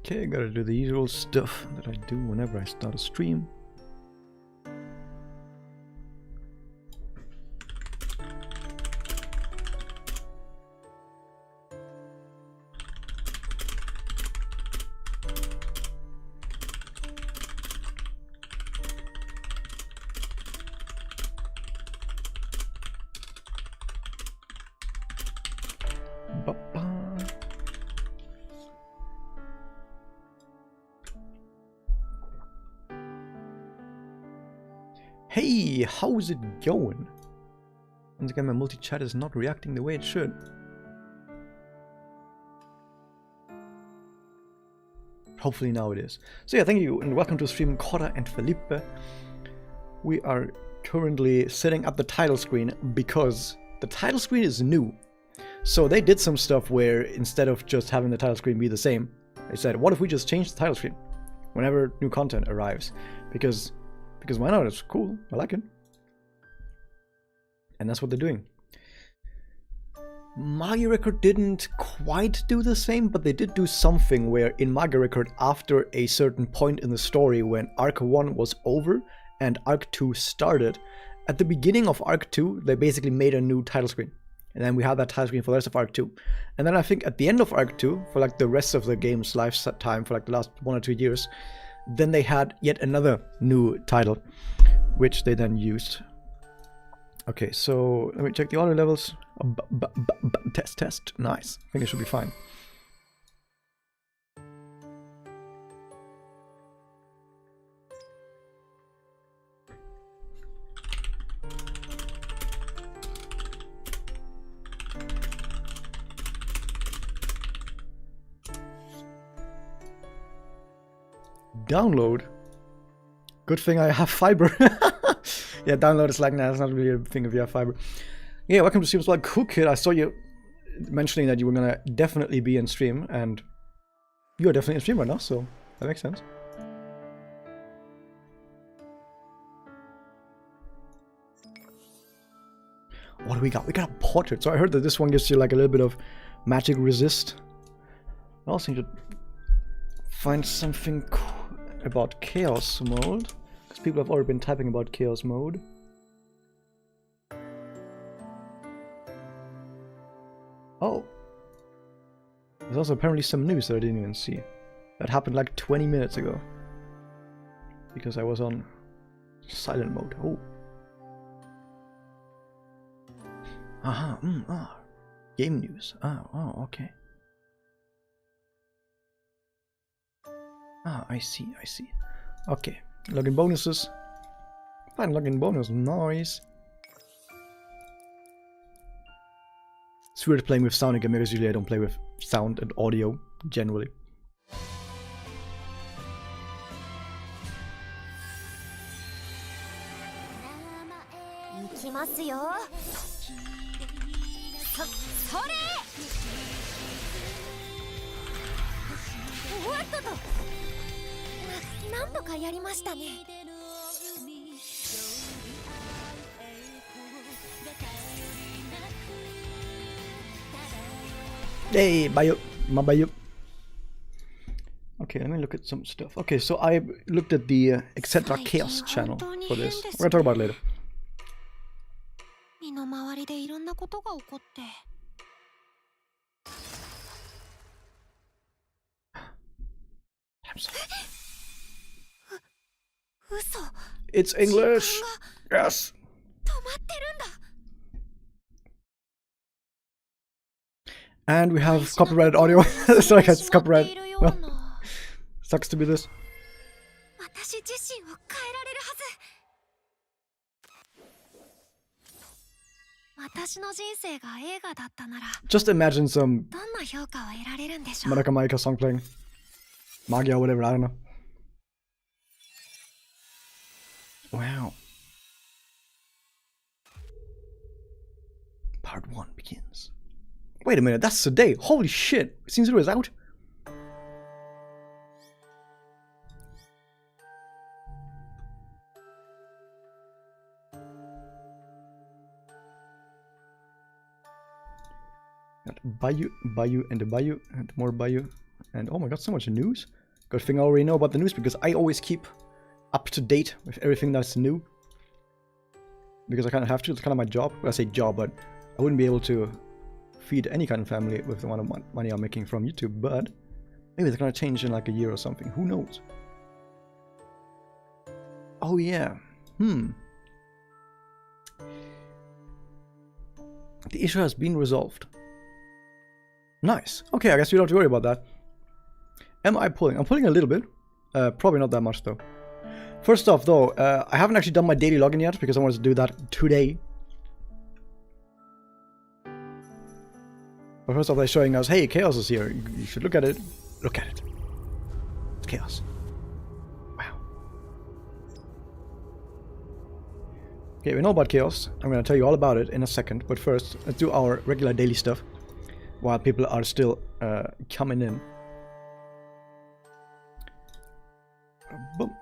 Okay, gotta do the usual stuff that I do whenever I start a stream. Hey, how's it going? Once again, my multi-chat is not reacting the way it should. Hopefully now it is. So yeah, thank you and welcome to stream Cora and Felipe. We are currently setting up the title screen because the title screen is new. So they did some stuff where instead of just having the title screen be the same, they said, what if we just change the title screen whenever new content arrives? Because why not? It's cool. I like it. And that's what they're doing. Mabayu Record didn't quite do the same, but they did do something where in Mabayu Record, after a certain point in the story when Arc 1 was over and Arc 2 started, at the beginning of Arc 2, they basically made a new title screen. And then we had that title screen for the rest of Arc 2. And then I think at the end of Arc 2, for like the rest of the game's lifetime, for like the last 1 or 2 years, then they had yet another new title, which they then used. Okay, so let me check the audio levels. Test. Nice. I think it should be fine. Download? Good thing I have fiber. Yeah, download is like, nah, that's not really a thing if you have fiber. Yeah, welcome to Streams Like Cool Kid. I saw you mentioning that you were gonna definitely be in stream, and you are definitely in stream right now, so that makes sense. What do we got? We got a portrait. So I heard that this one gives you like a little bit of magic resist. I also need to find something cool about chaos mode, because people have already been typing about chaos mode. Oh, there's also apparently some news that I didn't even see. That happened like 20 minutes ago, because I was on silent mode. Oh. Aha, game news. Oh, okay. I see. Okay, login bonuses. Fine, login bonus, nice. It's weird playing with sound again, because usually I don't play with sound and audio, generally. Hey, Mabayu. Okay, let me look at some stuff. Okay, so I looked at the Etc. Chaos channel for this. We're gonna talk about it later. It's English! Yes! And we have copyrighted audio. Sorry guys, it's copyright. Well, sucks to be this. Just imagine some Maraka Maika song playing. Magia, whatever, I don't know. Wow. Part 1 begins. Wait a minute, that's today. Holy shit. Season 0 is out? Got Bayu, and a Bayu, and more Bayu. And oh my god, so much news. Good thing I already know about the news, because I always keep up to date with everything that's new. Because I kind of have to, it's kind of my job. Well, I say job, but I wouldn't be able to feed any kind of family with the amount of money I'm making from YouTube. But maybe it's gonna change in like a year or something. Who knows? Oh yeah. The issue has been resolved. Nice. Okay, I guess we don't have to worry about that. Am I pulling? I'm pulling a little bit. Probably not that much though. First off though, I haven't actually done my daily login yet because I wanted to do that today. But first off, they're showing us, hey, Chaos is here. You should look at it. Look at it. It's Chaos. Wow. Okay, we know about Chaos. I'm going to tell you all about it in a second. But first, let's do our regular daily stuff while people are still coming in. Boom.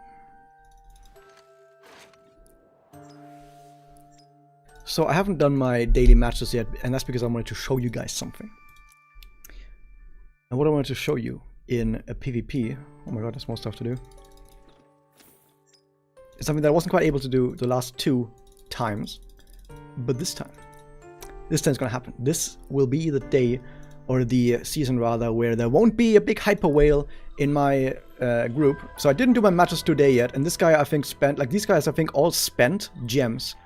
So I haven't done my daily matches yet, and that's because I wanted to show you guys something. And what I wanted to show you in a PvP, oh my god, there's more stuff to do, is something that I wasn't quite able to do the last 2 times, but this time's gonna happen. This will be the day, or the season rather, where there won't be a big hyper whale in my group. So I didn't do my matches today yet, and this guy I think spent, like these guys I think all spent gems.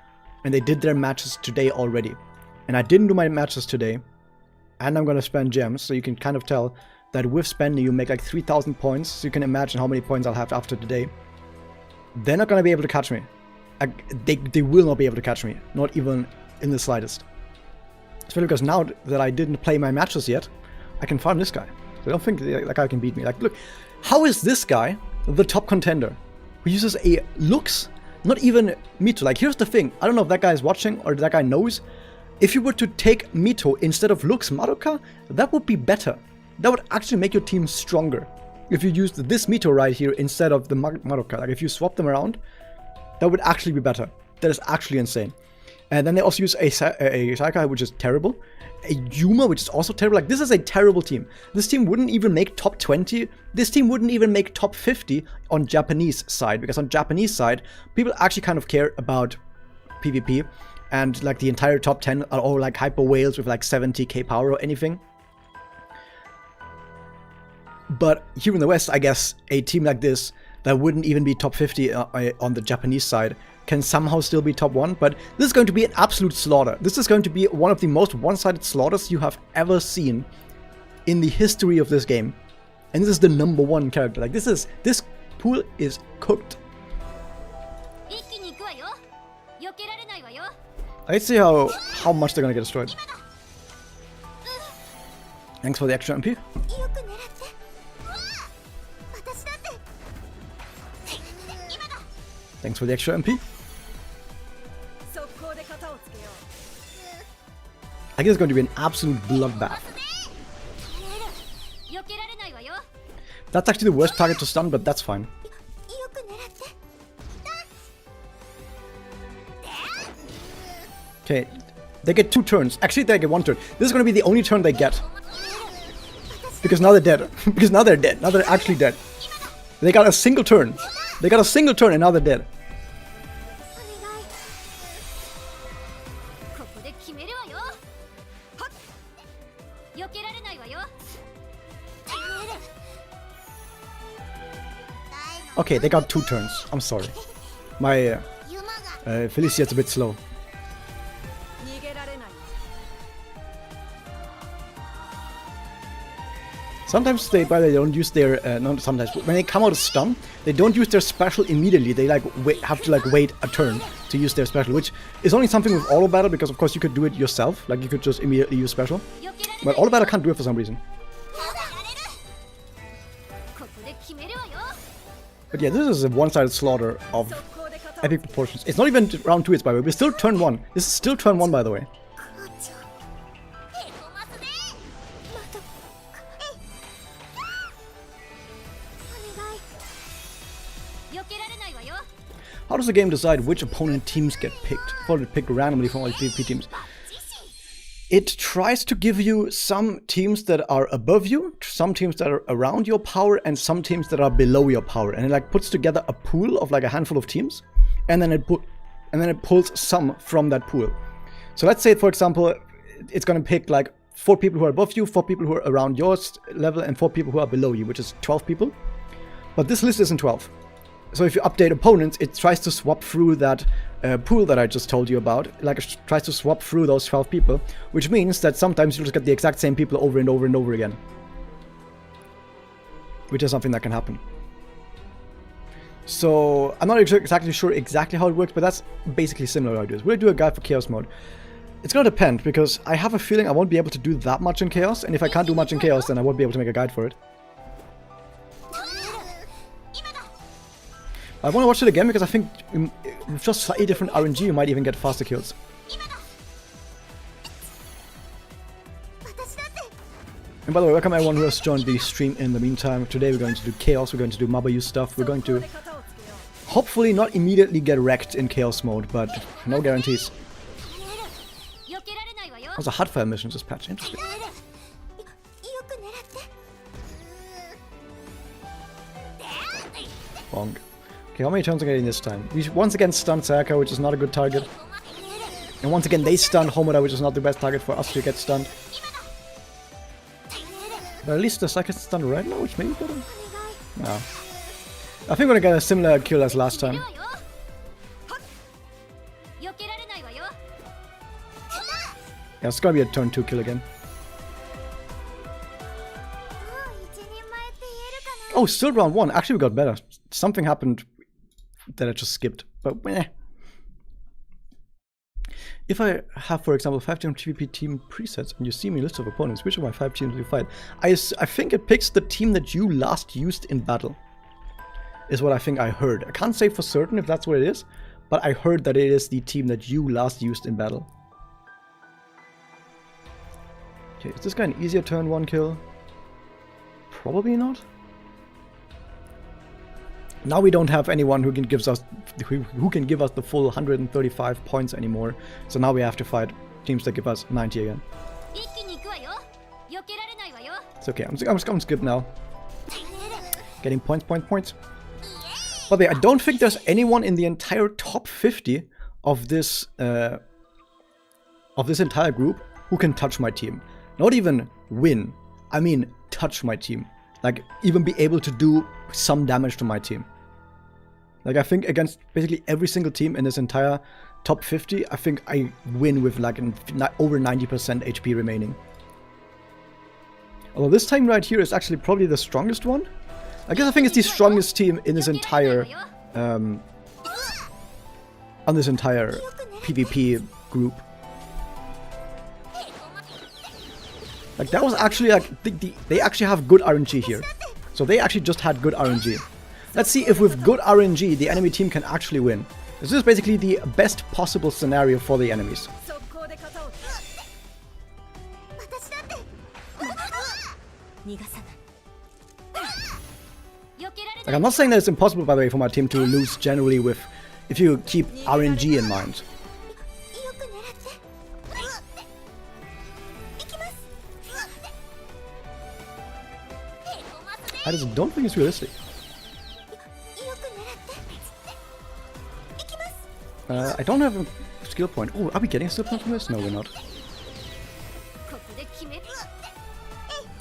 And they did their matches today already. And I didn't do my matches today. And I'm gonna spend gems, so you can kind of tell that with spending you make like 3,000 points. So you can imagine how many points I'll have after today. They're not gonna be able to catch me. They will not be able to catch me. Not even in the slightest. Especially because now that I didn't play my matches yet, I can farm this guy. So I don't think that guy can beat me. Like, look, how is this guy the top contender? Who uses a looks? Not even Mito. Like, here's the thing. I don't know if that guy is watching or that guy knows. If you were to take Mito instead of Lux Madoka, that would be better. That would actually make your team stronger. If you used this Mito right here instead of the Madoka. Like, if you swap them around, that would actually be better. That is actually insane. And then they also use a Saikai, which is terrible. A Yuma, which is also terrible. Like, this is a terrible team. This team wouldn't even make top 20. This team wouldn't even make top 50 on Japanese side. Because on Japanese side, people actually kind of care about PvP. And, like, the entire top 10 are all, like, hyper whales with, like, 70k power or anything. But here in the West, I guess, a team like this, that wouldn't even be top 50 on the Japanese side, can somehow still be top 1, but this is going to be an absolute slaughter. This is going to be one of the most one-sided slaughters you have ever seen in the history of this game. And this is the #1 character. Like, this pool is cooked. Let's see how much they're gonna get destroyed. Thanks for the extra MP. Thanks for the extra MP. I guess it's going to be an absolute bloodbath. That's actually the worst target to stun, but that's fine. Okay, they get 2 turns. Actually, they get 1 turn. This is going to be the only turn they get. Because now they're dead. Because now they're dead. Now they're actually dead. They got a single turn. They got a single turn and now they're dead. Okay, they got 2 turns. I'm sorry. My Felicia's a bit slow. Sometimes they don't use their not sometimes when they come out of stun, they don't use their special immediately. They like have to wait a turn to use their special, which is only something with auto battle because of course you could do it yourself. Like you could just immediately use special, but auto battle can't do it for some reason. But yeah, this is a one-sided slaughter of epic proportions. It's not even round 2 yet, by the way. We're still turn 1. This is still turn 1, by the way. How does the game decide which opponent teams get picked? Or picked randomly from all the PvP teams? it tries to give you some teams that are above you, some teams that are around your power, and some teams that are below your power. And it like puts together a pool of like a handful of teams, and then it pulls some from that pool. So let's say, for example, it's gonna pick like 4 people who are above you, 4 people who are around your level, and 4 people who are below you, which is 12 people. But this list isn't 12. So if you update opponents, it tries to swap through that pool that I just told you about. Like it tries to swap through those 12 people, which means that sometimes you just get the exact same people over and over and over again. Which is something that can happen. So I'm not exactly sure how it works, but that's basically similar ideas. Will I do a guide for Chaos mode? It's gonna depend, because I have a feeling I won't be able to do that much in Chaos, and if I can't do much in Chaos, then I won't be able to make a guide for it. I want to watch it again because I think with just slightly different RNG you might even get faster kills. And by the way, welcome everyone who has joined the stream in the meantime. Today we're going to do Chaos, we're going to do Mabayu stuff, we're going to hopefully not immediately get wrecked in Chaos mode, but no guarantees. There's a Hotfire mission this patch, interesting. Bonk. Okay, how many turns are we getting this time? We once again stunned Sayaka, which is not a good target. And once again they stunned Homoda, which is not the best target for us to get stunned. But at least the second stun right now, which may be better. No. I think we're gonna get a similar kill as last time. Yeah, it's gonna be a turn 2 kill again. Oh, still round 1. Actually, we got better. Something happened that I just skipped, but meh. If I have, for example, 5 different PvP team presets and you see me a list of opponents, which of my 5 teams do you fight? I think it picks the team that you last used in battle. Is what I think I heard. I can't say for certain if that's what it is, but I heard that it is the team that you last used in battle. Okay, is this guy an easier turn 1 kill? Probably not. Now we don't have anyone who can give us the full 135 points anymore. So now we have to fight teams that give us 90 again. It's okay. I'm just gonna skip now. Getting points. By the way, I don't think there's anyone in the entire top 50 of this entire group who can touch my team. Not even win. I mean, touch my team. Like, even be able to do some damage to my team. Like, I think against basically every single team in this entire top 50, I think I win with like over 90% HP remaining. Although this time right here is actually probably the strongest one. I guess I think it's the strongest team in this entire on this entire PvP group. Like, that was actually like they actually have good RNG here. So they actually just had good RNG. Let's see if with good RNG the enemy team can actually win. This is basically the best possible scenario for the enemies. Like, I'm not saying that it's impossible, by the way, for my team to lose generally with if you keep RNG in mind. I just don't think it's realistic. I don't have a skill point. Oh, are we getting a skill point from this? No, we're not.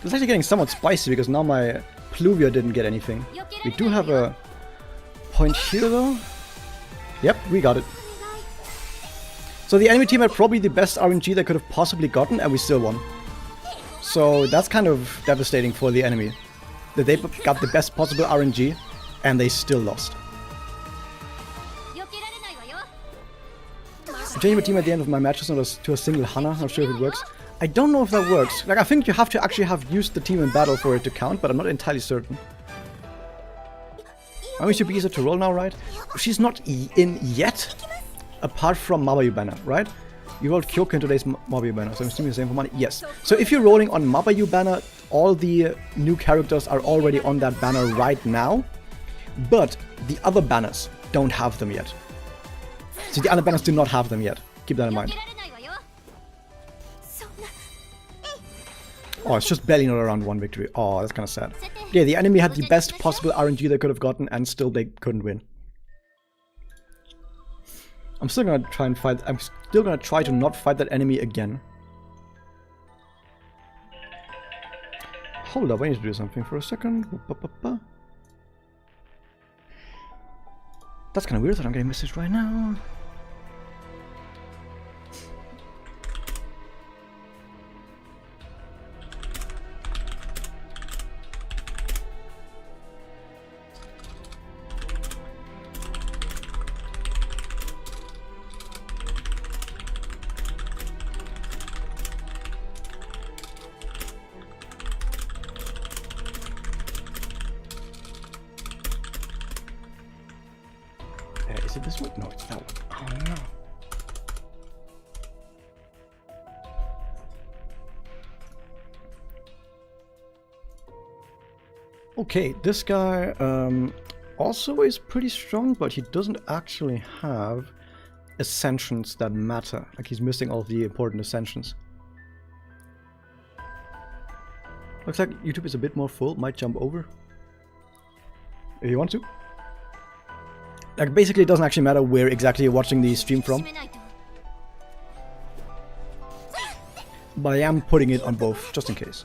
It's actually getting somewhat spicy because now my Pluvia didn't get anything. We do have a point here though. Yep, we got it. So the enemy team had probably the best RNG they could have possibly gotten, and we still won. So that's kind of devastating for the enemy. That they got the best possible RNG, and they still lost. I'm changing my team at the end of my matches not to a single Hana. Not sure if it works. I don't know if that works. Like, I think you have to actually have used the team in battle for it to count, but I'm not entirely certain. Mabayu should be easier to roll now, right? She's not in yet, apart from Mabayu banner, right? You rolled Kyoka in today's Mabayu banner, so I'm assuming the same for money. Yes. So if you're rolling on Mabayu banner, all the new characters are already on that banner right now, but the other banners don't have them yet. So the other banners do not have them yet. Keep that in mind. Oh, it's just barely not around 1 victory. Oh, that's kind of sad. Yeah, the enemy had the best possible RNG they could have gotten, and still they couldn't win. I'm still gonna try and fight. I'm still gonna try to not fight that enemy again. Hold up, I need to do something for a second. That's kind of weird that I'm getting messaged right now. Is it this one? No, it's that one. Oh no. Okay, this guy also is pretty strong, but he doesn't actually have ascensions that matter. Like, he's missing all of the important ascensions. Looks like YouTube is a bit more full. Might jump over if you want to. Like, basically it doesn't actually matter where exactly you're watching the stream from. But I am putting it on both, just in case.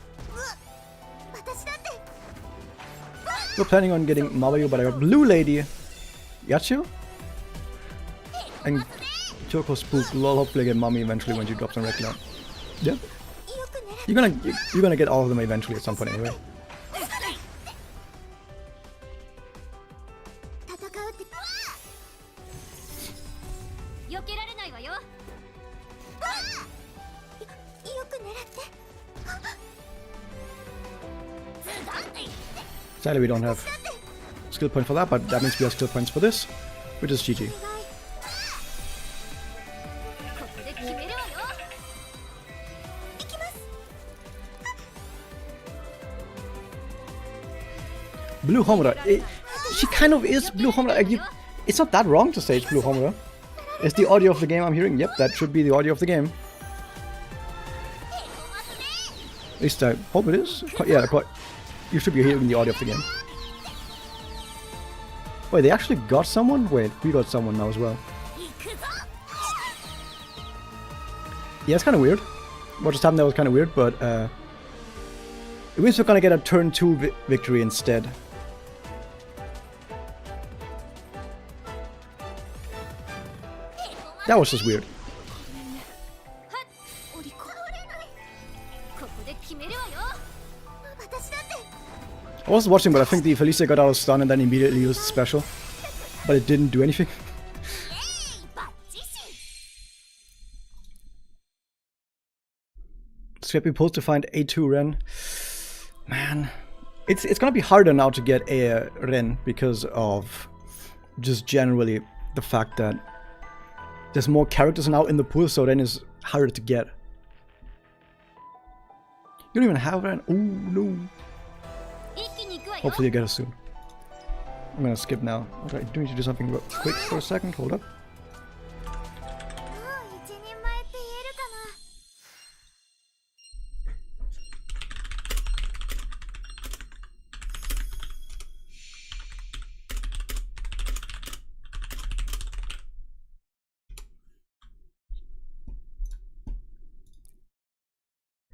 We're planning on getting Mabayu, but I got Blue Lady, Yachiyo, and Choco Spook. Lol, hopefully I get Mommy eventually when she drops on regular. Yeah. You're gonna get all of them eventually at some point anyway. Sadly we don't have skill point for that, but that means we have skill points for this, which is GG. Blue Homura. She kind of is Blue Homura. It's not that wrong to say it's Blue Homura. It's the audio of the game I'm hearing. Yep, that should be the audio of the game. At least I hope it is. Yeah, you should be hearing the audio of the game. Wait, they actually got someone? Wait, we got someone now as well. Yeah, it's kind of weird. What just happened there was kind of weird, but it means we're gonna get a turn 2 victory instead. That was just weird. I was watching, but I think the Felicia got out of stun and then immediately used special. But it didn't do anything. Scrappy post to find A2 Ren. Man. It's gonna be harder now to get a Ren because of just generally the fact that there's more characters now in the pool, so Ren is harder to get. You don't even have Ren? Oh no. Hopefully you get us soon. I'm gonna skip now. Okay, do need to do something real quick for a second. Hold up.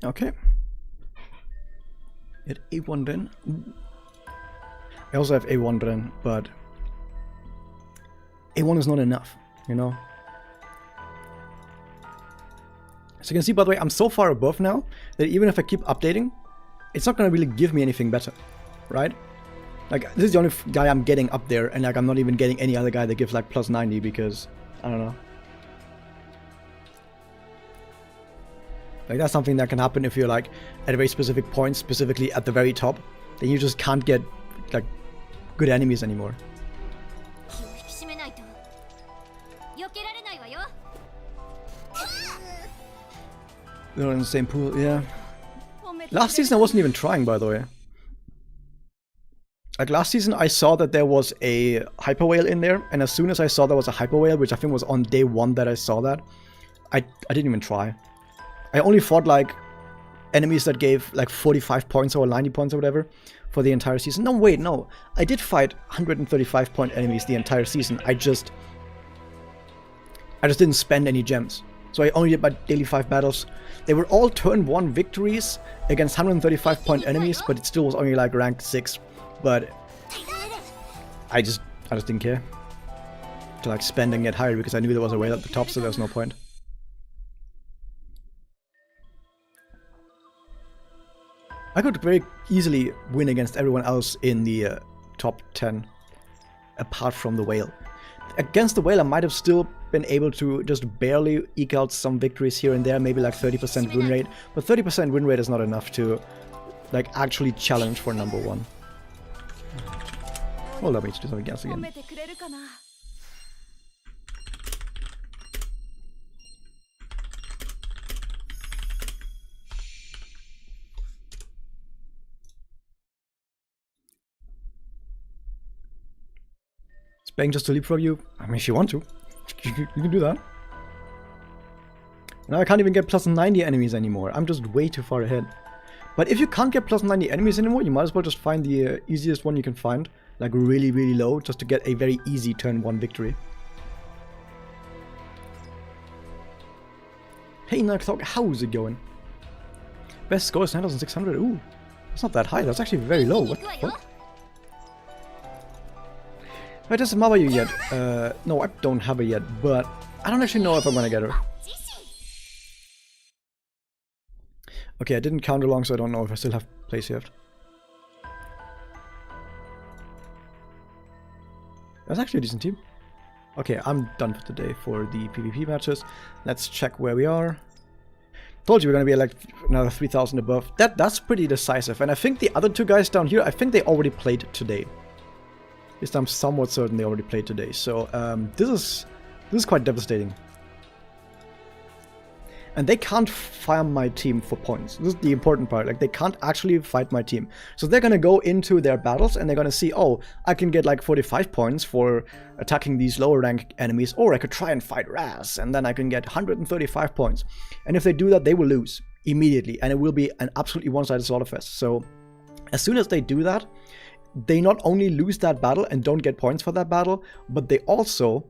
Okay. At A1 then. I also have A1 then, but A1 is not enough, you know? So you can see, by the way, I'm so far above now that even if I keep updating, it's not gonna really give me anything better, right? Like, this is the only guy I'm getting up there, and like I'm not even getting any other guy that gives like plus 90 because, I don't know. Like, that's something that can happen if you're like at a very specific point, specifically at the very top, then you just can't get like good enemies anymore. They're in the same pool, yeah. Last season I wasn't even trying, by the way. Like, last season I saw that there was a Hyper Whale in there, and as soon as I saw there was a Hyper Whale, which I think was on day 1 that I saw that, I didn't even try. I only fought like enemies that gave like 45 points or 90 points or whatever for the entire season. No, wait, no. I did fight 135 point enemies the entire season. I just didn't spend any gems. So I only did my daily 5 battles. They were all turn 1 victories against 135 point enemies, but it still was only like rank 6. But I just didn't care to like spend and get higher because I knew there was a way at the top, so there was no point. I could very easily win against everyone else in the top 10, apart from the whale. Against the whale, I might have still been able to just barely eke out some victories here and there, maybe like 30% win rate. But 30% win rate is not enough to like actually challenge for number 1. Well, let me do something else again. Bang just to leapfrog you? I mean, if you want to, you can do that. Now I can't even get plus 90 enemies anymore. I'm just way too far ahead. But if you can't get plus 90 enemies anymore, you might as well just find the easiest one you can find. Like really, really low, just to get a very easy turn 1 victory. Hey Narthog, how's it going? Best score is 9,600. Ooh, that's not that high. That's actually very low. What the fuck? Wait, does Mabayu yet? No, I don't have her yet, but I don't actually know if I'm gonna get her. Okay, I didn't count along, so I don't know if I still have place saved. That's actually a decent team. Okay, I'm done for today for the PvP matches. Let's check where we are. Told you we're gonna be like another 3,000 above. That's pretty decisive, and I think the other 2 guys down here, I think they already played today. At least I'm somewhat certain they already played today, so this is quite devastating. And they can't farm my team for points. This is the important part. Like, they can't actually fight my team. So they're gonna go into their battles and they're gonna see, oh, I can get like 45 points for attacking these lower rank enemies, or I could try and fight Raz, and then I can get 135 points. And if they do that, they will lose immediately, and it will be an absolutely one-sided slaughterfest. So as soon as they do that, they not only lose that battle and don't get points for that battle, but they also,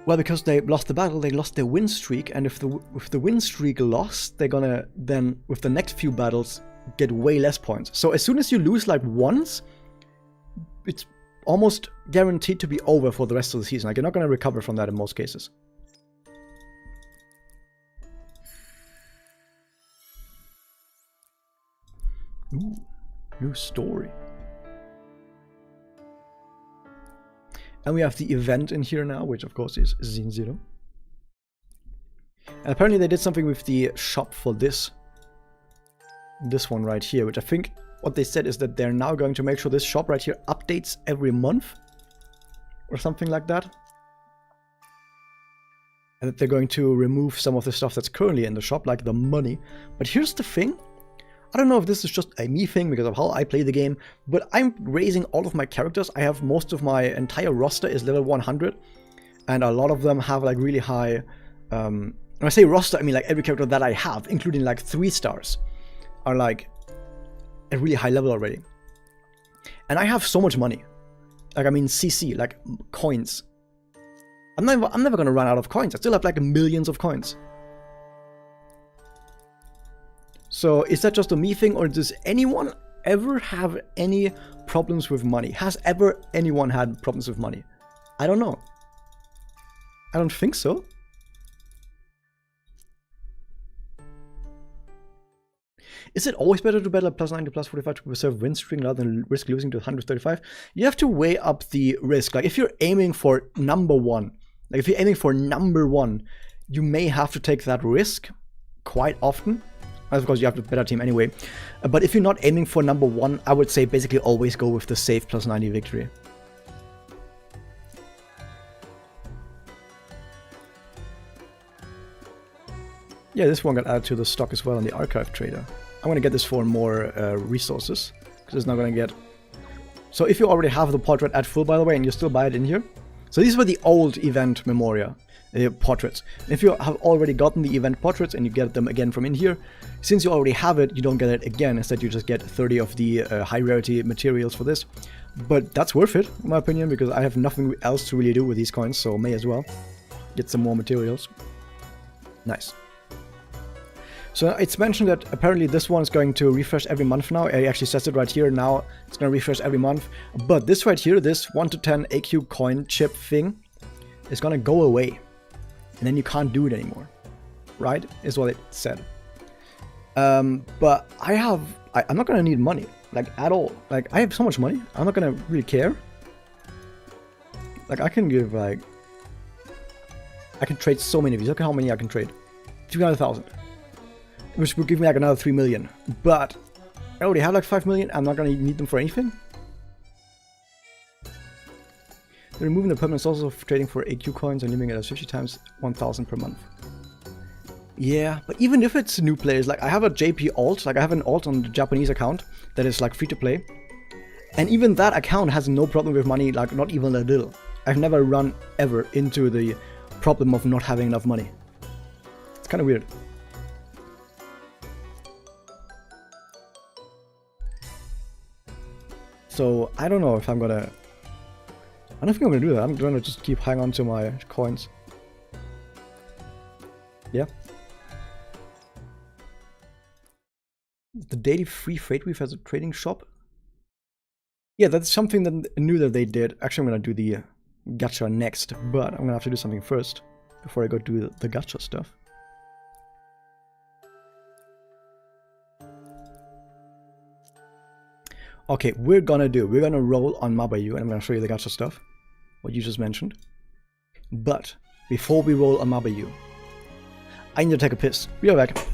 well, because they lost the battle, they lost their win streak, and if the win streak lost, they're gonna then, with the next few battles, get way less points. So as soon as you lose like once, it's almost guaranteed to be over for the rest of the season. Like, you're not gonna recover from that in most cases. Ooh. New story. And we have the event in here now, which of course is Zine Zero. And apparently they did something with the shop for this one right here, which I think what they said is that they're now going to make sure this shop right here updates every month or something like that. And that they're going to remove some of the stuff that's currently in the shop, like the money. But here's the thing. I don't know if this is just a me thing because of how I play the game, but I'm raising all of my characters. I have most of my entire roster is level 100, and a lot of them have like really high, when I say roster, I mean like every character that I have, including like 3 stars, are like at really high level already. And I have so much money. Like, I mean CC, like coins. I'm never gonna run out of coins. I still have like millions of coins. So is that just a me thing, or does anyone ever have any problems with money? Has ever anyone had problems with money? I don't know. I don't think so. Is it always better to battle at plus 90, plus 45 to preserve win streak rather than risk losing to 135? You have to weigh up the risk. Like, if you're aiming for number 1, you may have to take that risk quite often. Of course, you have a better team anyway. But if you're not aiming for number 1, I would say basically always go with the safe plus 90 victory. Yeah, this one got added to the stock as well on the archive trader. I'm going to get this for more resources, because it's not going to get... So if you already have the portrait at full, by the way, and you still buy it in here, So these were the old event memoria portraits. If you have already gotten the event portraits and you get them again from in here, since you already have it, you don't get it again. Instead, you just get 30 of the high rarity materials for this. But that's worth it, in my opinion, because I have nothing else to really do with these coins, so may as well get some more materials. Nice. So it's mentioned that apparently this one is going to refresh every month now. It actually says it right here now. It's going to refresh every month. But this right here, this 1 to 10 AQ coin chip thing is going to go away. And then you can't do it anymore. Right? Is what it said. But I'm not going to need money. Like, at all. Like, I have so much money. I'm not going to really care. Like, I can give, like... I can trade so many of these. Look at how many I can trade. 300,000. Which would give me like another 3 million. But I already have like 5 million. I'm not going to need them for anything. They're removing the permanent sources of trading for AQ coins and leaving it as 50 times 1,000 per month. Yeah, but even if it's new players, like I have a JP alt, like I have an alt on the Japanese account that is like free to play. And even that account has no problem with money, like not even a little. I've never run ever into the problem of not having enough money. It's kind of weird. So I don't know if I'm gonna... I don't think I'm gonna do that. I'm gonna just keep hanging on to my coins. Yeah. The daily free freight weave has a trading shop. Yeah, that's something that new that they did. Actually, I'm gonna do the gacha next, but I'm gonna have to do something first before I go do the gacha stuff. Okay, we're gonna roll on Mabayu, and I'm gonna show you the gacha stuff, what you just mentioned. But before we roll on Mabayu, I need to take a piss. Be right back.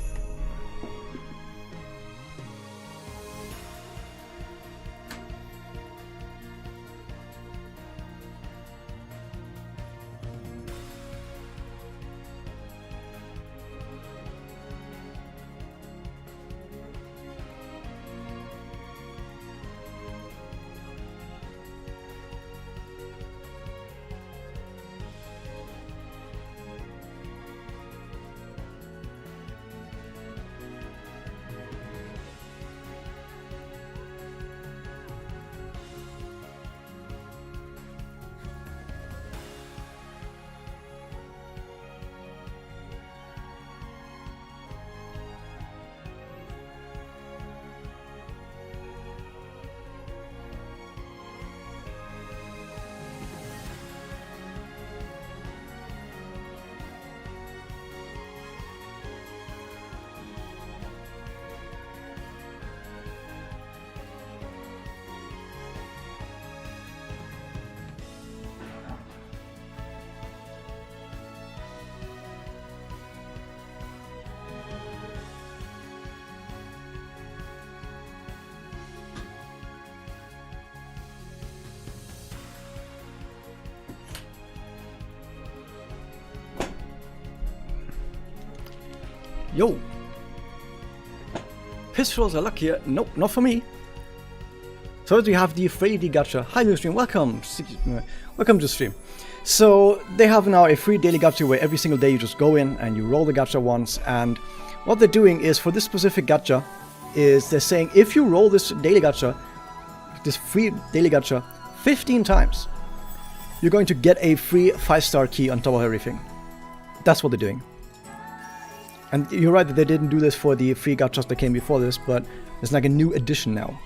Yo! Pistols are luckier. Nope, not for me. So we have the Freddy gacha. Hi new stream, welcome to stream. So they have now a free daily gacha where every single day you just go in and you roll the gacha once, and what they're doing is for this specific gacha is they're saying if you roll this daily gacha, this free daily gacha 15 times, you're going to get a free 5-star key on top of everything. That's what they're doing. And you're right that they didn't do this for the free gachas that came before this, but it's like a new addition now.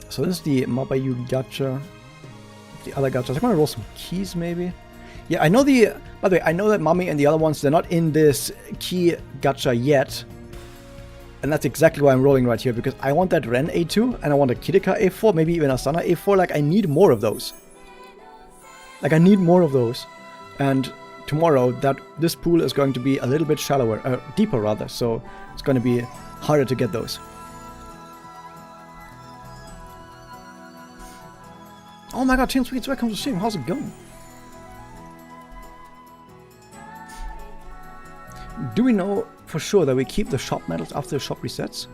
So this is the Mabayu gacha. The other gachas. I'm gonna roll some keys maybe. Yeah, I know the... By the way, I know that Mami and the other ones, they're not in this key gacha yet. And that's exactly why I'm rolling right here, because I want that Ren A2, and I want a Kirika A4, maybe even Asana A4. Like, I need more of those. Like, I need more of those. And tomorrow, this pool is going to be a little bit shallower, deeper rather, so it's going to be harder to get those. Oh my god, Tin Sweets, welcome to the stream. How's it going? Do we know for sure that we keep the shop medals after the shop resets?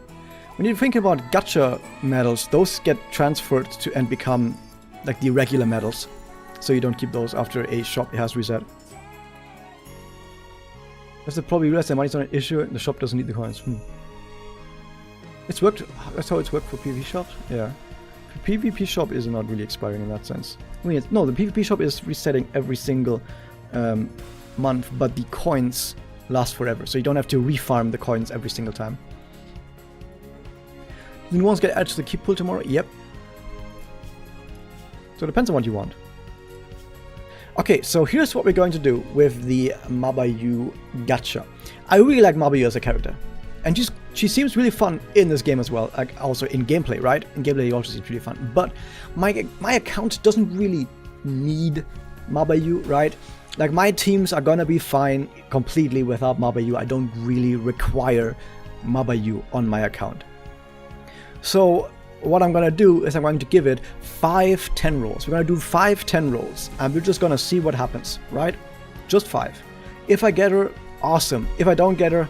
When you think about gacha medals, those get transferred to and become like the regular medals. So you don't keep those after a shop has reset. As they probably realize that money's not an issue and the shop doesn't need the coins. It's worked, that's how it's worked for PvP shops? Yeah. The PvP shop is not really expiring in that sense. I mean, no, the PvP shop is resetting every single month, but the coins last forever, so you don't have to refarm the coins every single time. The new ones get added to the keep pool tomorrow? Yep. So it depends on what you want. Okay, so here's what we're going to do with the Mabayu gacha. I really like Mabayu as a character. And she seems really fun in this game as well, like also in gameplay, right? In gameplay, she also seems really fun. But my account doesn't really need Mabayu, right? Like, my teams are gonna be fine completely without Mabayu. I don't really require Mabayu on my account. So what I'm gonna do is I'm going to give it 5 10 rolls. We're gonna do 5 10 rolls, and we're just gonna see what happens, right? Just 5. If I get her, awesome. If I don't get her,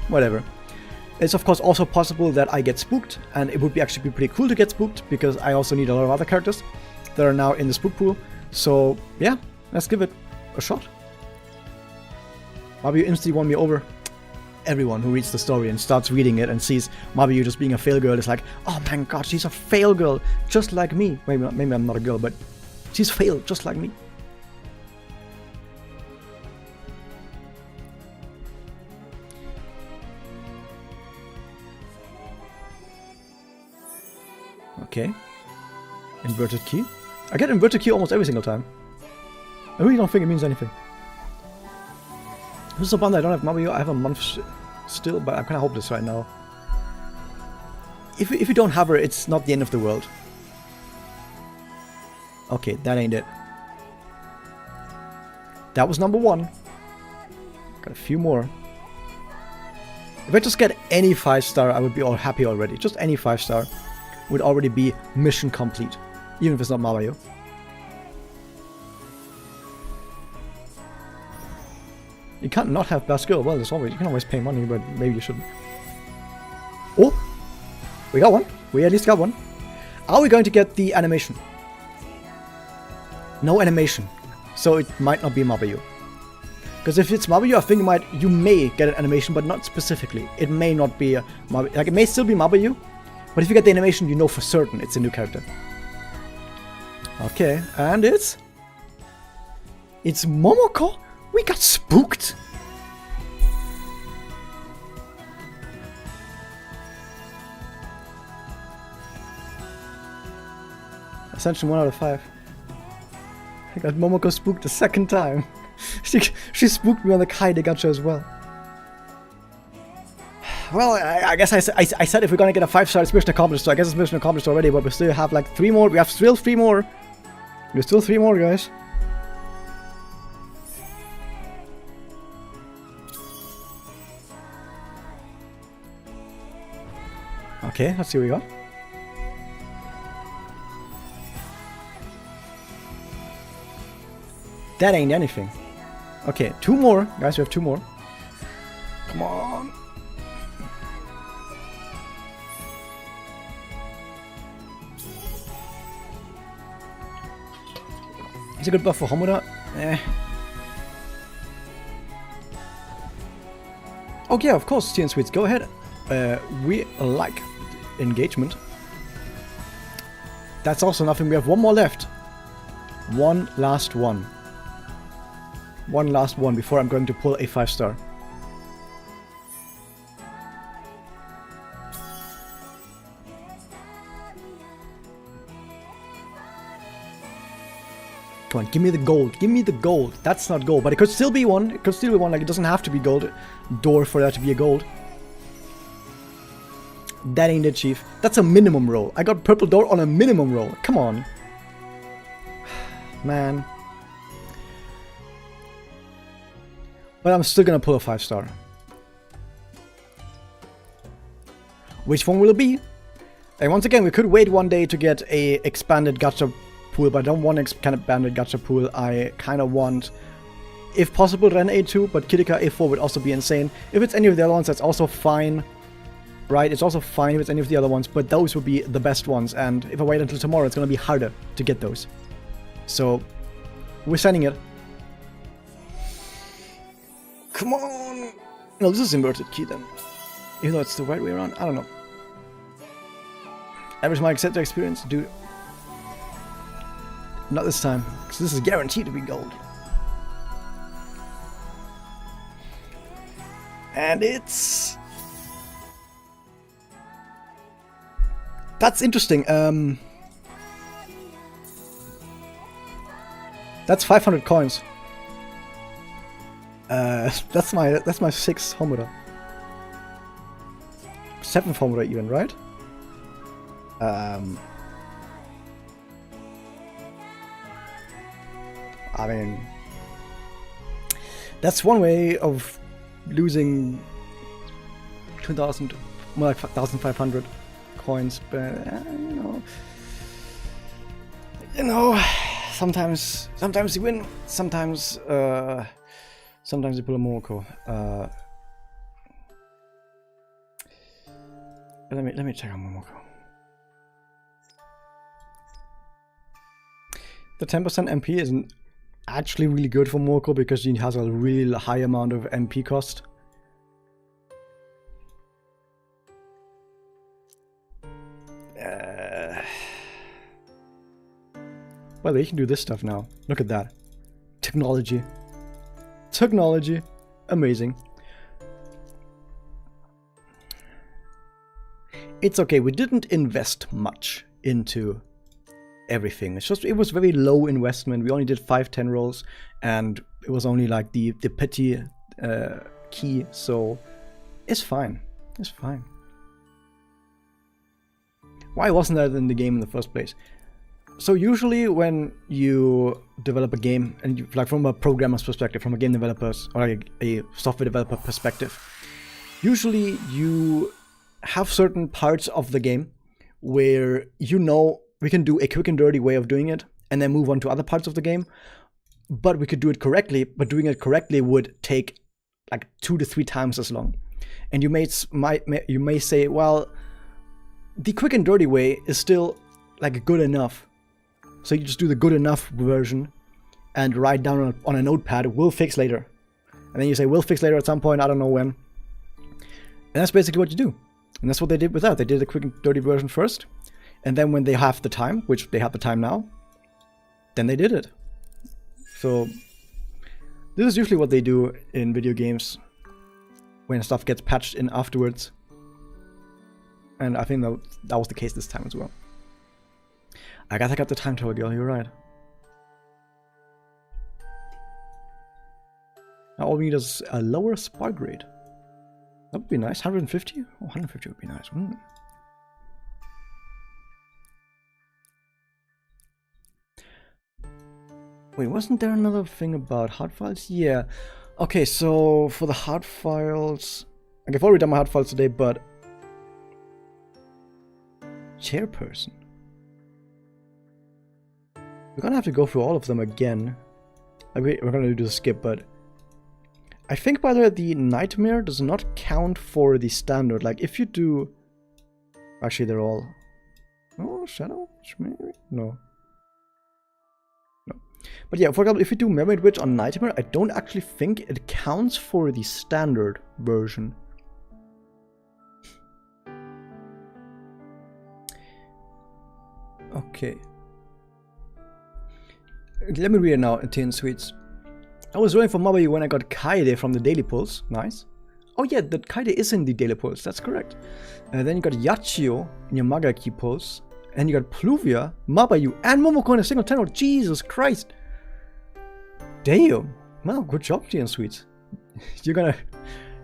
whatever. It's of course also possible that I get spooked, and it would actually be pretty cool to get spooked, because I also need a lot of other characters that are now in the spook pool. So yeah, let's give it a shot. Mabayu instantly won me over. Everyone who reads the story and starts reading it and sees Mabayu just being a fail girl is like, oh my god, she's a fail girl, just like me. Maybe I'm not a girl, but she's failed just like me. Okay. Inverted key. I get inverted key almost every single time. I really don't think it means anything. This is a bummer that I don't have Mabayu. I have a month still, but I'm kind of hopeless right now. If you don't have her, it's not the end of the world. Okay, that ain't it. That was number 1. Got a few more. If I just get any 5-star, I would be all happy already. Just any 5-star would already be mission complete, even if it's not Mabayu. You can't not have best skill. Well, there's always, you can always pay money, but maybe you shouldn't. Oh! We got one. We at least got one. Are we going to get the animation? No animation. So it might not be Mabayu. Because if it's Mabayu, I think you may get an animation, but not specifically. It may not be a Mabayu. Like, it may still be Mabayu, but if you get the animation, you know for certain it's a new character. Okay, and it's Momoko? We got spooked! Ascension 1 out of 5. I got Momoko spooked the second time. she spooked me on the Kaide gacha as well. Well, I guess I said if we're gonna get a 5-star, it's mission accomplished, so I guess it's mission accomplished already, but we still have like 3 more. We have still 3 more. There's still 3 more, guys. Okay, let's see what we got. That ain't anything. Okay, 2 more. Guys, we have 2 more. Come on. Is a good buff for Homoda? Oh yeah, of course, TN Sweets, go ahead. We like engagement. That's also nothing. We have 1 more left. One last one. One last one before I'm going to pull a 5-star. Come on, give me the gold. Give me the gold. That's not gold, but it could still be one. It could still be one. Like, it doesn't have to be gold door for that to be a gold. That ain't it, Chief. That's a minimum roll. I got purple door on a minimum roll. Come on. Man. But I'm still gonna pull a 5-star. Which one will it be? And once again, we could wait one day to get a expanded gacha pool, but I don't want kind of expanded gacha pool. I kind of want, if possible, Ren A2, but Kirika A4 would also be insane. If it's any of the other ones, that's also fine. right? It's also fine if it's any of the other ones, but those would be the best ones. And if I wait until tomorrow, it's gonna be harder to get those. So we're sending it. Come on! No, this is inverted key then. Even though it's the right way around, I don't know. Average my etc. experience, dude. Not this time, because this is guaranteed to be gold. And it's... That's interesting. That's 500 coins. That's my 6th Homoda. 7th Homoda even, right? I mean, that's one way of losing 2,000, more like 1,500 coins, but you know, sometimes you win, sometimes you pull a Momoko. Let me check on Momoko. The 10% MP isn't actually really good for Momoko because she has a really high amount of MP cost. Well, they can do this stuff now. Look at that. Technology. Technology. Amazing. It's okay, we didn't invest much into everything. It's just, it was very low investment. We only did 5-10 rolls, and it was only like the petty key, so it's fine. It's fine. Why wasn't that in the game in the first place? So usually when you develop a game, and you, like from a programmer's perspective, from a game developer's or like a software developer perspective, usually you have certain parts of the game where you know we can do a quick and dirty way of doing it and then move on to other parts of the game, but we could do it correctly, but doing it correctly would take like 2 to 3 times as long. And you may say, well, the quick and dirty way is still like good enough. So you just do the good enough version and write down on a notepad, we'll fix later. And then you say, we'll fix later at some point, I don't know when. And that's basically what you do. And that's what they did with that. They did the quick and dirty version first. And then when they have the time, which they have the time now, then they did it. So this is usually what they do in video games when stuff gets patched in afterwards. And I think that was the case this time as well. I guess I got the time total, girl, you're right. Now all we need is a lower spark rate. That would be nice. 150? Oh, 150 would be nice. Wait, wasn't there another thing about hard files? Yeah. Okay, so for the hard files... Like, I've already done my hard files today, but... Chairperson. We're gonna have to go through all of them again. We're gonna do the skip, but... I think, by the way, the Nightmare does not count for the standard. Like, if you do... Actually, they're all... Oh, Shadow? Maybe? No. But yeah, for example, if you do Memory Witch on Nightmare, I don't actually think it counts for the standard version. Okay. Let me read it now, Tin Sweets. I was rolling for Mabayu when I got Kaede from the Daily Pulse. Nice. Oh yeah, that Kaede is in the Daily Pulse, that's correct. Then you got Yachio in your Magaki Pulse. And you got Pluvia, Mabayu, and Momoko in a single tenor. Jesus Christ. Damn. Wow, good job, Tin Sweets. You're gonna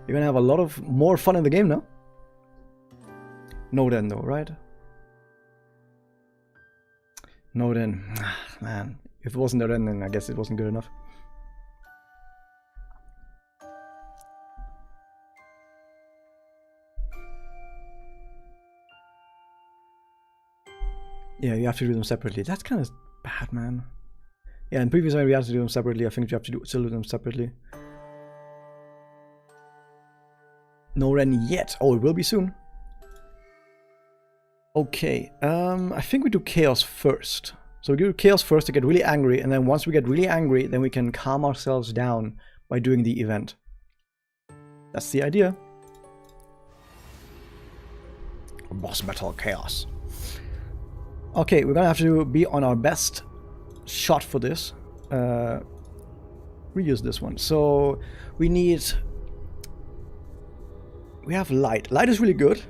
have a lot of more fun in the game now. No then though, right? No then. Man. If it wasn't there then I guess it wasn't good enough. Yeah, you have to do them separately. That's kind of bad, man. Yeah, in previous time we had to do them separately. I think you have to still do them separately. No Ren yet. Oh, it will be soon. Okay, I think we do chaos first. So we do chaos first to get really angry, and then once we get really angry, then we can calm ourselves down by doing the event. That's the idea. Boss battle chaos. Okay, we're gonna have to be on our best shot for this. Reuse this one. So we have light. Light is really good.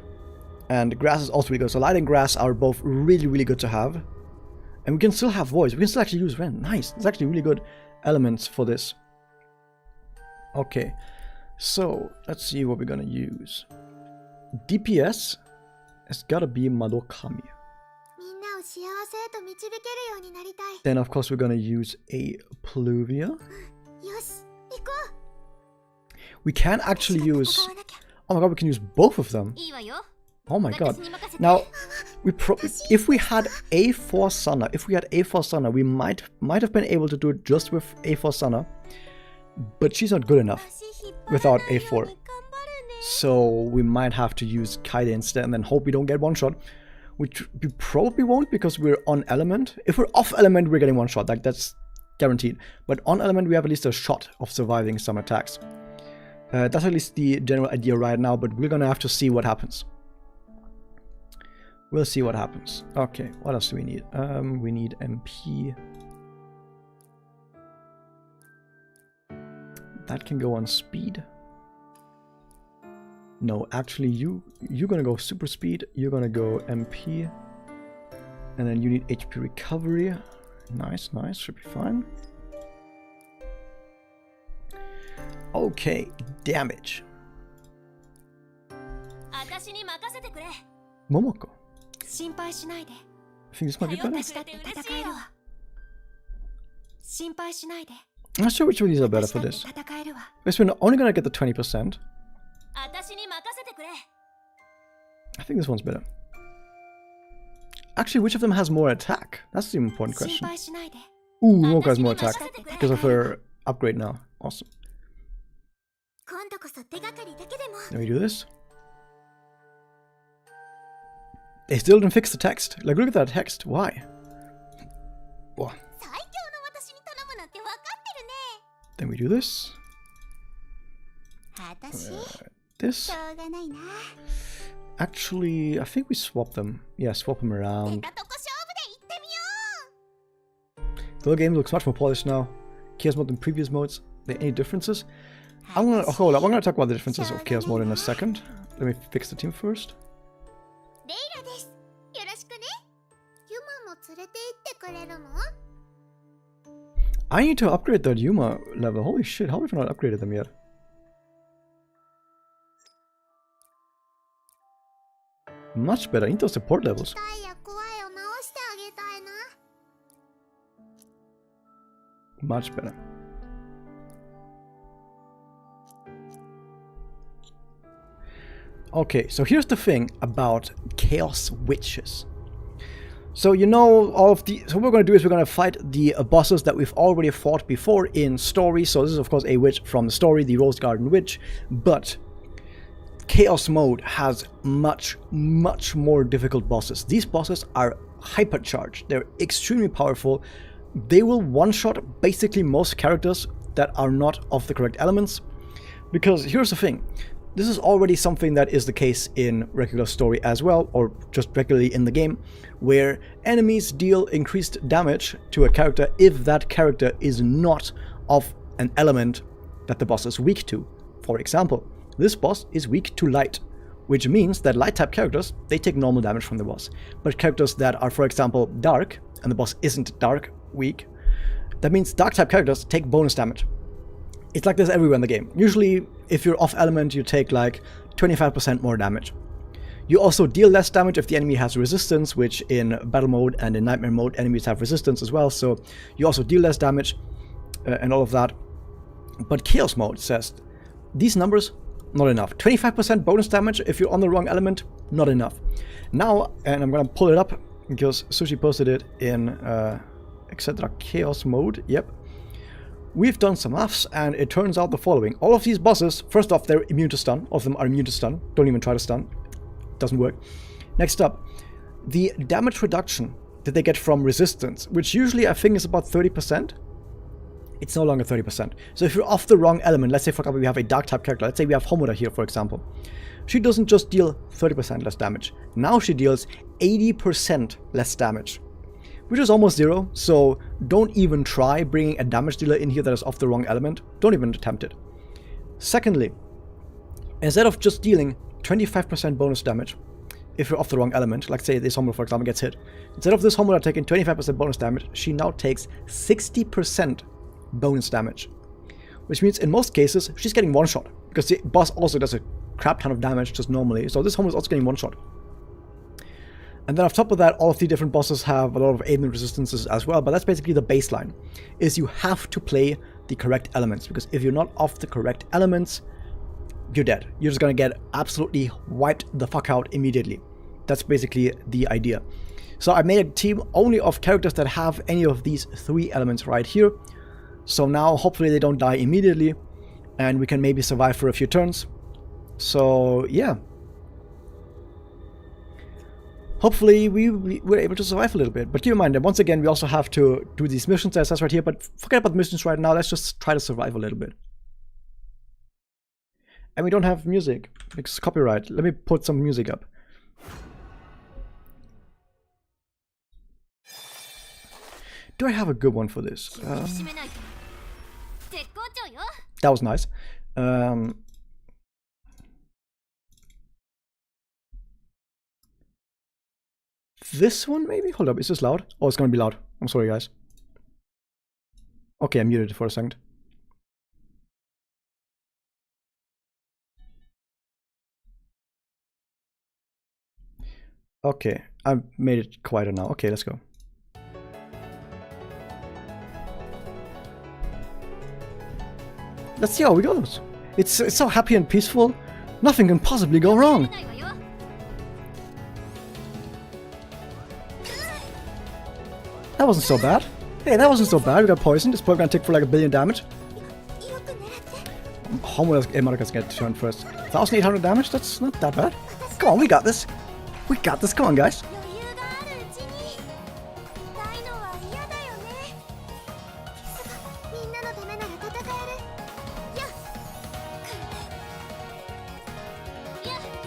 And grass is also really good. So light and grass are both really, really good to have. And we can still have voice. We can still actually use Ren. Nice. It's actually really good elements for this. Okay. So let's see what we're gonna use. DPS has gotta be Madokami. Then of course we're gonna use a Pluvia. We can actually use... Oh my god, we can use both of them. Oh my god. Now, if we had A4 Sana, we might have been able to do it just with A4 Sana, but she's not good enough without A4. So we might have to use Kaide instead and then hope we don't get one shot, which we probably won't because we're on element. If we're off element, we're getting one shot, like that's guaranteed. But on element, we have at least a shot of surviving some attacks. That's at least the general idea right now, but we're gonna have to see what happens. We'll see what happens. Okay, what else do we need? We need MP. That can go on speed. No, actually you're gonna go super speed, you're gonna go MP. And then you need HP recovery. Nice, nice, should be fine. Okay, damage. Momoko. I think this might be better. I'm not sure which of these are better for this. Because we're only gonna get the 20%. I think this one's better. Actually, which of them has more attack? That's the important question. Ooh, Momoko has more attack because of her upgrade now. Awesome. Let me do this. They still didn't fix the text. Like, look at that text. Why? Whoa. Then we do this. This. Actually, I think we swap them. Yeah, swap them around. The whole game looks much more polished now. Chaos mode than previous modes. Are there any differences? Hold up, I'm gonna talk about the differences of Chaos mode in a second. Let me fix the team first. I need to upgrade that Yuma level. Holy shit, how have I not upgraded them yet? Much better. I need those support levels. Much better. Okay, so here's the thing about Chaos Witches. So you know all of the... So what we're going to do is we're going to fight the bosses that we've already fought before in story. So this is of course a witch from the story, the Rose Garden Witch. But Chaos Mode has much more difficult bosses. These bosses are hypercharged. They're extremely powerful. They will one-shot basically most characters that are not of the correct elements. Because here's the thing. This is already something that is the case in regular story as well, or just regularly in the game, where enemies deal increased damage to a character if that character is not of an element that the boss is weak to. For example, this boss is weak to light, which means that light type characters, they take normal damage from the boss. But characters that are, for example, dark, and the boss isn't dark, weak, that means dark type characters take bonus damage. It's like this everywhere in the game. Usually, if you're off element, you take like 25% more damage. You also deal less damage if the enemy has resistance, which in battle mode and in nightmare mode, enemies have resistance as well. So you also deal less damage and all of that. But Chaos mode says these numbers, not enough. 25% bonus damage if you're on the wrong element, not enough. Now, and I'm gonna pull it up because Sushi posted it in etc. Chaos mode. Yep. We've done some maths, and it turns out the following. All of these bosses, first off, they're immune to stun. All of them are immune to stun. Don't even try to stun. Doesn't work. Next up, the damage reduction that they get from resistance, which usually I think is about 30%, it's no longer 30%. So if you're off the wrong element, let's say for example we have a dark type character, let's say we have Homoda here for example, she doesn't just deal 30% less damage, now she deals 80% less damage, which is almost zero, so don't even try bringing a damage dealer in here that is off the wrong element, don't even attempt it. Secondly, instead of just dealing 25% bonus damage, if you're off the wrong element, like say this Homoda for example gets hit, instead of this Homoda taking 25% bonus damage, she now takes 60% bonus damage. Which means in most cases, she's getting one shot, because the boss also does a crap ton of damage just normally, so this Homoda is also getting one shot. And then on top of that, all of the different bosses have a lot of aim and resistances as well, but that's basically the baseline, is you have to play the correct elements, because if you're not off the correct elements, you're dead. You're just gonna get absolutely wiped the fuck out immediately. That's basically the idea. So I made a team only of characters that have any of these 3 elements right here. So now hopefully they don't die immediately, and we can maybe survive for a few turns. So yeah. Hopefully we're able to survive a little bit. But keep in mind that once again we also have to do these missions as right here, but forget about the missions right now, let's just try to survive a little bit. And we don't have music, because copyright. Let me put some music up. Do I have a good one for this? That was nice. This one maybe? Hold up, is this loud? Oh, it's gonna be loud. I'm sorry guys. Okay, I muted it for a second. Okay, I've made it quieter now. Okay, let's go. Let's see how it goes. It's so happy and peaceful. Nothing can possibly go wrong. That wasn't so bad. Hey, that wasn't so bad. We got poisoned. It's probably gonna take for like 1 billion damage. Homoda's gonna get turned first. 1,800 damage? That's not that bad. Come on, we got this. We got this. Come on, guys.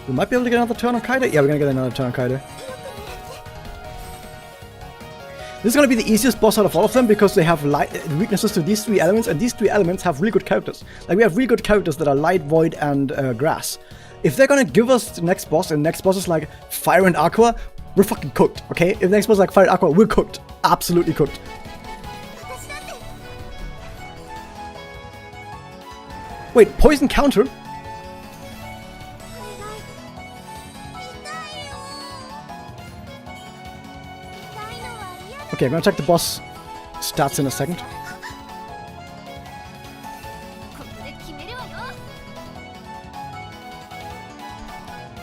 We might be able to get another turn on Kaide. Yeah, we're gonna get another turn on Kaide. This is gonna be the easiest boss out of all of them because they have weaknesses to these 3 elements, and these 3 elements have really good characters. Like we have really good characters that are light, void, and grass. If they're gonna give us the next boss, and the next boss is like fire and aqua, we're fucking cooked. Okay? If the next boss is like fire and aqua, we're cooked. Absolutely cooked. Wait, poison counter? Okay, I'm gonna check the boss stats in a second.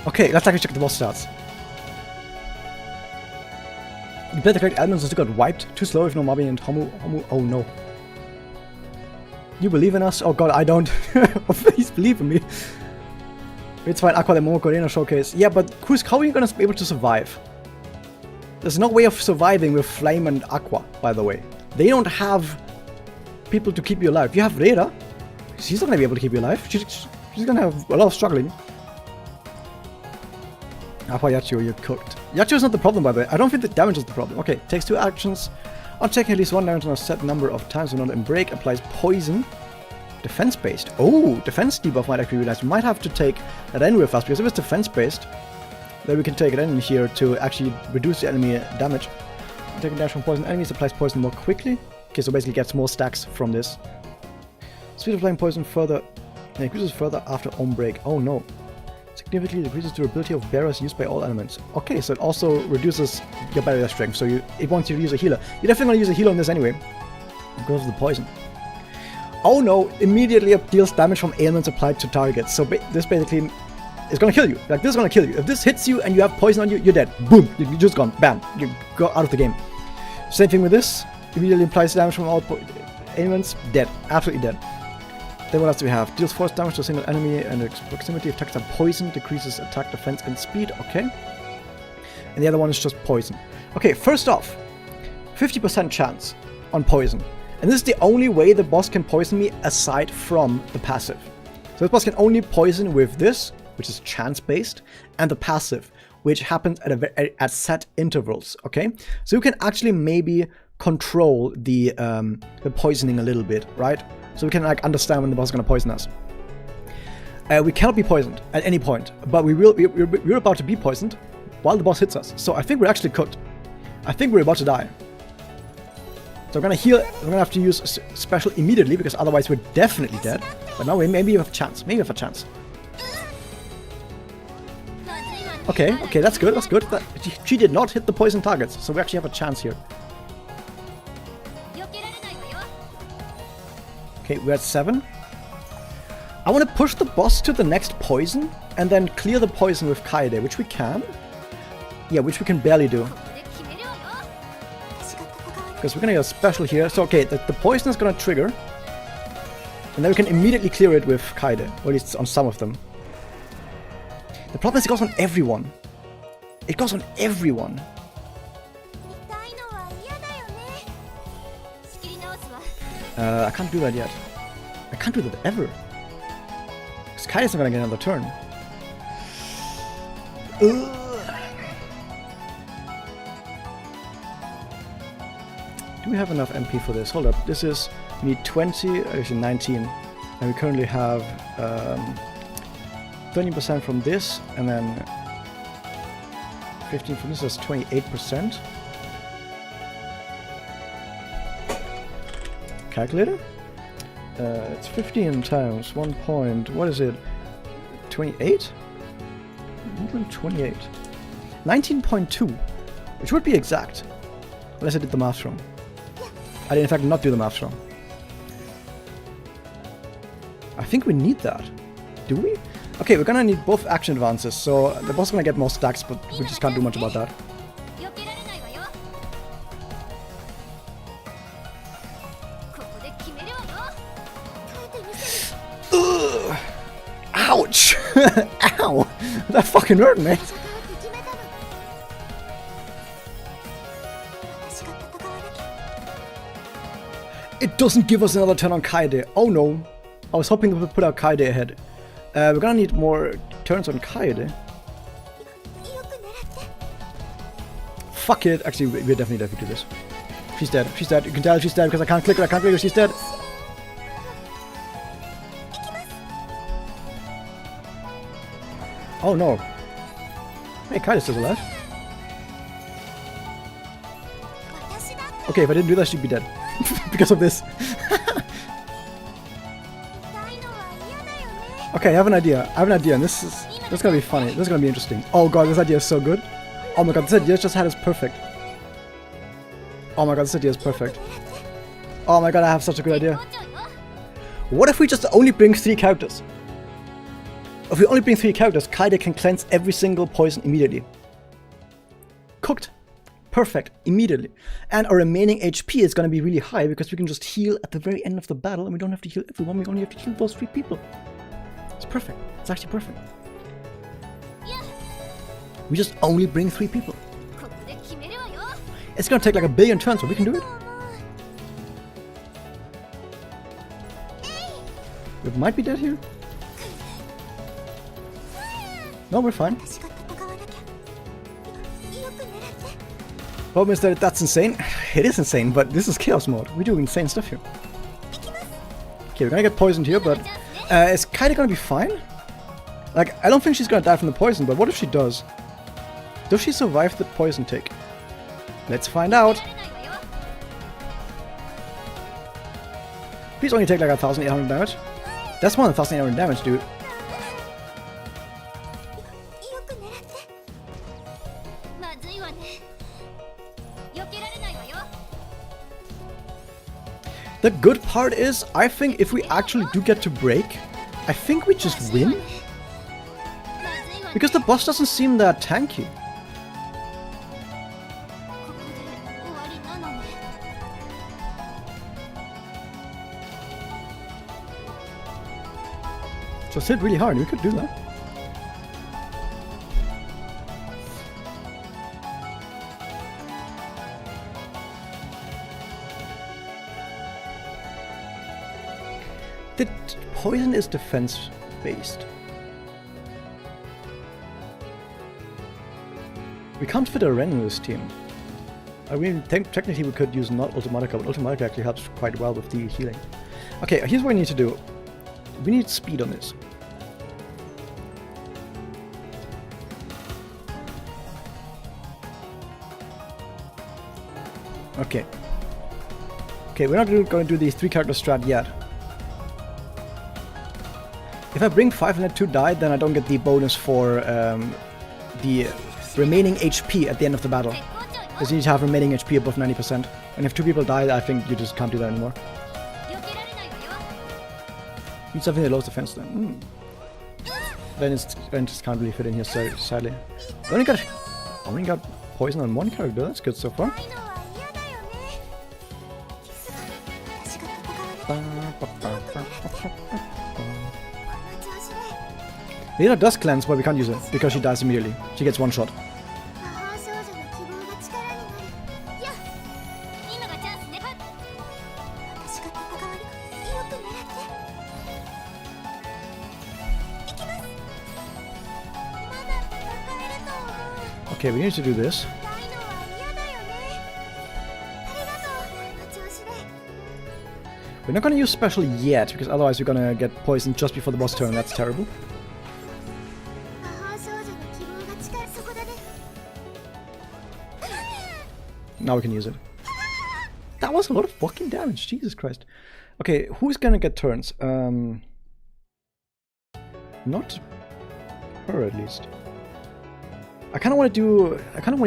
Okay, let's actually check the boss stats. You played the correct elements and still got wiped. Too slow if no Mabayu and Homu. Oh no. You believe in us? Oh god, I don't. Please believe in me. It's fine, Aqua the Momoko Arena Showcase. Yeah, but how are you gonna be able to survive? There's no way of surviving with Flame and Aqua, by the way. They don't have people to keep you alive. You have Reira. She's not gonna be able to keep you alive. She's gonna have a lot of struggling. Aqua Yachiyo, you're cooked. Yachiyo is not the problem, by the way. I don't think the damage is the problem. Okay, takes 2 actions. On taking at least 1 damage on a set number of times when not in break, applies poison. Defense based. Oh, defense debuff might actually be nice. We might have to take that in real fast, because if it's defense based, then we can take it in here to actually reduce the enemy damage. Taking damage from poison enemies applies poison more quickly. Okay, so basically gets more stacks from this. Speed of applying poison further increases further after on break. Oh no. Significantly decreases durability of barriers used by all elements. Okay, so it also reduces your barrier strength, so it wants you to use a healer. You're definitely going to use a healer on this anyway, because of the poison. Oh no, immediately deals damage from ailments applied to targets. So this basically is going to kill you. Like, this is going to kill you. If this hits you and you have poison on you, you're dead. Boom, you're just gone. Bam, you go out of the game. Same thing with this. Immediately applies damage from all ailments. Dead, absolutely dead. Then what else do we have? Deals force damage to a single enemy and its proximity. Attacks are poison, decreases attack, defense, and speed. Okay. and the other one is just poison. Okay, first off, 50% chance on poison. And this is the only way the boss can poison me aside from the passive. So the boss can only poison with this, which is chance-based, and the passive, which happens at set intervals, okay? So you can actually maybe control the poisoning a little bit, right? So we can like understand when the boss is gonna poison us. We cannot be poisoned at any point, but we're about to be poisoned while the boss hits us. So I think we're actually cooked. I think we're about to die. So we're gonna heal. We're gonna have to use special immediately because otherwise we're definitely dead. But now we maybe have a chance. Maybe we have a chance. Okay, okay, that's good. That's good. She did not hit the poison targets, so we actually have a chance here. Okay, we're at 7. I want to push the boss to the next poison and then clear the poison with Kaede, which we can. Yeah, which we can barely do. Because we're gonna get a special here. So okay, the poison is gonna trigger. And then we can immediately clear it with Kaede, or at least on some of them. The problem is it goes on everyone. It goes on everyone. I can't do that yet. I can't do that ever. Because Kaide's not gonna get another turn. Do we have enough MP for this? Hold up. This is, we need 20, actually 19. And we currently have 30% from this, and then 15 from this, that's 28%. Calculator? It's 15 times 1 point, what is it? 28? 28. 19.2, which would be exact. Unless I did the math wrong. I did in fact not do the math wrong. I think we need that. Do we? Okay, we're gonna need both action advances, so the boss is gonna get more stacks, but we just can't do much about that. Ugh. Ouch! Ow! That fucking hurt, mate! It doesn't give us another turn on Kaede. Oh no. I was hoping we would put our Kaede ahead. We're gonna need more turns on Kaede. Fuck it. Actually, we're definitely dead if we do this. She's dead. She's dead. You can tell she's dead because I can't click her. I can't click her. She's dead. Oh no. Hey, Kaide's still alive. Okay, if I didn't do that, she'd be dead. Because of this. Okay, I have an idea. And this gonna be funny. This is gonna be interesting. Oh god, this idea is so good. Oh my god, this idea just had us perfect. Oh my god, this idea is perfect. Oh my god, I have such a good idea. What if we just only bring 3 characters? If we only bring 3 characters, Kaede can cleanse every single poison immediately. Cooked. Perfect. Immediately. And our remaining HP is going to be really high because we can just heal at the very end of the battle and we don't have to heal everyone. We only have to heal those 3 people. It's perfect. It's actually perfect. We just only bring 3 people. It's going to take like a billion turns, but we can do it. We might be dead here. No, we're fine. Problem is that that's insane. It is insane, but this is chaos mode. We do insane stuff here. Okay, we're gonna get poisoned here, but is Kaede gonna be fine? Like, I don't think she's gonna die from the poison, but what if she does? Does she survive the poison tick? Let's find out. Please only take like 1,800 damage. That's more than 1,800 damage, dude. The good part is, I think if we actually do get to break, I think we just win. Because the boss doesn't seem that tanky. Just hit really hard, we could do that. The poison is defense based. We can't fit a Ren in this team. I mean, technically we could use not Ultimatica, but Ultimatica actually helps quite well with the healing. Okay, here's what we need to do. We need speed on this. Okay. Okay, we're not going to do the 3-character strat yet. If I bring 5 and let 2 die, then I don't get the bonus for the remaining HP at the end of the battle. Because you need to have remaining HP above 90%. And if 2 people die, I think you just can't do that anymore. Need something that lowers defense then. Then it just can't really fit in here, sadly. I only got poison on 1 character, that's good so far. Lena does cleanse, but we can't use it because she dies immediately. She gets 1 shot. Okay, we need to do this. We're not gonna use special yet, because otherwise we're gonna get poisoned just before the boss turn, that's terrible. Now we can use it. That was a lot of fucking damage, Jesus Christ. Okay, who's gonna get turns? Not her, at least. I kinda wanna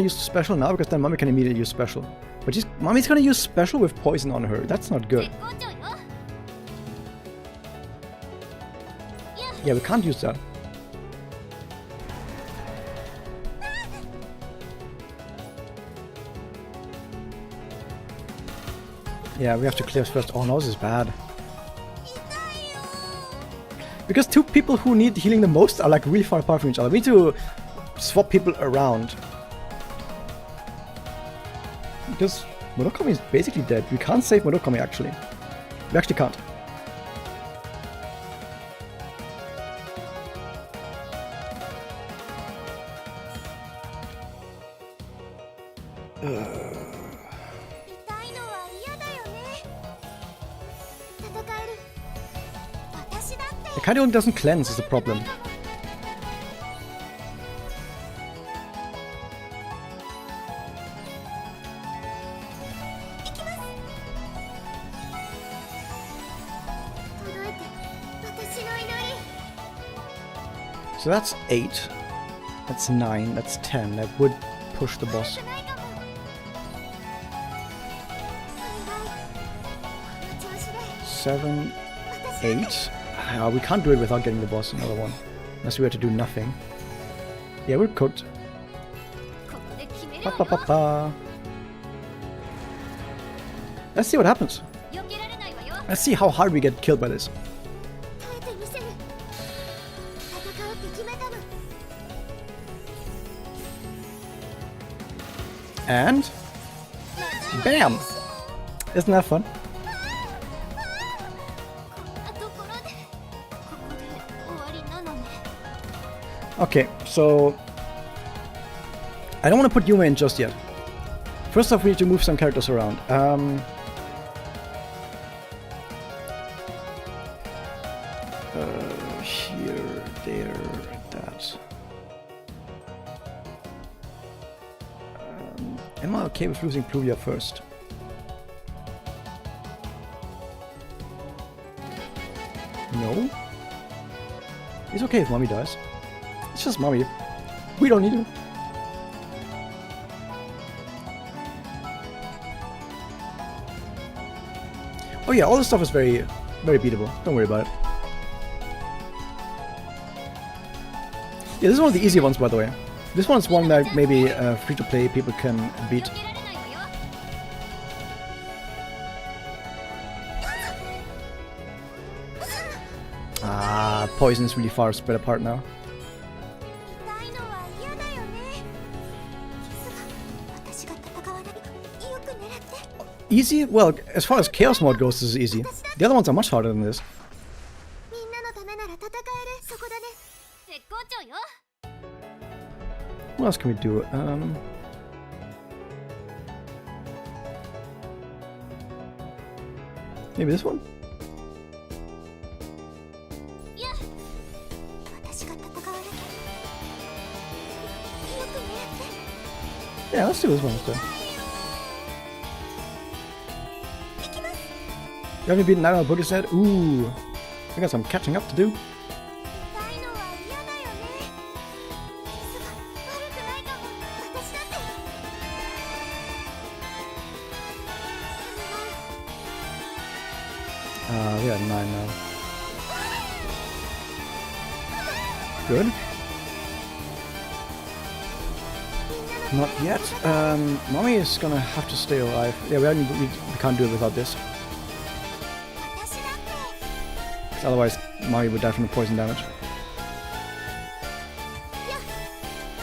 use special now, because then Mommy can immediately use special. But Mommy's gonna use special with poison on her, that's not good. Yeah, we can't use that. Yeah, we have to clear first. Oh no, this is bad. Because 2 people who need healing the most are like really far apart from each other. We need to swap people around. Because Murakami is basically dead. We can't save Murakami actually. We actually can't. The Kaido doesn't cleanse is the problem. So that's 8, that's 9, that's 10, that would push the boss. 7, 8. We can't do it without getting the boss another one. Unless we were to do nothing. Yeah, we're cooked. Pa, pa, pa, pa. Let's see what happens. Let's see how hard we get killed by this. And bam! Isn't that fun? Okay, so I don't want to put Yuma in just yet. First off, we need to move some characters around. Here, there, that. Am I okay with losing Pluvia first? No? It's okay if Mommy dies. It's just Mommy. We don't need her. Oh yeah, all this stuff is very, very beatable. Don't worry about it. Yeah, this is one of the easy ones, by the way. This one's one that maybe free-to-play people can beat. Ah, poison is really far spread apart now. Easy? Well, as far as Chaos mode goes, this is easy. The other ones are much harder than this. What else can we do? Maybe this one? Yeah, let's do this one instead. You haven't beaten Naruto Boogie said? Ooh, I got some catching up to do. We are 9 now. Good. Not yet. Mommy is gonna have to stay alive. Yeah, we can't do it without this. Otherwise, Mommy would die from the poison damage.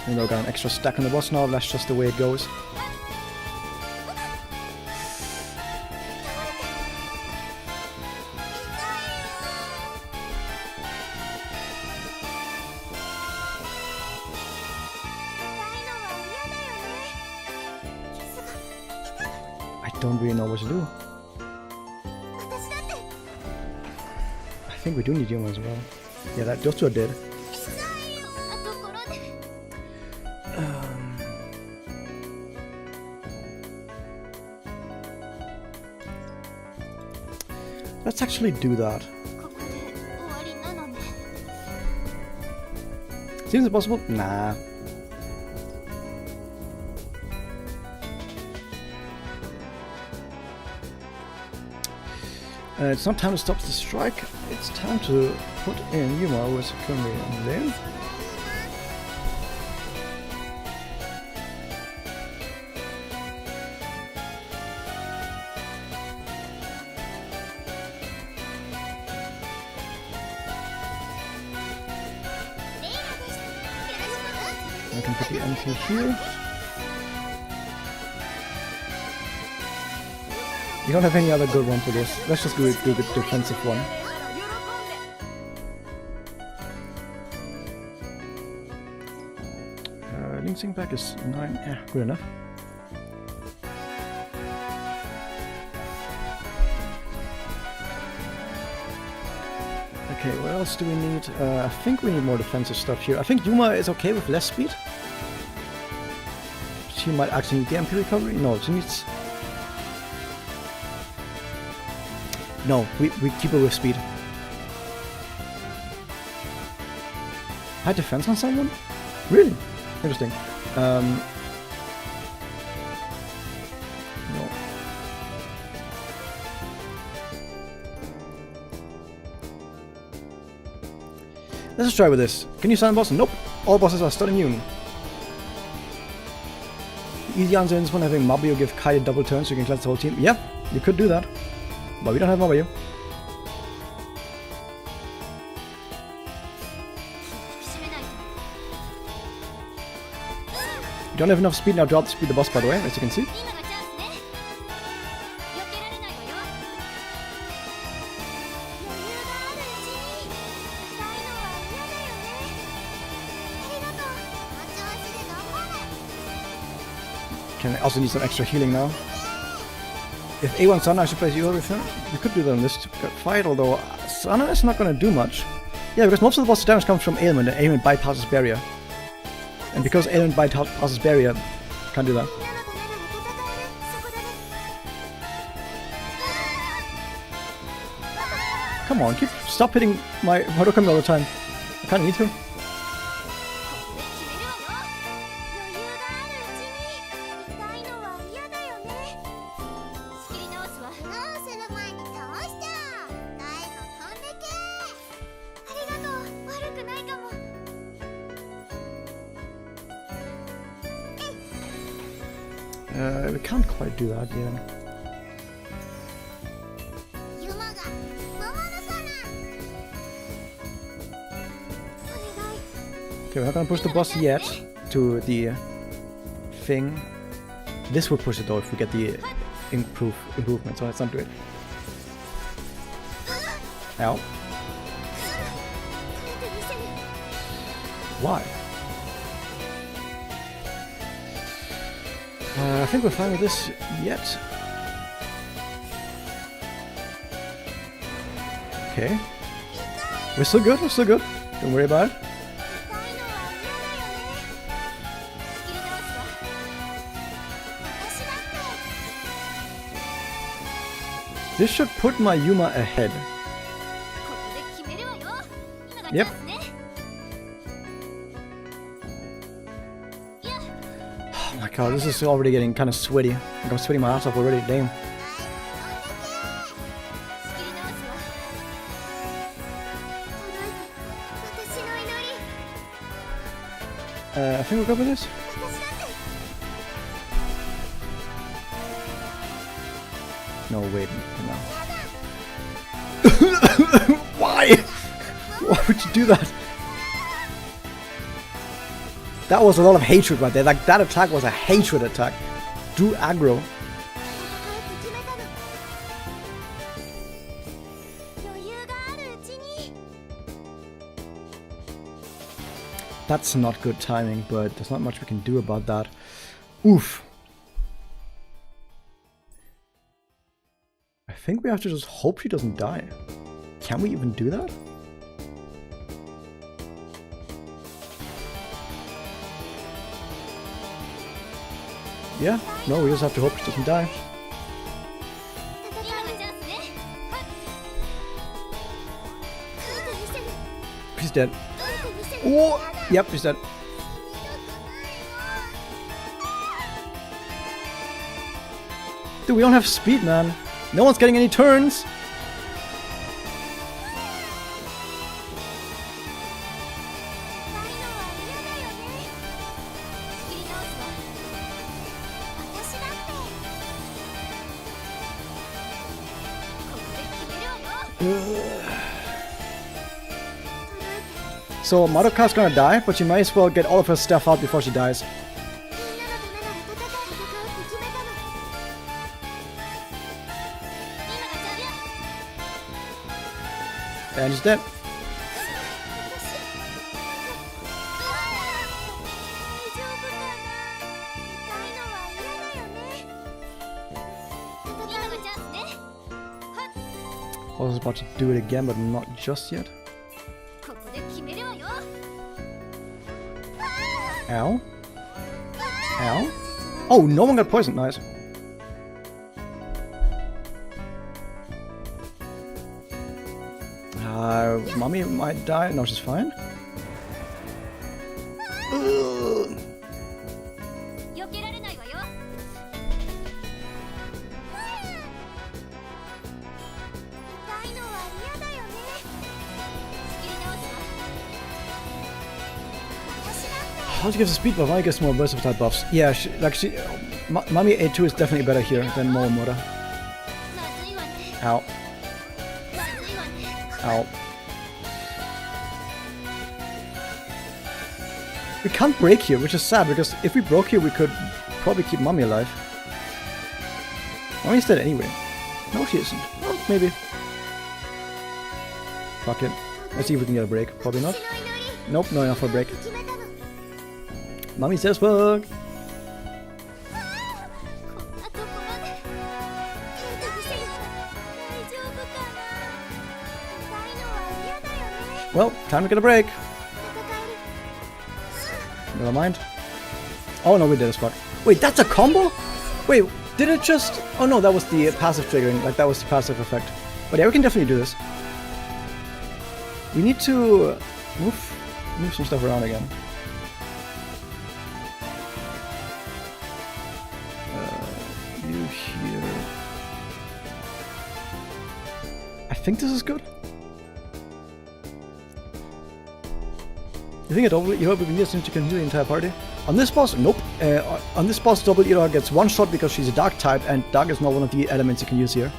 You know, got an extra stack on the boss now. That's just the way it goes. I don't really know what to do. I think we do need Yuma as well. Yeah, those two are dead. Let's actually do that. Seems impossible? Nah. It's not time to stop the strike, it's time to put in Yuma, who is currently in there. I can put the MP here. You don't have any other good one for this. Let's just do the defensive one. Link Sync back is 9. Yeah, good enough. Okay, what else do we need? I think we need more defensive stuff here. I think Yuma is okay with less speed. She might actually need the MP recovery. No, she needs... No, we keep her with speed. High defense on someone? Really? Interesting. No. Let's just try with this. Can you stun boss? Nope. All bosses are stun immune. The easy answer in this one, having Mabayu give Kai a double turn so you can cleanse the whole team. Yeah, you could do that. But we don't have Mabayu. We don't have enough speed now to outspeed the boss, by the way, as you can see. Can also need some extra healing now. If A1 Sana, I should place you with him. We could do that in this fight, although Sana is not going to do much. Yeah, because most of the boss damage comes from ailment, and ailment bypasses barrier. And because ailment bypasses barrier, can't do that. Come on, stop hitting my Hadouken all the time. I kind of need to. We can't quite do that yet. Okay, we're not gonna push the boss yet to the thing. This will push it though if we get the improvement, so let's not do it. Ow. Why? I think we're fine with this yet. Okay. We're still good, we're still good. Don't worry about it. This should put my Yuma ahead. Yep. Oh my god, this is already getting kind of sweaty. Like I'm sweating my ass off already, damn. I think we're good with this. No, wait, no. Why? Why would you do that? That was a lot of hatred right there. Like, that attack was a hatred attack. Do aggro. That's not good timing, but there's not much we can do about that. Oof. I think we have to just hope she doesn't die. Can we even do that? Yeah, no, we just have to hope she doesn't die. He's dead. Oh, yep, he's dead. Dude, we don't have speed, man. No one's getting any turns. So Madoka's gonna die, but she might as well get all of her stuff out before she dies. And she's dead. I was about to do it again, but not just yet. Ow. Ow. Oh, no one got poisoned. Nice. Mommy might die. No, she's fine. Ugh. How she gives a speed buff? I guess more versatile buffs. Yeah, Mami A2 is definitely better here than Momomura. Ow. Ow. We can't break here, which is sad, because if we broke here, we could probably keep Mommy alive. Mommy's dead anyway. No, she isn't. Well, maybe. Fuck it. Let's see if we can get a break. Probably not. Nope, not enough for a break. Mommy says fuck. Well, time to get a break. Never mind. Oh no, we did a spot. Wait, that's a combo? Wait, did it just... Oh no, that was the passive triggering. Like, that was the passive effect. But yeah, we can definitely do this. We need to move some stuff around again. You here. I think this is good. You think a double hero would be needed since you can heal the entire party? On this boss, nope. On this boss, double hero gets one shot because she's a dark type, and dark is not one of the elements you can use here.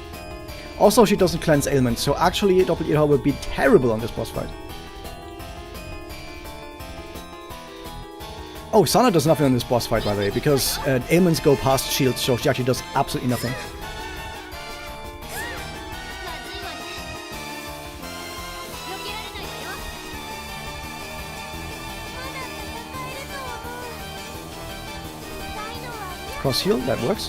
Also, she doesn't cleanse ailments, so actually double hero would be terrible on this boss fight. Oh, Sana does nothing on this boss fight, by the way, because ailments go past shields, so she actually does absolutely nothing. cross heal, that works.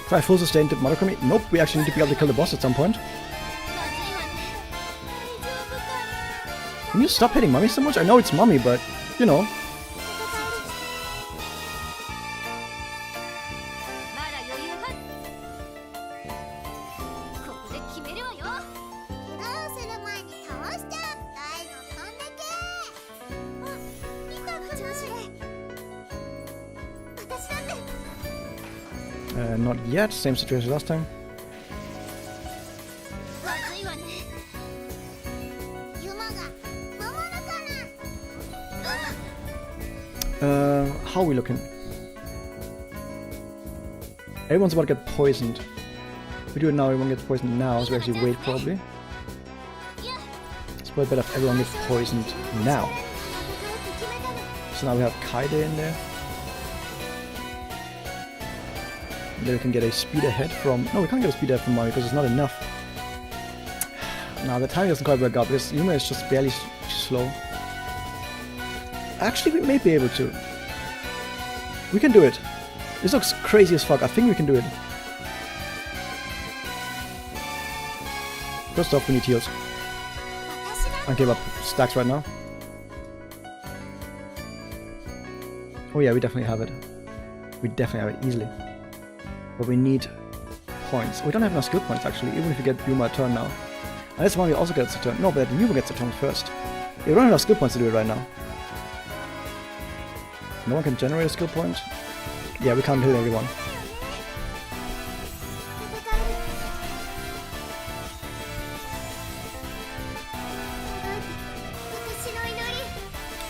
Try full sustain to monochrome. Nope, we actually need to be able to kill the boss at some point. Can you stop hitting Mummy so much? I know it's Mummy, but, you know. Not yet, same situation last time. How are we looking? Everyone's about to get poisoned. If we do it now, everyone gets poisoned now, so we actually wait probably. It's probably better if everyone gets poisoned now. So now we have Kaide in there. Then we can get a speed ahead from... No, we can't get a speed ahead from Mario because it's not enough. Now the timing doesn't quite work out because Yuma is just barely slow. Actually, we may be able to. We can do it. This looks crazy as fuck. I think we can do it. First off, we need heals. I give up stacks right now. Oh yeah, we definitely have it. We definitely have it easily. But we need points. We don't have enough skill points actually, even if you get Yuma a turn now. Unless Mario also gets a turn. No, but Yuma gets a turn first. Yeah, we don't have enough skill points to do it right now. No one can generate a skill point? Yeah, we can't heal everyone.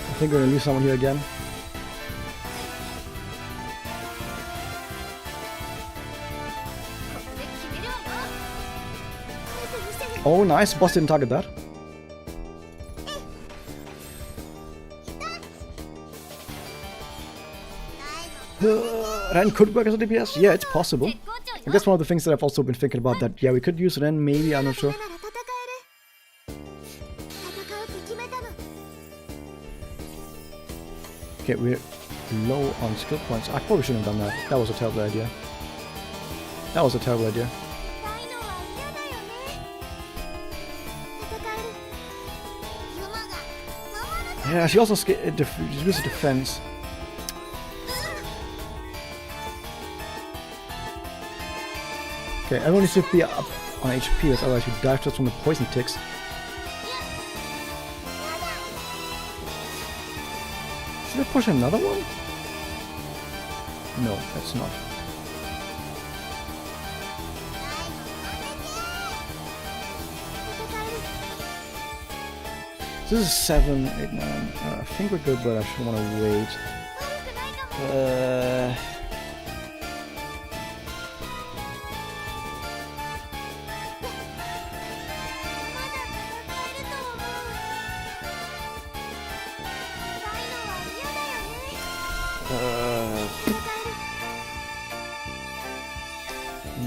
I think we're gonna lose someone here again. Oh, nice. Boss didn't target that. Ren could work as a DPS? Yeah, it's possible. I guess one of the things that I've also been thinking about that, yeah, we could use Ren, maybe, I'm not sure. Okay, we're low on skill points. I probably shouldn't have done that. That was a terrible idea. That was a terrible idea. Yeah, she also uses defense. Okay, everyone needs to be up on HP, as otherwise you die just from the poison ticks. Should I push another one? No, that's not. This is 7, 8, 9. I think we're good, but I should want to wait.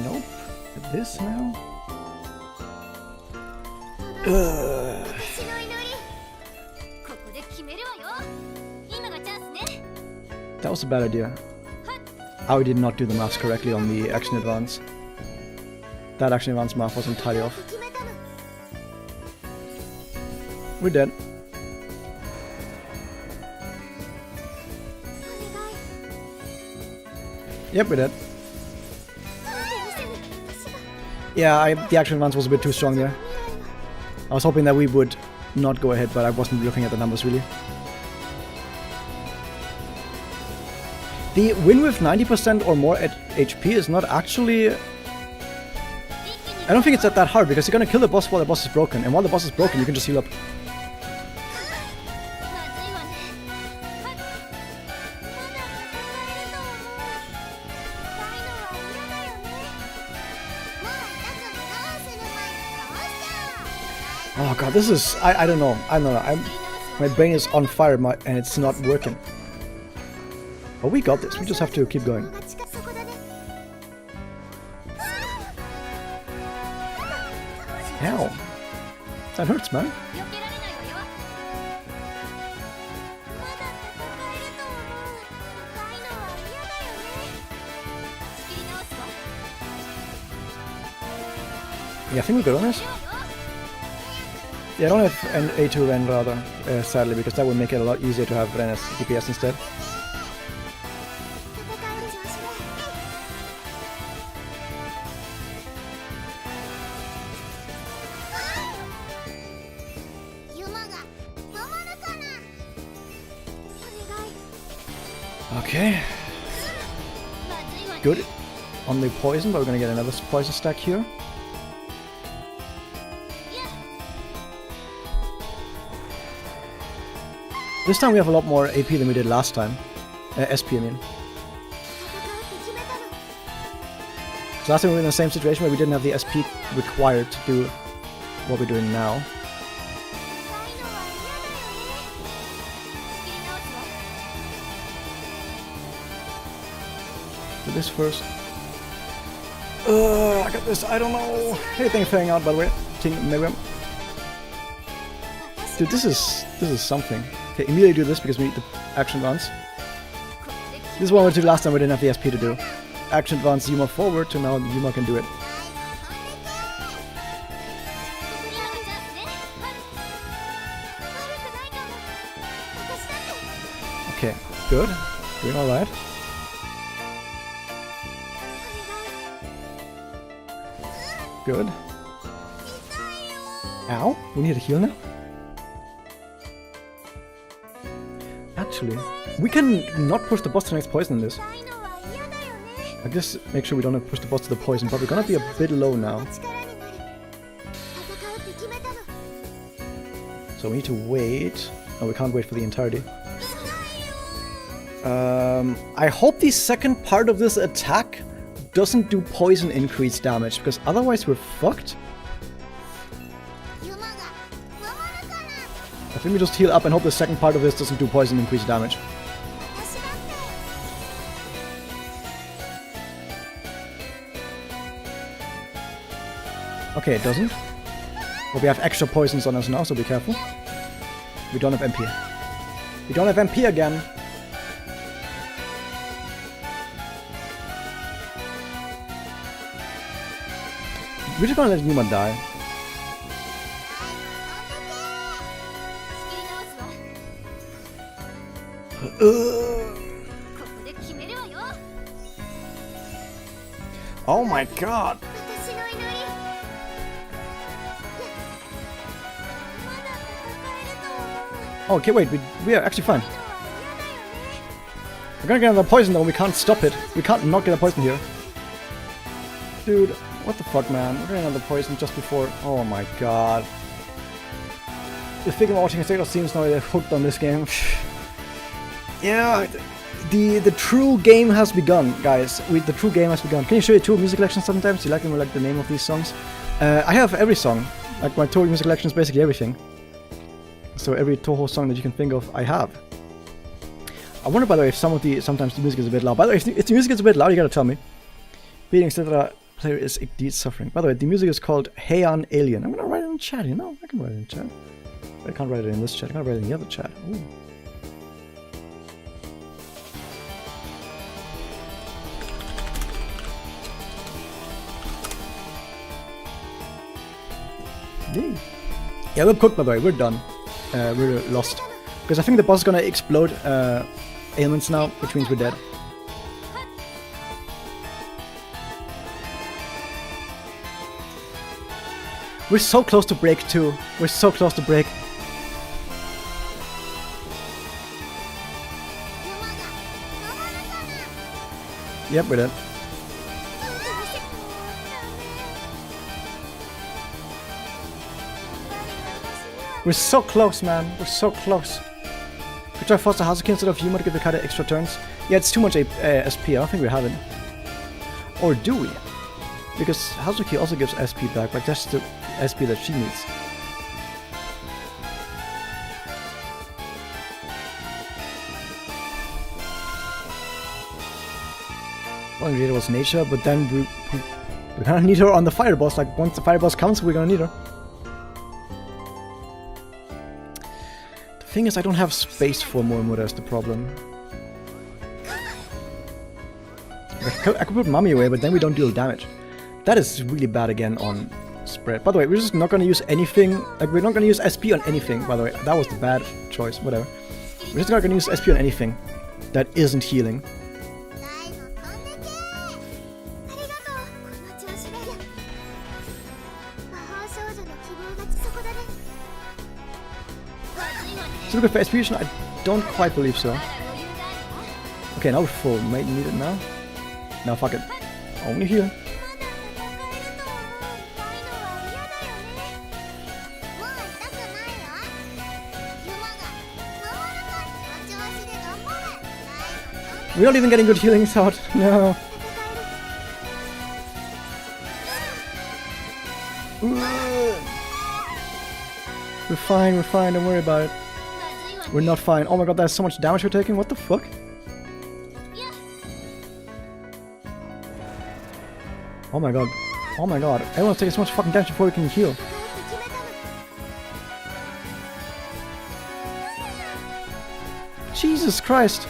Nope. This now? That was a bad idea. I did not do the maths correctly on the action advance. That action advance math was entirely off. We're dead. Yep, we're dead. Yeah, the action advance was a bit too strong there. I was hoping that we would not go ahead, but I wasn't looking at the numbers really. The win with 90% or more at HP is not actually... I don't think it's that hard, because you're gonna kill the boss while the boss is broken, and while the boss is broken you can just heal up. Oh god, this is... I don't know. My brain is on fire and it's not working. But we got this. We just have to keep going. That hurts, man. Yeah, I think we're good on this. Yeah, I don't have an A2 Ren rather, sadly, because that would make it a lot easier to have Ren as DPS instead. Okay. Good on the poison, but we're gonna get another poison stack here. This time we have a lot more AP than we did last time. SP, I mean. So last time we were in the same situation where we didn't have the SP required to do what we're doing now. Do this first. I got this, I don't know. Hey, thanks for hanging out, by the way. Maybe. Dude, this is something. Okay, immediately do this because we need the action advance. This is what we did last time we didn't have the SP to do. Action advance Yuma forward, so now Yuma can do it. Okay, good. Doing alright. Good. Ow, we need to heal now? Actually, we can not push the boss to the next poison in this. I guess make sure we don't have to push the boss to the poison, but we're gonna be a bit low now. So we need to wait. Oh, we can't wait for the entirety. I hope the second part of this attack doesn't do poison increase damage, because otherwise we're fucked. I think we just heal up and hope the second part of this doesn't do poison increase damage. Okay, it doesn't. But we have extra poisons on us now, so be careful. We don't have MP. We don't have MP again. We're just gonna let Yuma die. Oh my god! Oh, okay, wait, we are actually fine. We're gonna get another poison though, we can't stop it. We can't not get a poison here. Dude, what the fuck, man? We're getting another poison just before. Oh my god. The figure watching state seems now they're hooked on this game. Yeah, the true game has begun, guys. The true game has begun. Can you show your tour music collection sometimes? Do you like them, like the name of these songs? I have every song. Like my tour music collection is basically everything. So every Toho song that you can think of, I have. I wonder, by the way, if sometimes the music is a bit loud. By the way, if the music is a bit loud, you gotta tell me. Beating etc. Player is indeed suffering. By the way, the music is called Heian Alien. I'm gonna write it in chat, you know? I can write it in chat. But I can't write it in this chat. I can't write it in the other chat. Ooh. Yeah, we're cooked, by the way. We're done. We're lost. Because I think the boss is gonna explode ailments now, which means we're dead. We're so close to break too. We're so close to break. Yep, we're dead. We're so close, man. We're so close. Could try Foster Hazuki instead of Yuma to give the card extra turns. Yeah, it's too much SP. I don't think we have it. Or do we? Because Hazuki also gives SP back, but that's the SP that she needs. Well, it was nature, but then we're gonna need her on the fire boss. Like, once the fire boss comes, we're gonna need her. thing is, I don't have space for Moemura is the problem. I could put Mami away, but then we don't deal damage. That is really bad again on spread. By the way, we're just not gonna use anything. Like, we're not gonna use SP on anything, by the way. That was the bad choice, whatever. We're just not gonna use SP on anything that isn't healing. So looking for SP? I don't quite believe so. Okay, now we're full. Might need it now. Now fuck it. Only here. We're not even getting good healings out. No. We're fine, don't worry about it. We're not fine. Oh my god, there's so much damage we're taking. What the fuck? Oh my god. Oh my god. Everyone's taking so much fucking damage before we can heal. Jesus Christ.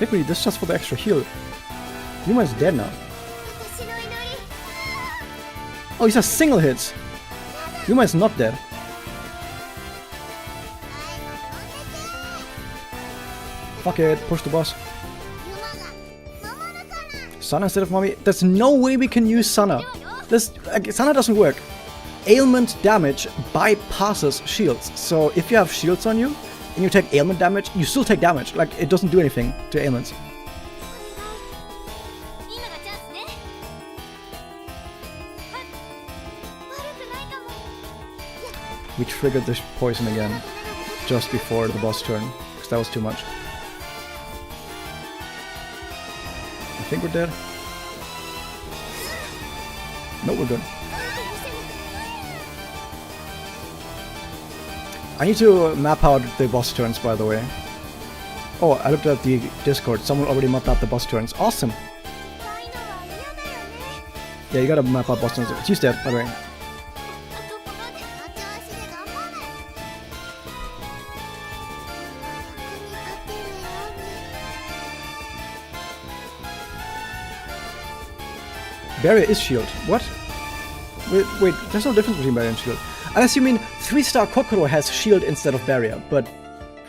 Liquidly, this is just for the extra heal. Yuma's dead now. Oh, he's a single hits. Yuma is not dead. Fuck it, push the boss. Sana instead of Mami. There's no way we can use Sana. Sana doesn't work. Ailment damage bypasses shields. So if you have shields on you and you take ailment damage, you still take damage. Like, it doesn't do anything to ailments. We triggered this poison again just before the boss turn, because that was too much. I think we're dead. No, we're good. I need to map out the boss turns, by the way. Oh, I looked at the Discord. Someone already mapped out the boss turns. Awesome! Yeah, you gotta map out boss turns. She's dead, by the way. Barrier is shield. What? Wait, there's no difference between barrier and shield. Unless you mean 3-star Kokoro has shield instead of barrier, but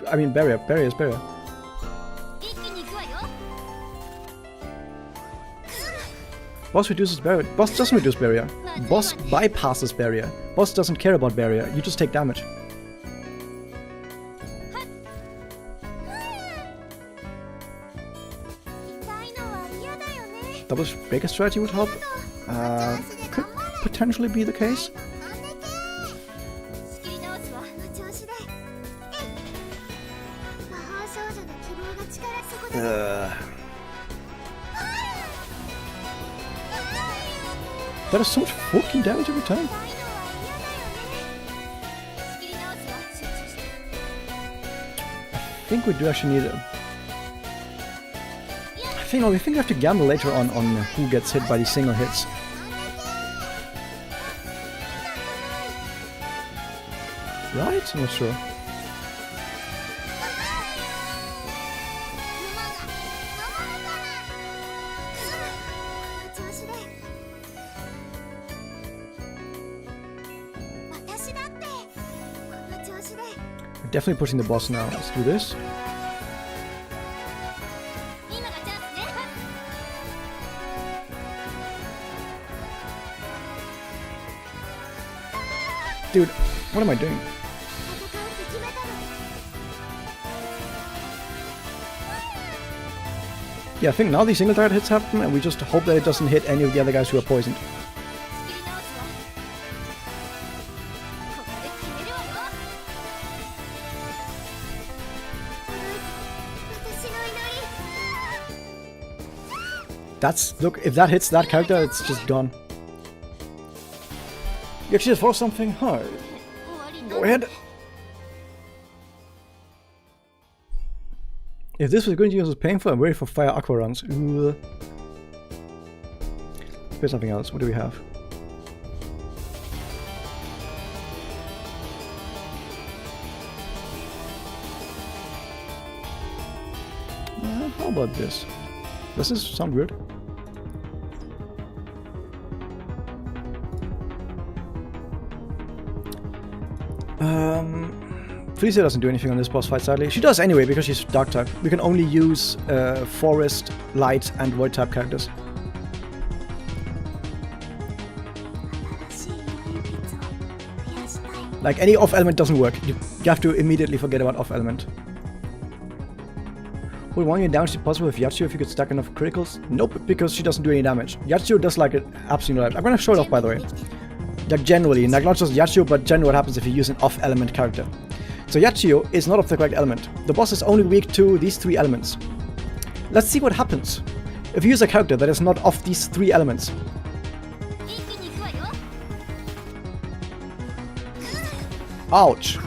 I mean barrier is barrier. Boss reduces barrier. Boss doesn't reduce barrier. Boss bypasses barrier. Boss doesn't care about barrier. You just take damage. Double breaker strategy would help. Could potentially be the case. That is so much fucking damage every time. I think we do actually need a... I think we have to gamble later on who gets hit by these single hits. Right? I'm not sure. We're definitely pushing the boss now. Let's do this. Dude, what am I doing? Yeah, I think now these single target hits happen and we just hope that it doesn't hit any of the other guys who are poisoned. Look, if that hits that character, it's just gone. You actually just forced something? Huh. Go ahead. If this was going to use as paying for, I'm ready for fire aqua runs. be something else. What do we have? How about this? Does this sound weird? Felicia doesn't do anything on this boss fight, sadly. She does anyway, because she's dark type. We can only use forest, light, and void type characters. Like, any off element doesn't work. You have to immediately forget about off element. Would 1 unit damage be possible with Yachio if you could stack enough criticals? Nope, because she doesn't do any damage. Yachio does like an absolute damage. I'm gonna show it off, by the way. Like, generally, like not just Yachio, but generally what happens if you use an off element character. So Yachio is not of the correct element. The boss is only weak to these 3 elements. Let's see what happens if you use a character that is not of these 3 elements. Ouch.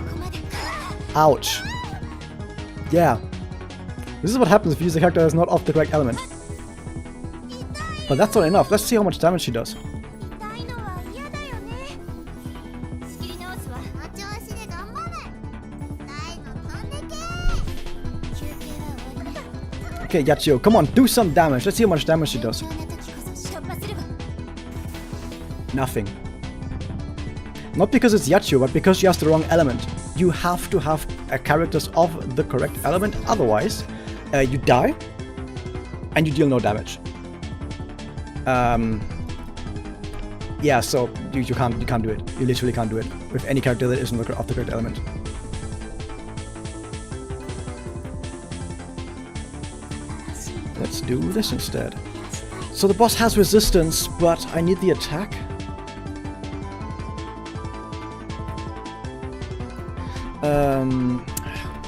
Ouch. Yeah. This is what happens if you use a character that is not of the correct element. But that's not enough. Let's see how much damage she does. Okay, Yachio, come on, do some damage. Let's see how much damage she does. Nothing. Not because it's Yachio, but because she has the wrong element. You have to have characters of the correct element, otherwise you die and you deal no damage. Yeah, so you can't do it. You literally can't do it with any character that isn't of the correct element. Let's do this instead. So the boss has resistance, but I need the attack.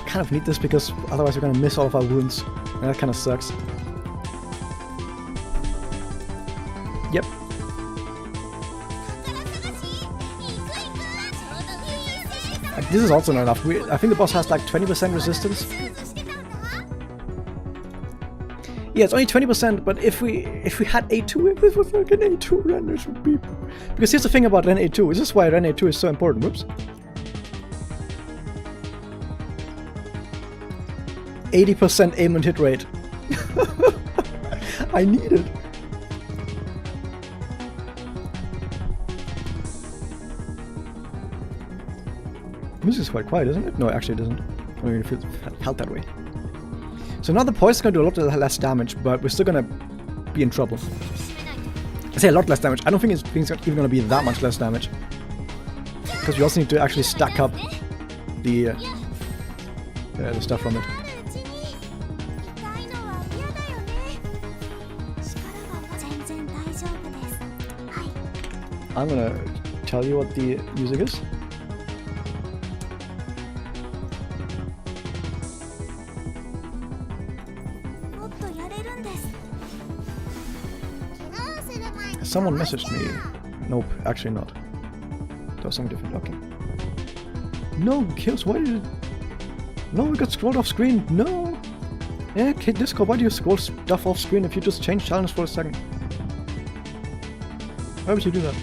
Kind of need this because otherwise we're gonna miss all of our wounds. And that kind of sucks. Yep. This is also not enough. I think the boss has like 20% resistance. Yeah, it's only 20%, but if we had A2, if this was like an A2 run, this would be... Because here's the thing about Ren A2, this is why Ren A2 is so important. Whoops. 80% aim and hit rate. I need it. Music is quite quiet, isn't it? No, actually it doesn't. I mean, it felt that way. So now the poison's gonna do a lot less damage, but we're still gonna be in trouble. I say a lot less damage. I don't think it's even gonna be that much less damage. Because we also need to actually stack up the stuff from it. I'm gonna tell you what the music is. Someone messaged me. Nope, actually not. That was something different. Okay. No, Kills, why did it... No, we got scrolled off screen. No! Yeah, okay, Discord, why do you scroll stuff off screen if you just change channels for a second? Why would you do that?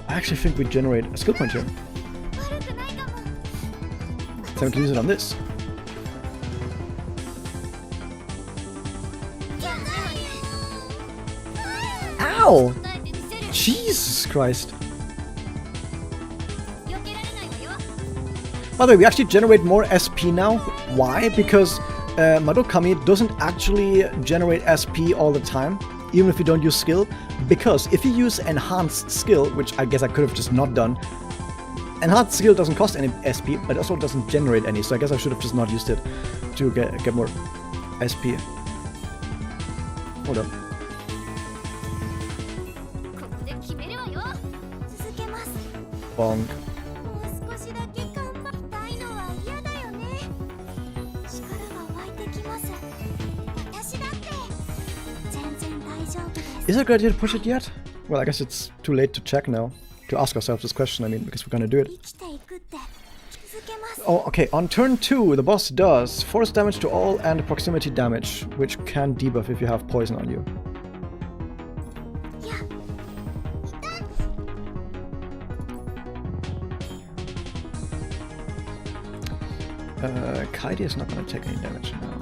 I actually think we generate a skill point here. So we can use it on this. Ow! Jesus Christ. By the way, we actually generate more SP now. Why? Because Madokami doesn't actually generate SP all the time, even if you don't use skill. Because if you use enhanced skill, which I guess I could have just not done, enhanced skill doesn't cost any SP, but also doesn't generate any, so I guess I should have just not used it to get more SP. Hold up. Bonk. Is it a good idea to push it yet? Well, I guess it's too late to check now. To ask ourselves this question, I mean, because we're gonna do it. Oh, okay. On turn 2, the boss does force damage to all and proximity damage, which can debuff if you have poison on you. Kaidi is not going to take any damage now.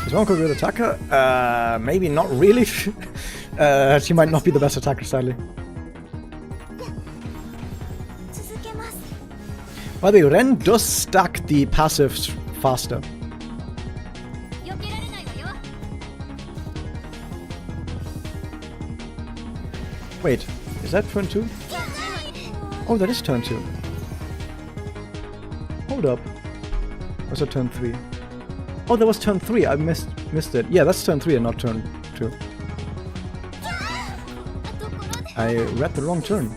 Is Wonko a good attacker? Maybe not really. She might not be the best attacker, sadly. By the way, Ren does stack the passives faster. Wait, is that turn 2? Oh, that is turn 2. Hold up. Was that turn 3? Oh, that was turn 3. I missed it. Yeah, that's turn 3 and not turn 2. I read the wrong turn.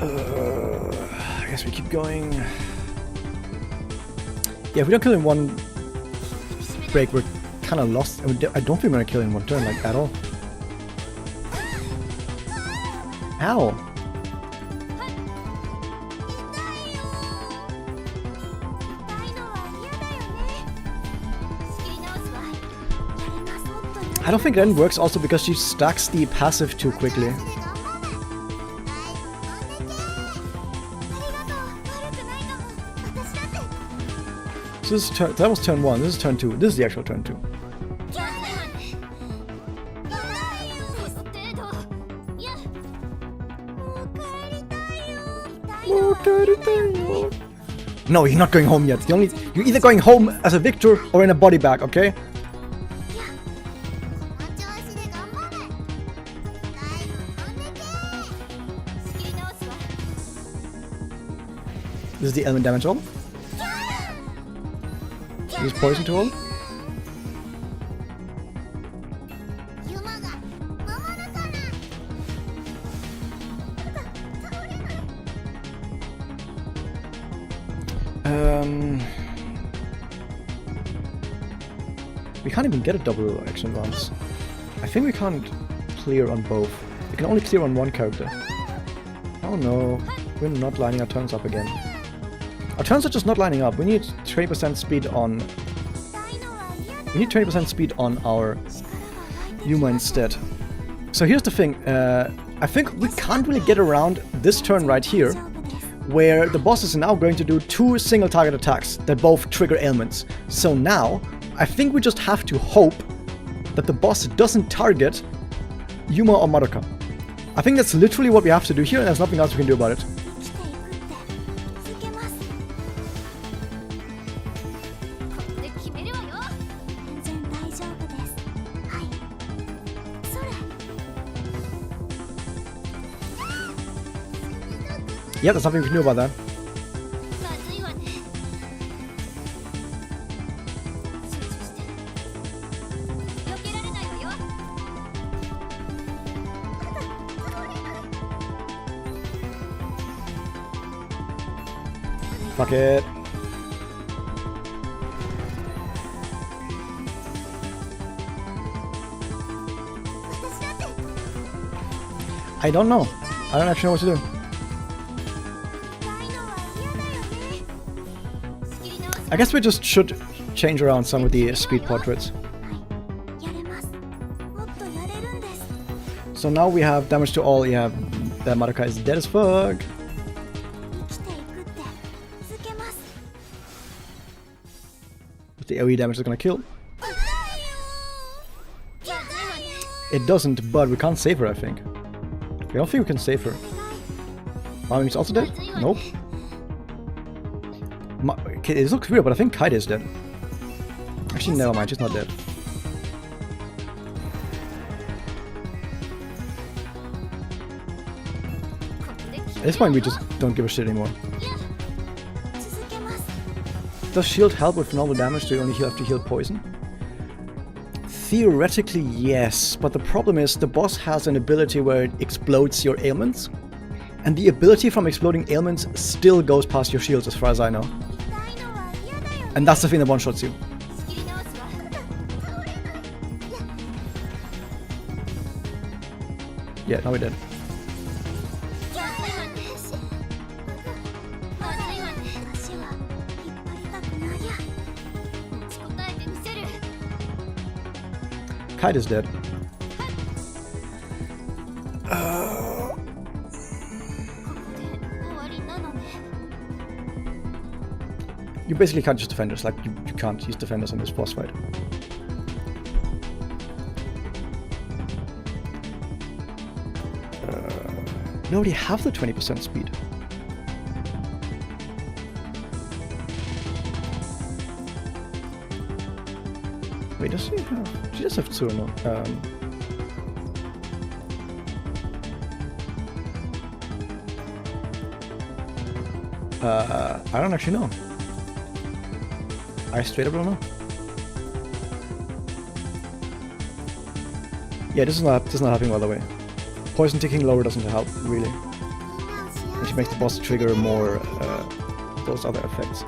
I guess we keep going. Yeah, if we don't kill in one break, we're kind of lost. I don't think we're gonna kill in one turn, like, at all. Ow! I don't think Ren works also because she stacks the passive too quickly. So this is that was turn 1, this is turn 2, this is the actual turn 2. No, you're not going home yet. You're either going home as a victor or in a body bag, okay? This is the element damage all. Use poison to all. We can't even get a double action advance. I think we can't clear on both. We can only clear on one character. Oh no, we're not lining our turns up again. Our turns are just not lining up. We need 20% speed on... We need 20% speed on our Yuma instead. So here's the thing. I think we can't really get around this turn right here, where the boss is now going to do 2 single target attacks that both trigger ailments. So now, I think we just have to hope that the boss doesn't target Yuma or Madoka. I think that's literally what we have to do here, and there's nothing else we can do about it. Yeah, there's nothing we can do about that. Fuck it. I don't know. I don't actually know what to do. I guess we just should change around some of the speed portraits. So now we have damage to all. Yeah, that Madoka is dead as fuck. But the AoE damage is gonna kill. It doesn't, but we can't save her, I think. I don't think we can save her. Mami's also dead? Nope. Okay, it looks weird, but I think Kaide is dead. Actually, never mind, she's not dead. At this point we just don't give a shit anymore. Does shield help with normal damage? Do you only have to heal poison? Theoretically, yes, but the problem is the boss has an ability where it explodes your ailments. And the ability from exploding ailments still goes past your shields as far as I know. And that's the thing that one-shots you. Yeah, now we did. Kite is dead. You basically can't use defenders, like you can't use defenders in this boss fight. We already have the 20% speed. Wait, does she have? She does have Tsuruno. I don't actually know. I straight up don't know. Yeah, this is not helping by the way. Poison ticking lower doesn't help really. And she makes the boss trigger more those other effects.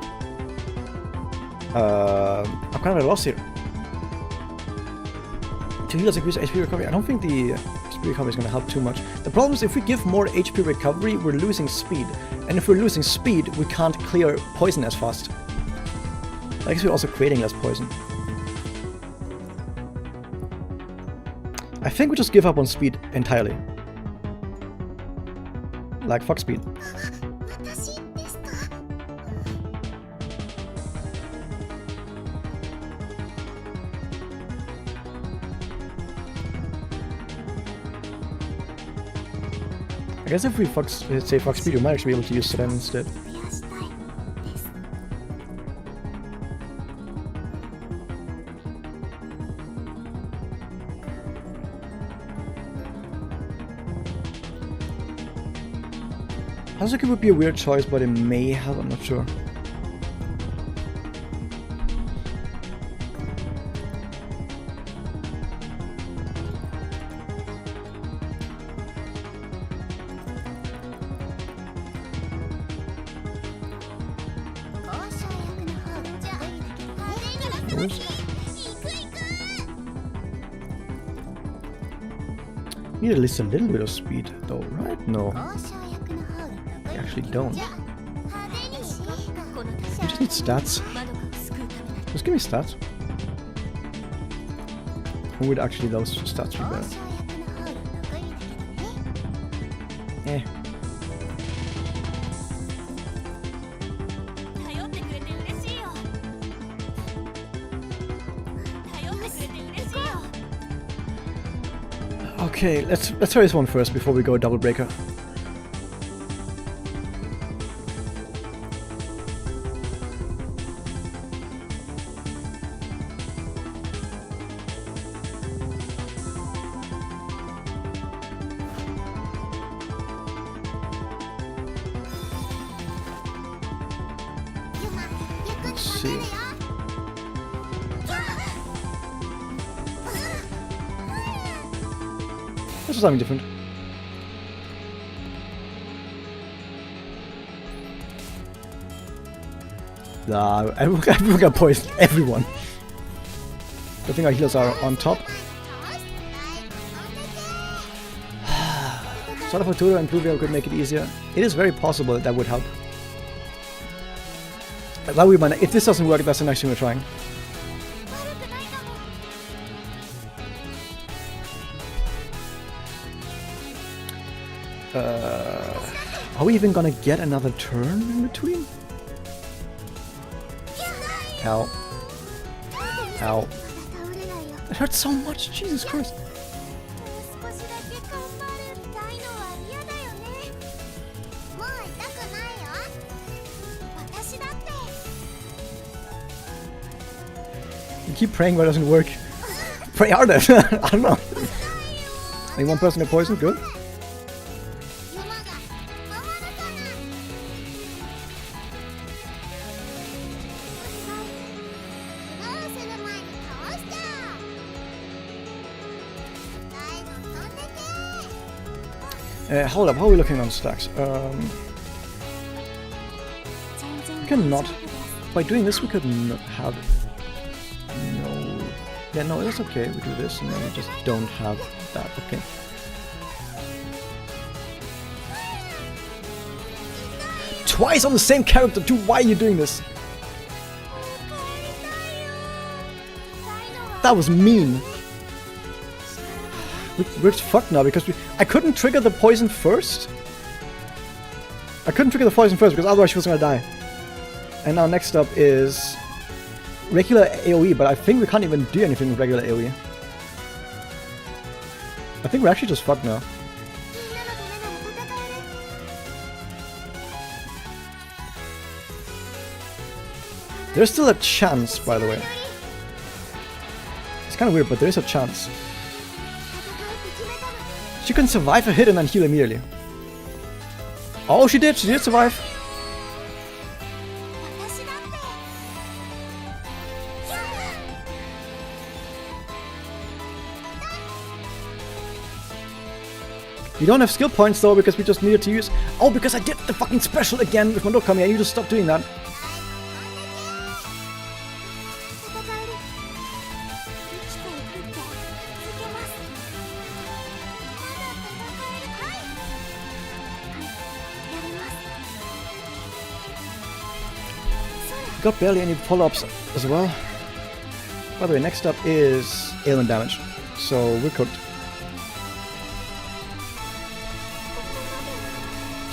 I'm kind of at a loss here. To heal us increase HP recovery. I don't think the HP recovery is going to help too much. The problem is if we give more HP recovery, we're losing speed. And if we're losing speed, we can't clear poison as fast. I guess we're also creating less poison. I think we just give up on speed entirely. Like, fuck speed. I guess if we say fuck speed, we might actually be able to use Sedan instead. Hazuki would be a weird choice, but it may help, I'm not sure. Need at least a little bit of speed, though, right? No. You actually don't. You just need stats. Just give me stats. Who would actually those stats be better? Eh. Okay, let's try this one first before we go double breaker. Let's see. This is something different. Nah, everyone got poisoned. Everyone. I think our healers are on top. Sort of a tutor and Pluvia could make it easier. It is very possible that would help. That we might. If this doesn't work, that's the next thing we're trying. Are we even gonna get another turn in between? Ow. Ow. It hurts so much, Jesus Christ. You keep praying but it doesn't work. Pray harder. I don't know. Only one person get poisoned, good. Hold up, how are we looking on stacks? We cannot. By doing this, we could not have. No. Yeah, no, that's okay. We do this, and then we just don't have that. Okay. Twice on the same character, dude. Why are you doing this? That was mean. We're fucked now because I couldn't trigger the poison first. I couldn't trigger the poison first because otherwise she was gonna die. And now next up is regular AoE, but I think we can't even do anything with regular AoE. I think we're actually just fucked now. There's still a chance, by the way. It's kind of weird, but there is a chance. She can survive a hit and then heal immediately. Oh, she did survive. We don't have skill points though, because we just needed to use... Oh, because I did the fucking special again with Madoka. Yeah, you just stop doing that. Got barely any follow-ups as well. By the way, next up is ailment damage. So we're cooked.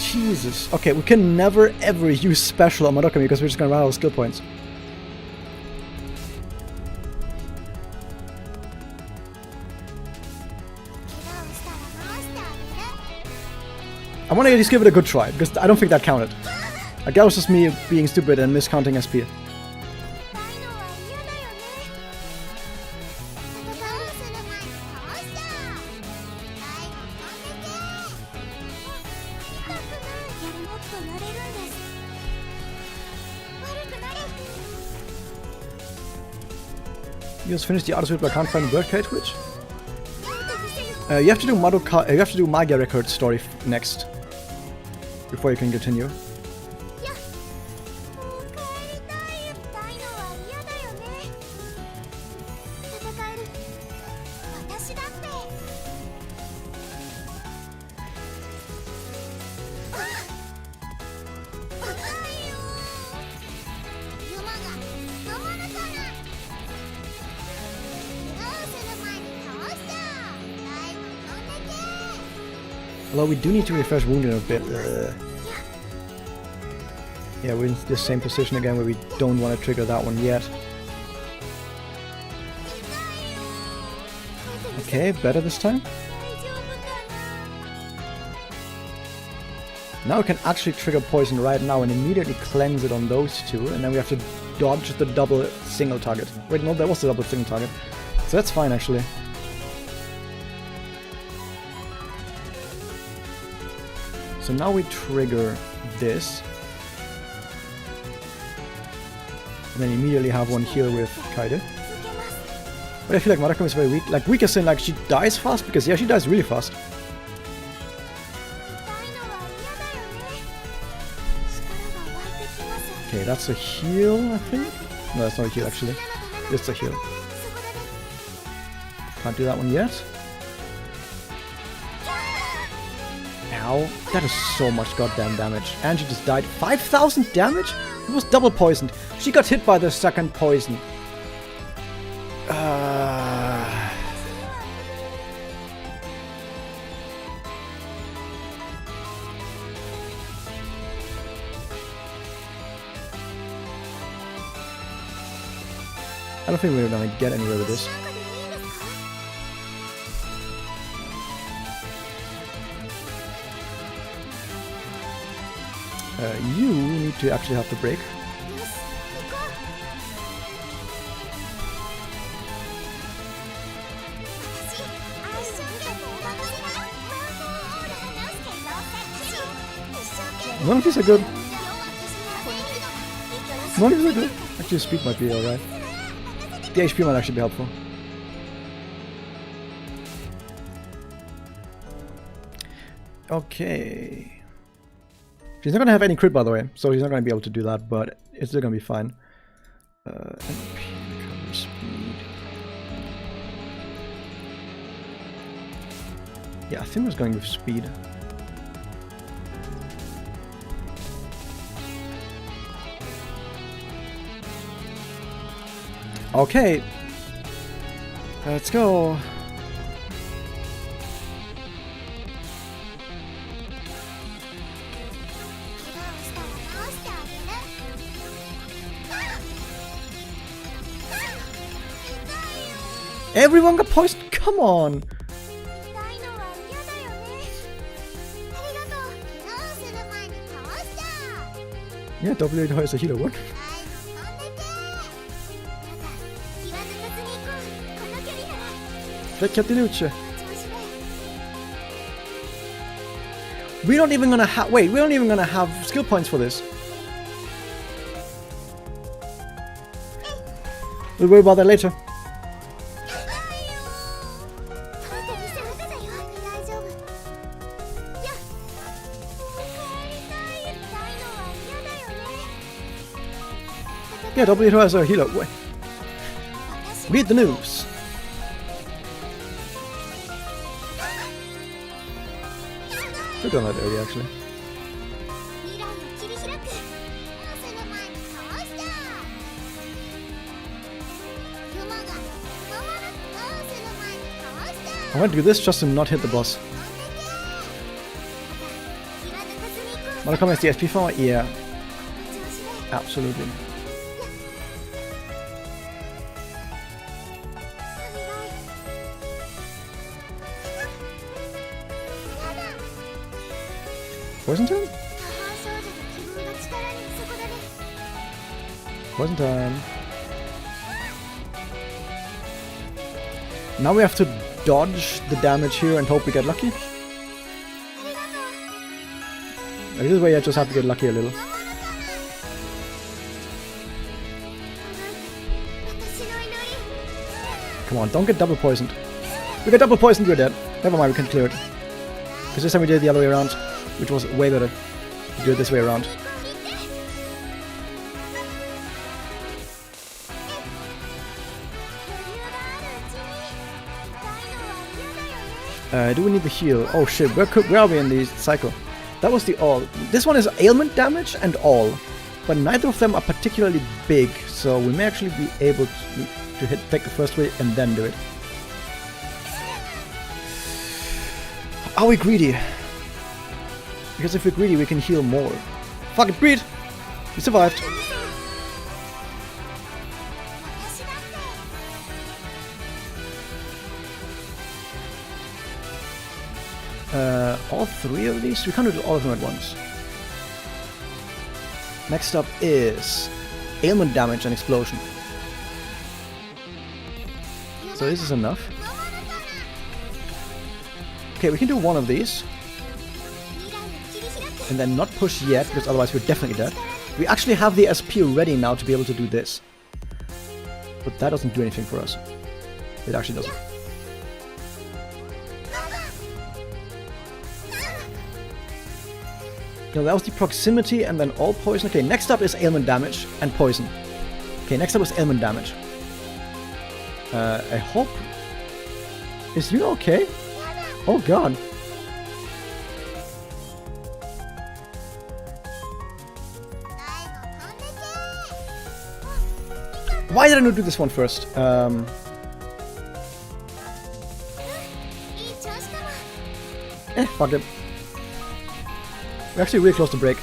Jesus. Okay, we can never ever use special on Madoka because we're just gonna run out of skill points. I want to at least give it a good try because I don't think that counted. Like, that was just me being stupid and miscounting SP. You just finished the artist but I can't find the bird cage which? You have to do Madoka. You have to do Magia Record story next before you can continue. Although we do need to refresh wounded a bit. Yeah, we're in the same position again where we don't want to trigger that one yet. Okay, better this time. Now we can actually trigger poison right now and immediately cleanse it on those two, and then we have to dodge the double single target. Wait, no, that was the double single target. So that's fine actually. So now we trigger this. And then immediately have one heal with Kaide. But I feel like Madoka is very weak. Like, weak as in, like, she dies fast, because, yeah, she dies really fast. Okay, that's a heal, I think? No, that's not a heal, actually. It's a heal. Can't do that one yet. Ow. That is so much goddamn damage. And she just died. 5,000 damage? It was double poisoned. She got hit by the second poison. I don't think we're gonna get anywhere with this. You need to actually have the break. None of these are good. None of these are good. Actually, speed might be alright. The HP might actually be helpful. Okay. She's not gonna have any crit, by the way, so she's not gonna be able to do that, but it's still gonna be fine. MP, recovery speed. Yeah, I think I was going with speed. Okay. Let's go. Everyone got poisoned? Come on! Yeah, W8 is a healer, what? We don't even gonna have. Wait, we don't even gonna have skill points for this. We'll worry about that later. Yeah, W8 is a healer. Wait. Read the news. We've done that early, actually. I want to do this just to not hit the boss. Wanna come as the SP for? Yeah. Absolutely. Poison time? Poison time. Now we have to dodge the damage here and hope we get lucky. This way I just have to get lucky a little. Come on, don't get double poisoned. We got double poisoned, you're dead. Never mind, we can clear it. Because this time we did it the other way around, which was way better to do it this way around. Do we need the heal? Oh shit, where are we in the cycle? That was the all. This one is ailment damage and all, but neither of them are particularly big, so we may actually be able to take the first way and then do it. Are we greedy? Because if we're greedy, we can heal more. Fuck it, greed! We survived. All three of these? We can't do all of them at once. Next up is ailment damage and explosion. So this is enough. Okay, we can do one of these. And then not push yet, because otherwise we're definitely dead. We actually have the SP ready now to be able to do this. But that doesn't do anything for us. It actually doesn't. No, that was the proximity and then all poison. Okay, next up is ailment damage and poison. Okay, next up is ailment damage. I hope... Is Yuna okay? Oh god. Why did I not do this one first? Fuck it. We're actually really close to break.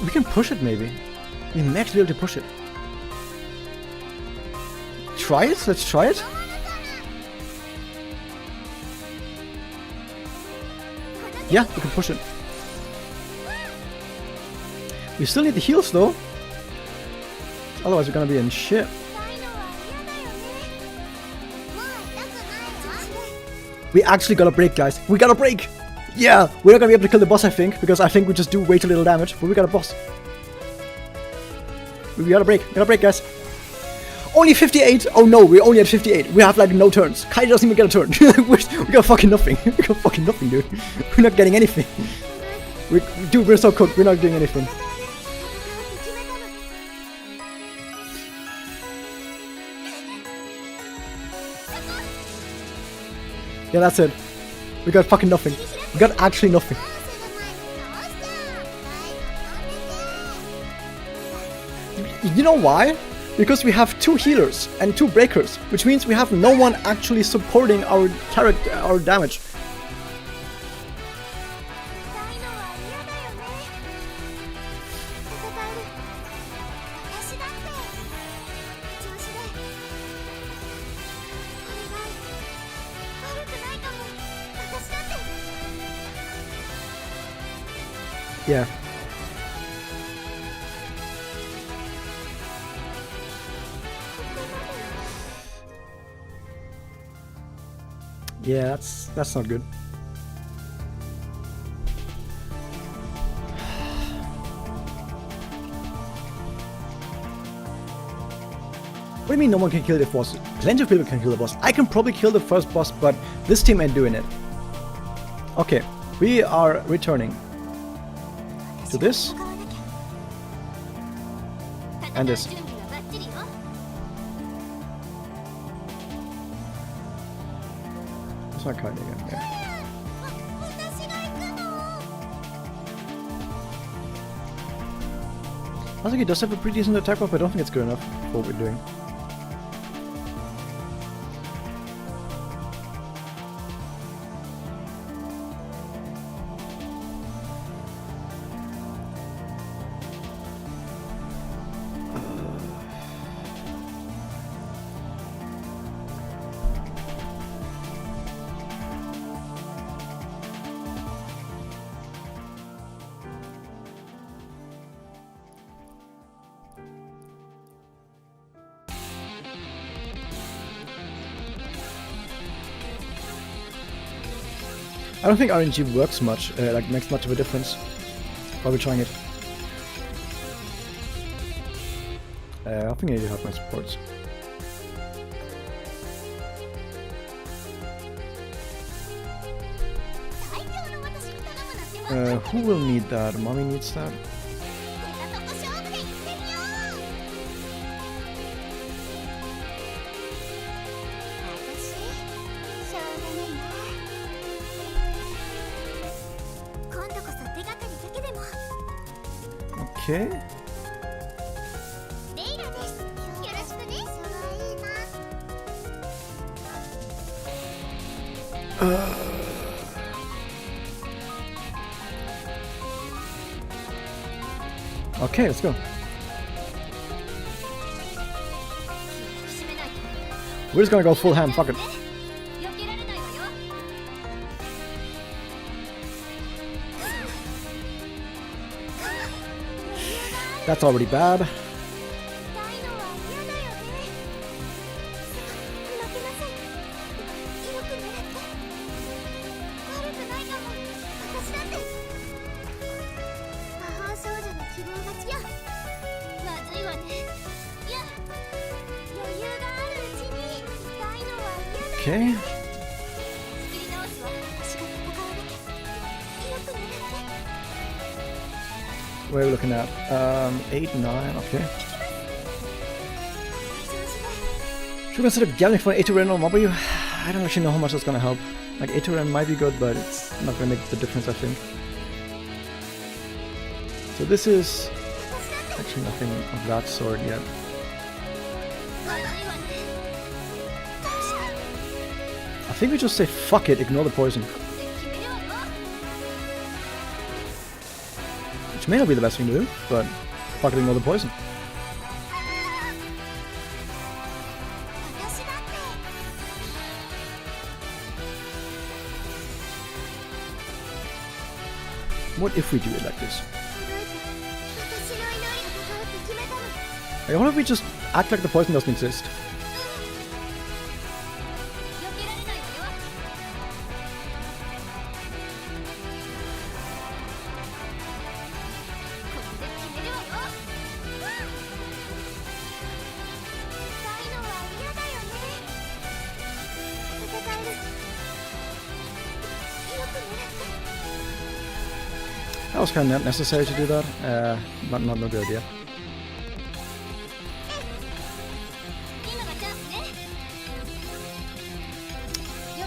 We can push it maybe. We may actually be able to push it. Try it? Let's try it. Yeah, we can push it. We still need the heals though. Otherwise we're gonna be in shit. We actually got a break, guys. We got a break! Yeah! We're not gonna be able to kill the boss, I think, because I think we just do way too little damage, but we got a boss. We got a break. We got a break, guys. Only 58! Oh no, we're only at 58. We have like no turns. Kai doesn't even get a turn. We got fucking nothing. We got fucking nothing, dude. We're not getting anything. Dude, we're so cooked. We're not doing anything. Yeah, that's it. We got fucking nothing. We got actually nothing. You know why? Because we have 2 healers and 2 breakers, which means we have no one actually supporting our character, our damage. Yeah. Yeah, that's not good. What do you mean no one can kill the boss? Plenty of people can kill the boss. I can probably kill the first boss, but this team ain't doing it. Okay, we are returning to this and this. It's not kind again. Yeah. I think he does have a pretty decent attack buff, but I don't think it's good enough for what we're doing. I don't think RNG works much, like makes much of a difference while we're trying it. I think I need to help my supports. Who will need that? Mommy needs that. Okay. Okay, let's go. We're just gonna go full ham, fuck it. That's already bad. Okay. What are we looking at? 8, 9, okay. Should we consider gambling for an 8 to run on Mabayu? I don't actually know how much that's gonna help. Like 8 to run might be good, but it's not gonna make the difference, I think. So this is actually nothing of that sort yet. I think we just say fuck it, ignore the poison. Which may not be the best thing to do, but fuck it, ignore the poison. What if we do it like this? Like, what if we just act like the poison doesn't exist? That was kind of necessary to do that. Not no good idea.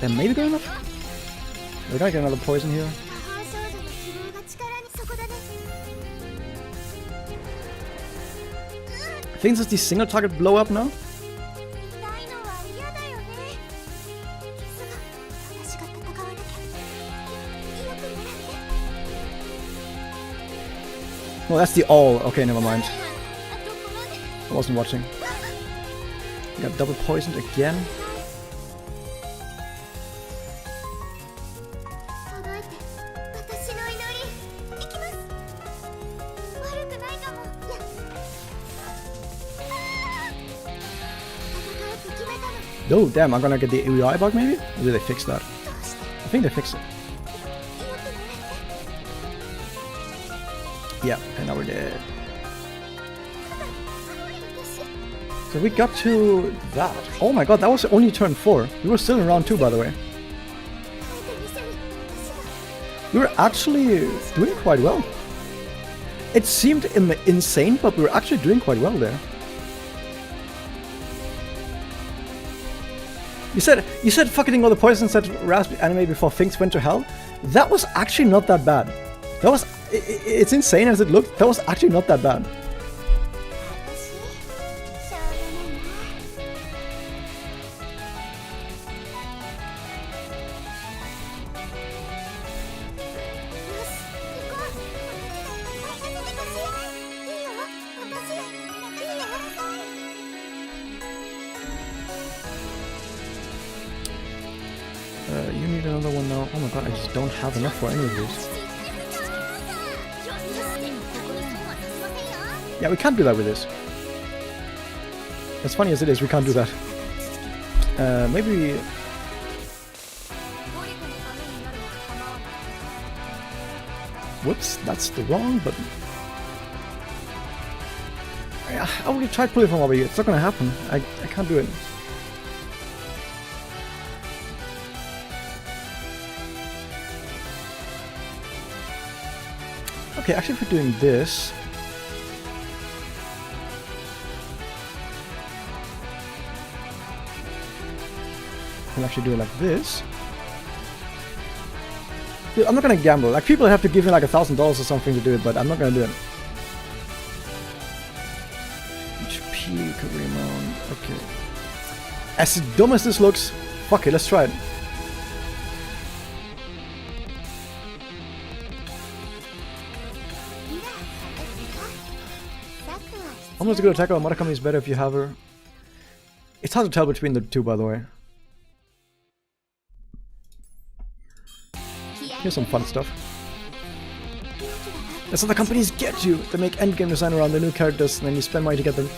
And maybe good enough? We're gonna get another poison here. I think this is the single target blow up now. No, that's the all. Okay, never mind. I wasn't watching. Got double poisoned again. Oh, damn, I'm gonna get the UI bug maybe? Or did they fix that? I think they fixed it. Yeah, and now we're dead. So we got to that. Oh my god, that was only turn 4. We were still in round 2, by the way. We were actually doing quite well. It seemed insane, but we were actually doing quite well there. You said fucking all the poison said raspberry anime before things went to hell. That was actually not that bad. That was it's insane as it looked. That was actually not that bad. You need another one now. Oh my god, I just don't have enough for any of these. Yeah, we can't do that with this. As funny as it is, we can't do that. Maybe... Whoops, that's the wrong button. I already tried pulling from Mabayu. It's not gonna happen. I can't do it. Okay, actually if we're doing this... I can actually do it like this. Dude, I'm not gonna gamble. Like, people have to give me like $1,000 or something to do it, but I'm not gonna do it. HP, Karimon, okay. As dumb as this looks, fuck it, let's try it. Almost a good attacker, Marakami is better if you have her. It's hard to tell between the two, by the way. Here's some fun stuff. That's how the companies get you! They make endgame design around the new characters and then you spend money to get them.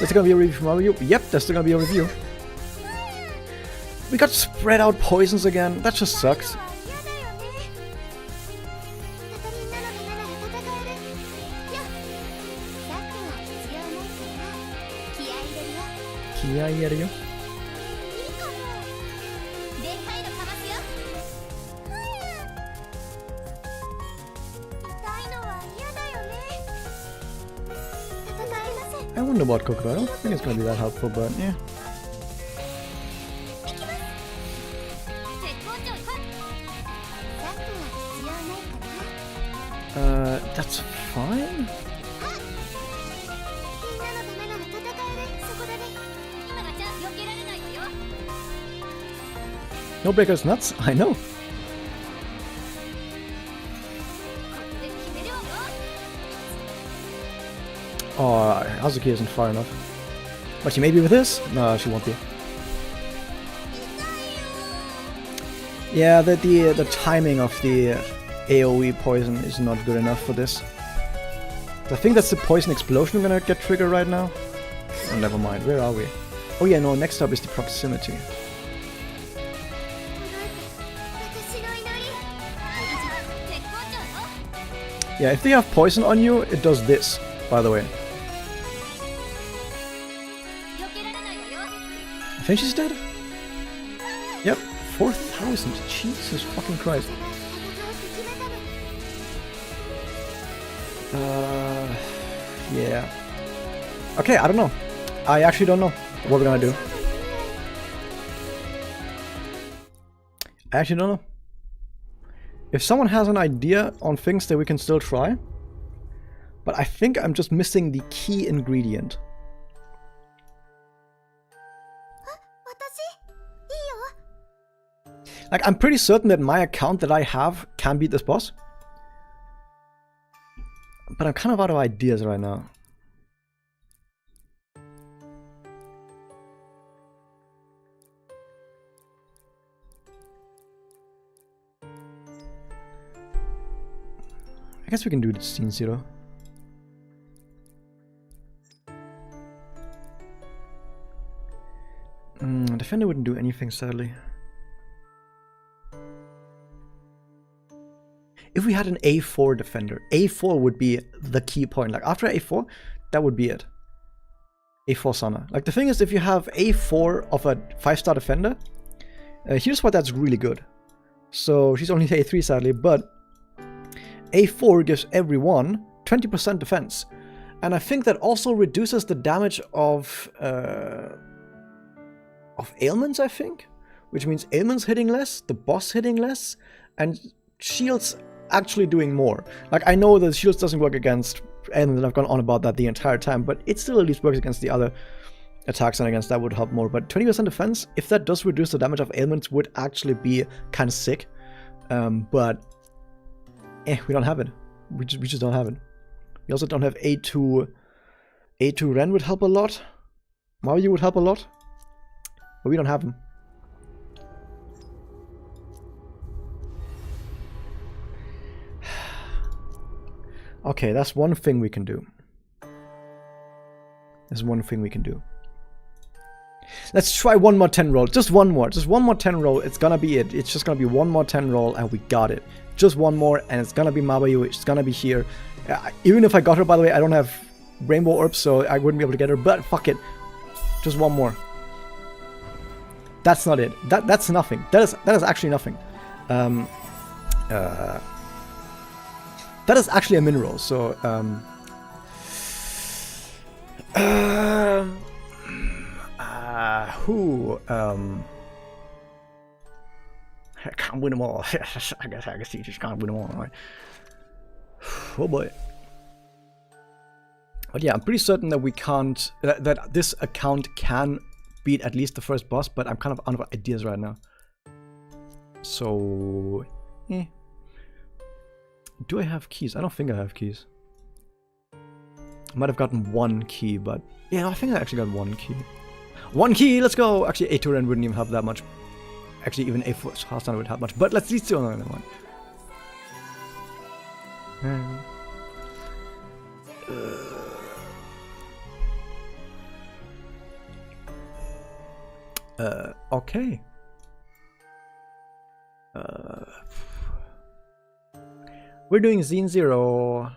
Is there gonna be a review from Mabayu? Yep, there's still gonna be a review. We got spread out poisons again, that just sucks. I wonder about Kokoro. I don't think it's gonna be that helpful, but yeah. That's fine. No breakers nuts? I know. Oh, Azuki isn't far enough. But she may be with this? No, she won't be. Yeah, the timing of the AoE poison is not good enough for this. I think that's the poison explosion we're gonna get triggered right now. Oh, never mind. Where are we? Oh yeah, no, next up is the proximity. Yeah, if they have poison on you, it does this, by the way. I think she's dead. Yep, 4,000. Jesus fucking Christ. Yeah. Okay, I don't know. I actually don't know what we're gonna do. I actually don't know. If someone has an idea on things that we can still try, but I think I'm just missing the key ingredient. Like, I'm pretty certain that my account that I have can beat this boss. But I'm kind of out of ideas right now. I guess we can do the scene 0. Defender wouldn't do anything, sadly. If we had an A4 defender, A4 would be the key point. Like, after A4, that would be it. A4 Sana. Like, the thing is, if you have A4 of a 5-star defender, here's why that's really good. So, she's only A3, sadly, but A4 gives everyone 20% defense. And I think that also reduces the damage of ailments, I think. Which means ailments hitting less, the boss hitting less, and shields actually doing more. Like, I know that shields doesn't work against ailments, and I've gone on about that the entire time, but it still at least works against the other attacks, and against that would help more. But 20% defense, if that does reduce the damage of ailments, would actually be kind of sick. But we don't have it. We just don't have it. We also don't have A2. A2 Ren would help a lot. Mabayu would help a lot. But we don't have them. Okay, that's one thing we can do. There's one thing we can do. Let's try one more 10 roll. Just one more 10 roll. It's gonna be it. It's just gonna be one more 10 roll and we got it. Just one more and it's gonna be Mabayu. It's gonna be here. Even if I got her, by the way, I don't have Rainbow Orbs, so I wouldn't be able to get her. But fuck it. Just one more. That's not it. That's nothing. That is actually nothing. That is actually a mineral, so I can't win them all. I guess you just can't win them all, right? Oh boy. But yeah, I'm pretty certain that we can't, that this account can beat at least the first boss, but I'm kind of out of ideas right now. So, do I have keys? I don't think I have keys. I might have gotten one key, but yeah, I think I actually got one key. One key, let's go! Actually, A2 Ren wouldn't even have that much. Actually, even A4 Hassan would have much, but let's do another one. Okay. We're doing Zine 0.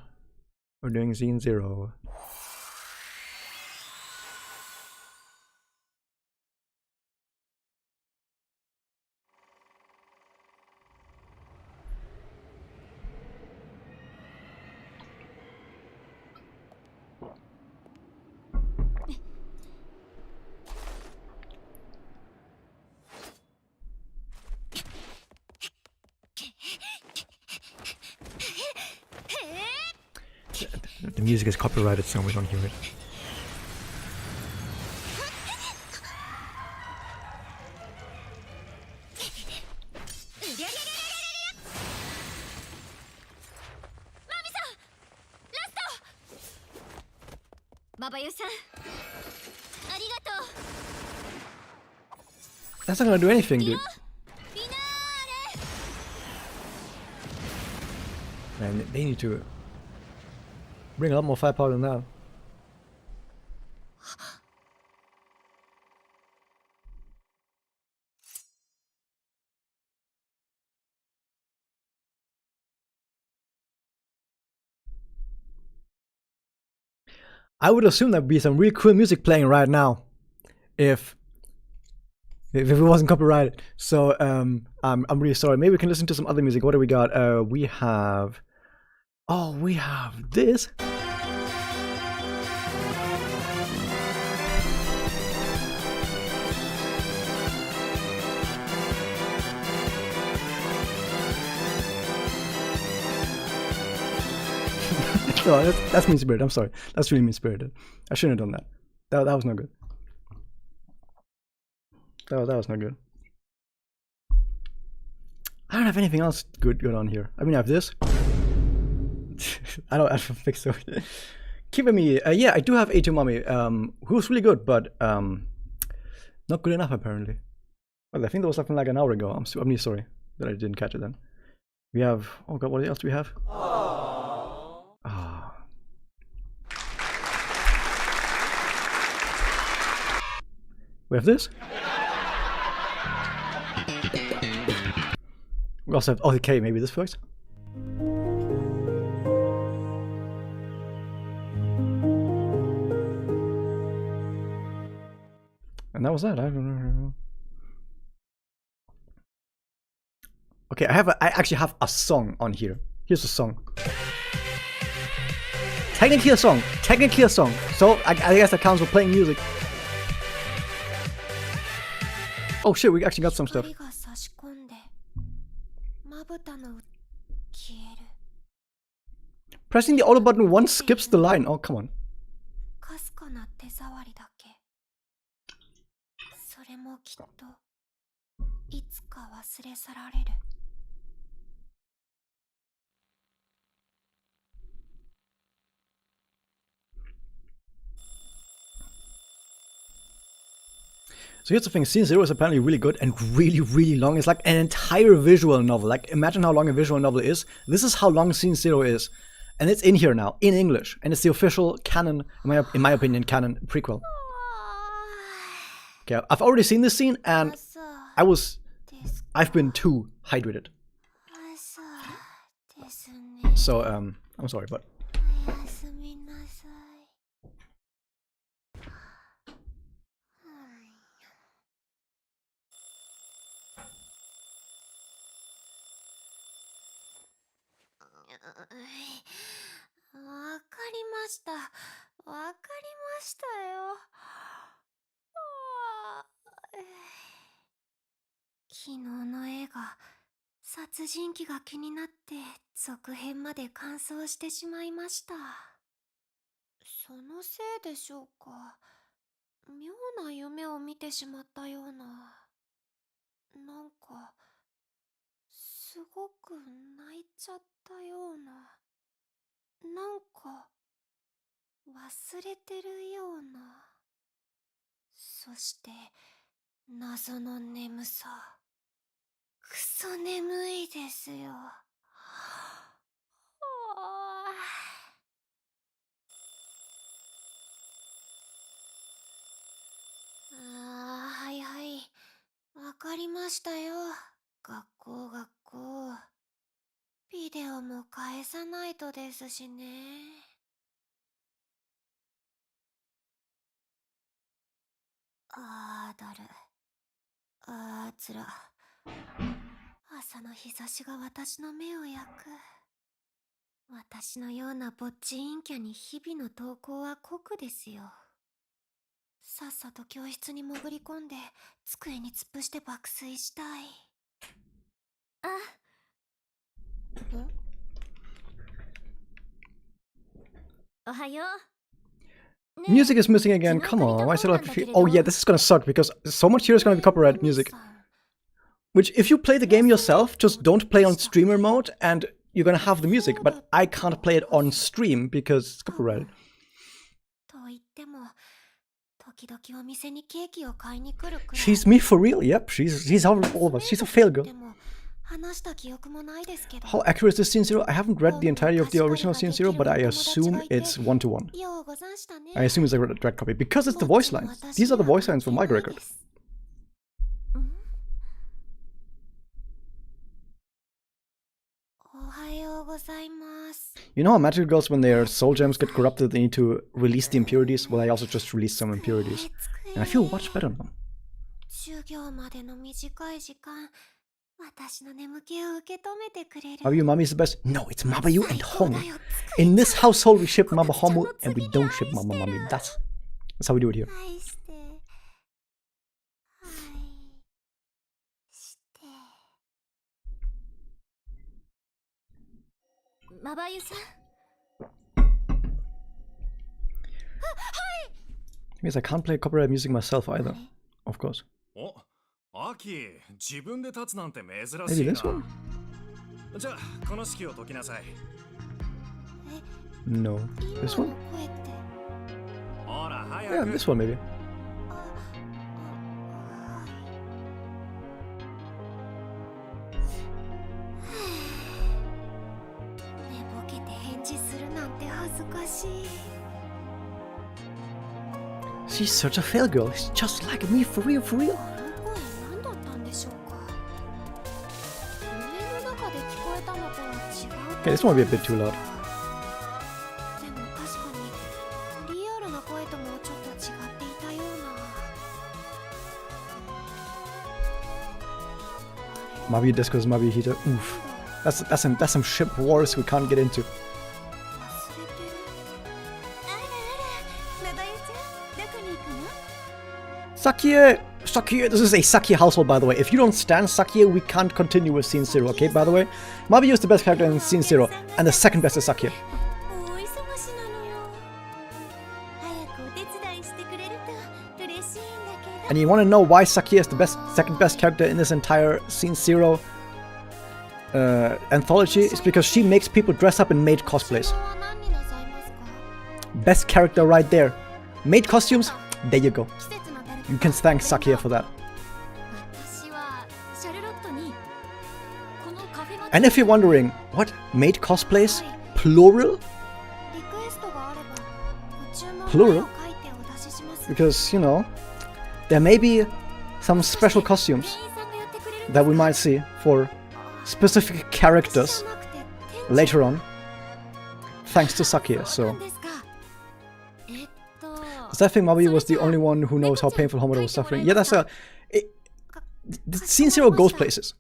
We're doing Zine 0. The music is copyrighted, so we don't hear it. That's not gonna do anything, dude. Man, they need to bring a lot more firepower than that. I would assume there'd be some really cool music playing right now, if it wasn't copyrighted. So I'm really sorry. Maybe we can listen to some other music. What do we got? We have this. No, that's mean-spirited. I'm sorry. That's really mean-spirited. I shouldn't have done that. That was not good. That was not good. I don't have anything else good on here. I mean, I have this. I don't think so. Keeping me. Yeah, I do have A2 Mommy, who's really good, but not good enough apparently. Well, I think that was something like an hour ago. I'm really sorry that I didn't catch it then. We have. Oh god, what else do we have? Ah. We have this. We also have. Oh, okay, maybe this first. And that was that. I don't know. Okay, I actually have a song on here. Here's a song. Technically a song. So I guess that counts for playing music. Oh shit, we actually got some stuff. Pressing the auto button once skips the line. Oh, come on. So here's the thing, Scene Zero is apparently really good and really, really long. It's like an entire visual novel. Like, imagine how long a visual novel is. This is how long Scene Zero is. And it's in here now, in English. And it's the official canon, in my opinion, canon prequel. Okay, I've already seen this scene and I've been too hydrated. So, I'm sorry, but... Music is missing again, come on, why is it like... Oh yeah, this is gonna suck because so much here is gonna be copyrighted music. Which, if you play the game yourself, just don't play on streamer mode and you're gonna have the music, but I can't play it on stream because it's copyrighted. She's me for real, yep, she's all of us, she's a fail girl. How accurate is this Scene Zero? I haven't read the entirety of the original Scene Zero, but I assume it's 1-to-1. I assume it's a direct copy, because it's the voice lines. These are the voice lines from my record. You know how magical girls, when their soul gems get corrupted, they need to release the impurities? Well, I also just released some impurities. And I feel much better now. Mabayu Mami is the best? No, it's Mabayu and Homu. In this household, we ship Mama Homu and we don't ship Mama Mami. That's how we do it here. Yes, I can't play copyright music myself either, of course. Maybe this one? No. This one? Yeah, this one maybe. She's such a fail girl. She's just like me, for real, for real. Okay, this one might be a bit too loud. Mabayu Disco's Mabayu Heater. Oof. That's some ship wars we can't get into. Sakie! Sakie! This is a Sakie household, by the way. If you don't stand Sakie, we can't continue with Scene 0, okay, by the way? Mabayu is the best character in Scene 0, and the second best is Sakie. And you want to know why Sakie is the second best character in this entire Scene 0 anthology? It's because she makes people dress up in maid cosplays. Best character right there. Maid costumes? There you go. You can thank Sakie for that. And if you're wondering, what? Maid cosplays? Plural? Plural? Because, you know, there may be some special costumes that we might see for specific characters later on, thanks to Sakie, so... Because I think Mabayu was the only one who knows how painful Homoda was suffering. Yeah, that's Scene 0 goes places.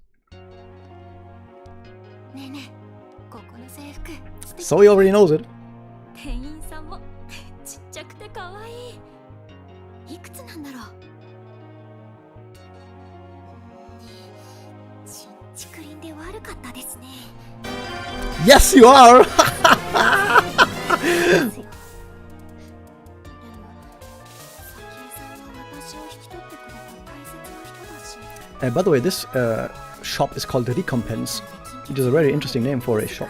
So he already knows it. Yes, you are! By the way, this shop is called Recompense. It is a very interesting name for a shop.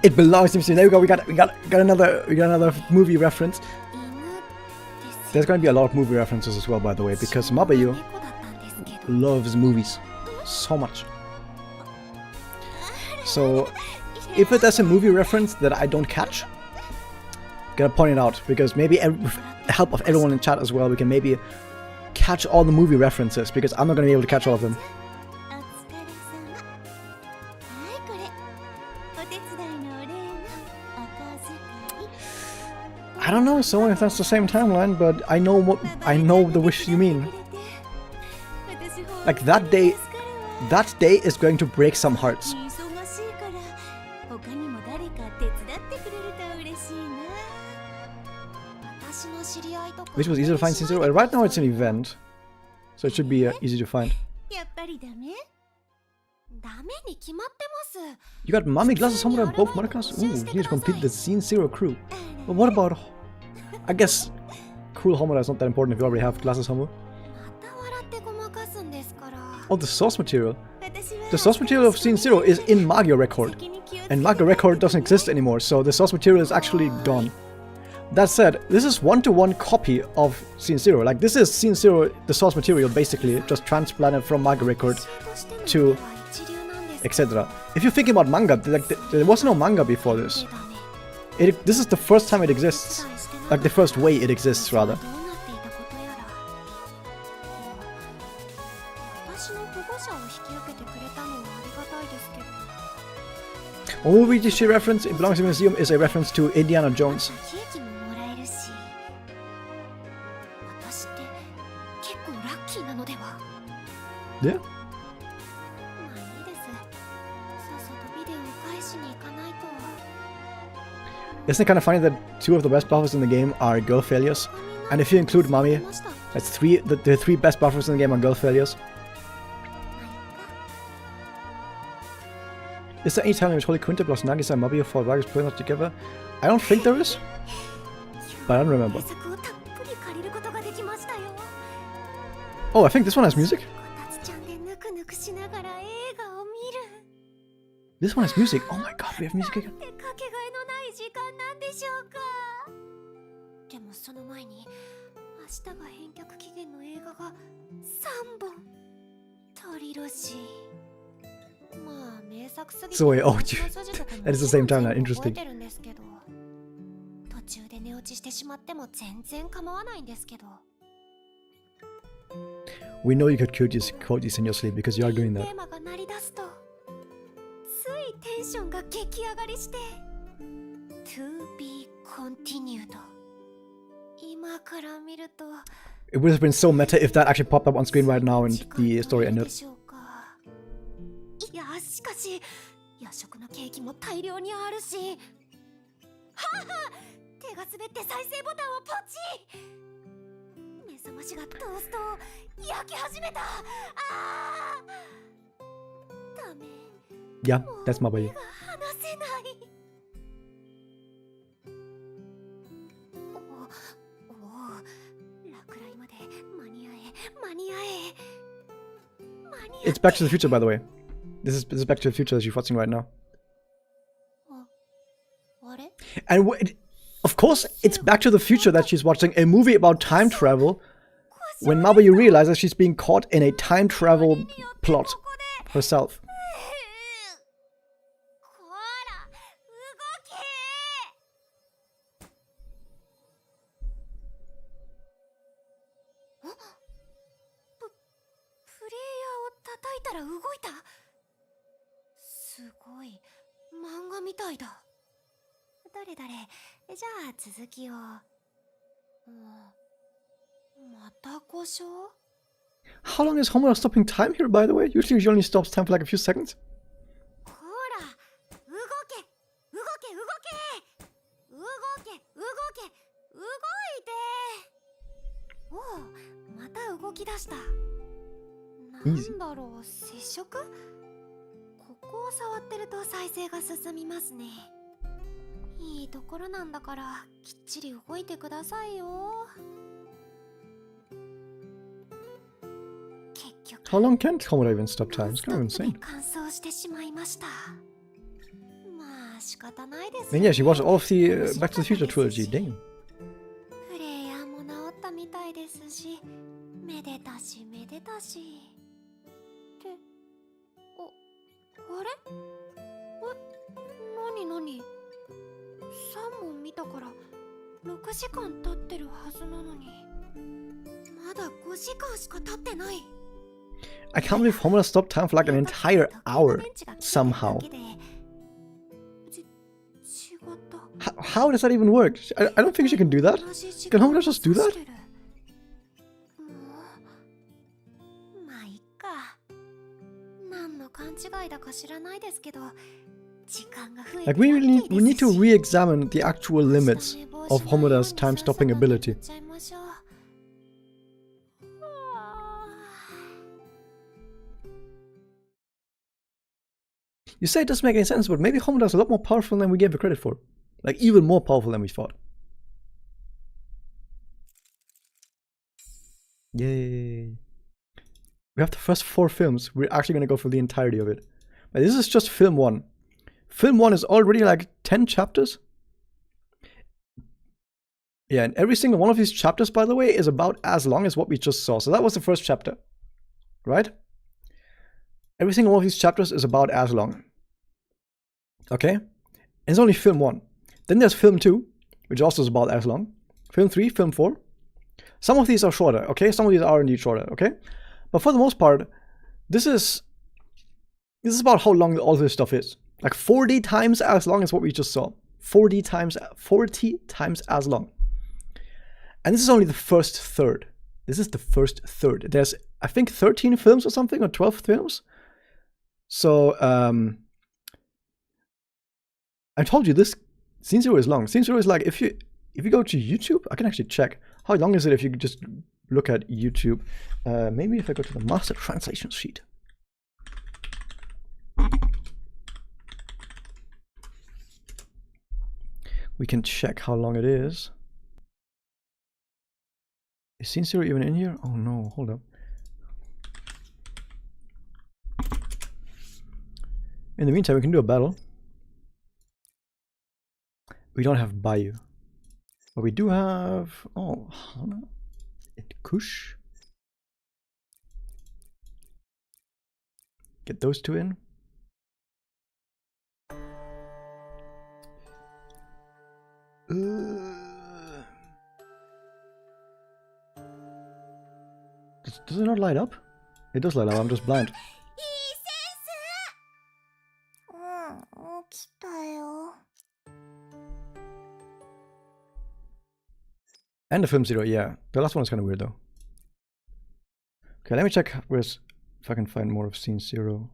It belongs to me. There we go. We got another movie reference. There's going to be a lot of movie references as well, by the way, because Mabayu loves movies so much. So if there's a movie reference that I don't catch, gotta point it out, because maybe with the help of everyone in chat as well, we can maybe catch all the movie references, because I'm not gonna be able to catch all of them. I don't know, so if that's the same timeline, but I know the wish you mean. Like that day is going to break some hearts. Which was easy to find Scene 0? Right now it's an event, so it should be easy to find. You got Mami, Glasses, Samurai, both Marakas? Ooh, you need to complete the Scene 0 crew. But what about... I guess cool Homura is not that important if you already have Glasses Homo. Oh, the source material. The source material of Scene 0 is in Magio Record. And Magio Record doesn't exist anymore, so the source material is actually gone. That said, this is one-to-one copy of Scene Zero. Like, this is Scene Zero, the source material, basically, just transplanted from manga record to etc. If you're thinking about manga, like, there was no manga before this. This is the first time it exists. Like, the first way it exists, rather. One movie she reference, It Belongs in a Museum, is a reference to Indiana Jones. Yeah. Isn't it kind of funny that two of the best buffers in the game are girl failures? And if you include Mami, that's the three best buffers in the game are girl failures. Is there any time in which Holy Quinta plus Nagisa and Mabayu for Vargas playing us together? I don't think there is, but I don't remember. Oh, I think this one has music. This one has music. Oh my god, we have music again. So wait, oh, that is the same timeline. Interesting. We know you could quote these in your sleep because you are doing that. It would have been so meta if that actually popped up on screen right now and the story ended. Yeah, that's Mabayu. It's Back to the Future, by the way. This is Back to the Future that you're watching right now. And of course, it's Back to the Future that she's watching, a movie about time travel, when Mabayu realizes she's being caught in a time travel plot herself. How long is Homer stopping time here, by the way? Usually she only stops time for like a few seconds. Easy. How long can Homer even stop time? It's kind of insane. And yeah, she watched all of the Back to the Future trilogy. Damn. I can't believe Homer stopped time for like an entire hour somehow. How does that even work? I don't think she can do that. Can Homer just do that? Like, we need to re-examine the actual limits of Homoda's time-stopping ability. You say it doesn't make any sense, but maybe Homoda's a lot more powerful than we gave her credit for. Like, even more powerful than we thought. Yay. We have the first 4 films. We're actually going to go for the entirety of it. But this is just film 1. Film 1 is already like 10 chapters. Yeah, and every single one of these chapters, by the way, is about as long as what we just saw. So that was the first chapter, right? Every single one of these chapters is about as long. Okay? And it's only film 1. Then there's film 2, which also is about as long. Film 3, film 4. Some of these are shorter, okay? Some of these are indeed shorter, okay? But for the most part, this is about how long all this stuff is. Like 40 times as long as what we just saw. 40 times as long. And this is only the first third. This is the first third. There's, I think, 13 films or something, or 12 films. So, I told you this Scene 0 is long. Scene 0 is like, if you go to YouTube, I can actually check. How long is it if you just look at YouTube? Maybe if I go to the master translation sheet. We can check how long it is. Is Scene 0 even in here? Oh no, hold up. In the meantime, we can do a battle. We don't have Mabayu. But we do have... Oh, Hana and Kush. Get those two in. Does it not light up? It does light up, I'm just blind. And the film 0, yeah. The last one is kind of weird though. Okay, let me check if I can find more of Scene 0.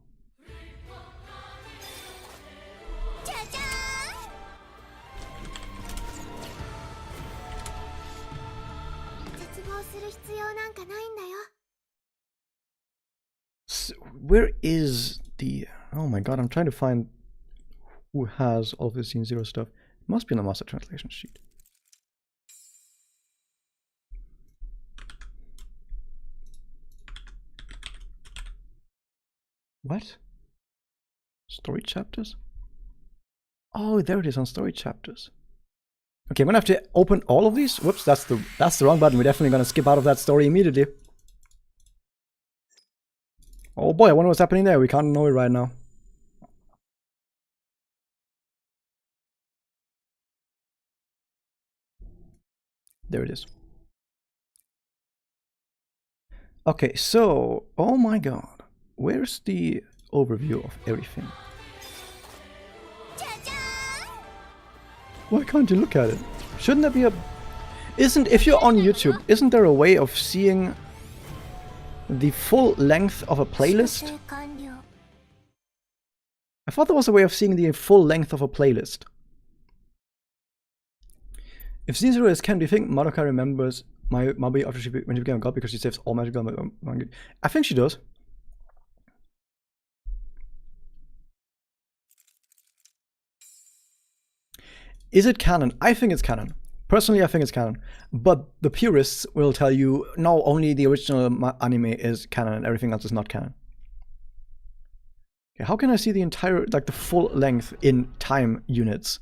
So, where is the... Oh my god, I'm trying to find who has all of the Scene 0 stuff. It must be in the master translation sheet. What? Story chapters? Oh, there it is on story chapters. Okay, I'm gonna have to open all of these. Whoops, that's the wrong button. We're definitely gonna skip out of that story immediately. Oh boy, I wonder what's happening there. We can't know it right now. There it is. Okay, so, oh my god. Where's the overview of everything? Why can't you look at it? Shouldn't there be a... If you're on YouTube, isn't there a way of seeing the full length of a playlist? I thought there was a way of seeing the full length of a playlist. If Scene 0 is Ken, do you think Madoka remembers Mabayu after when she became a god because she saves all magical? I think she does. Is it canon? I think it's canon. Personally, I think it's canon. But the purists will tell you, no, only the original anime is canon and everything else is not canon. Okay, how can I see the entire, like the full length in time units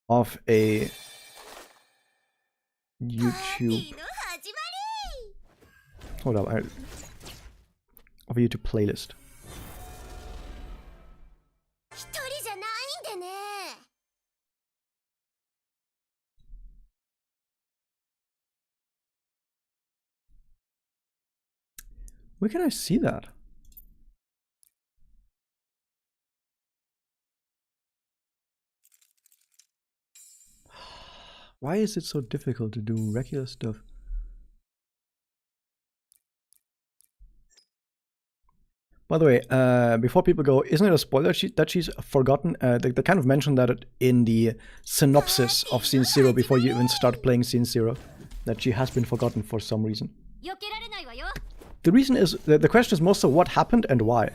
of a YouTube... Hold up, of a YouTube playlist. Where can I see that? Why is it so difficult to do regular stuff? By the way, before people go, isn't it a spoiler that she's forgotten? They kind of mentioned that in the synopsis of Scene 0 before you even start playing Scene 0, that she has been forgotten for some reason. The reason is, the question is more so what happened and why.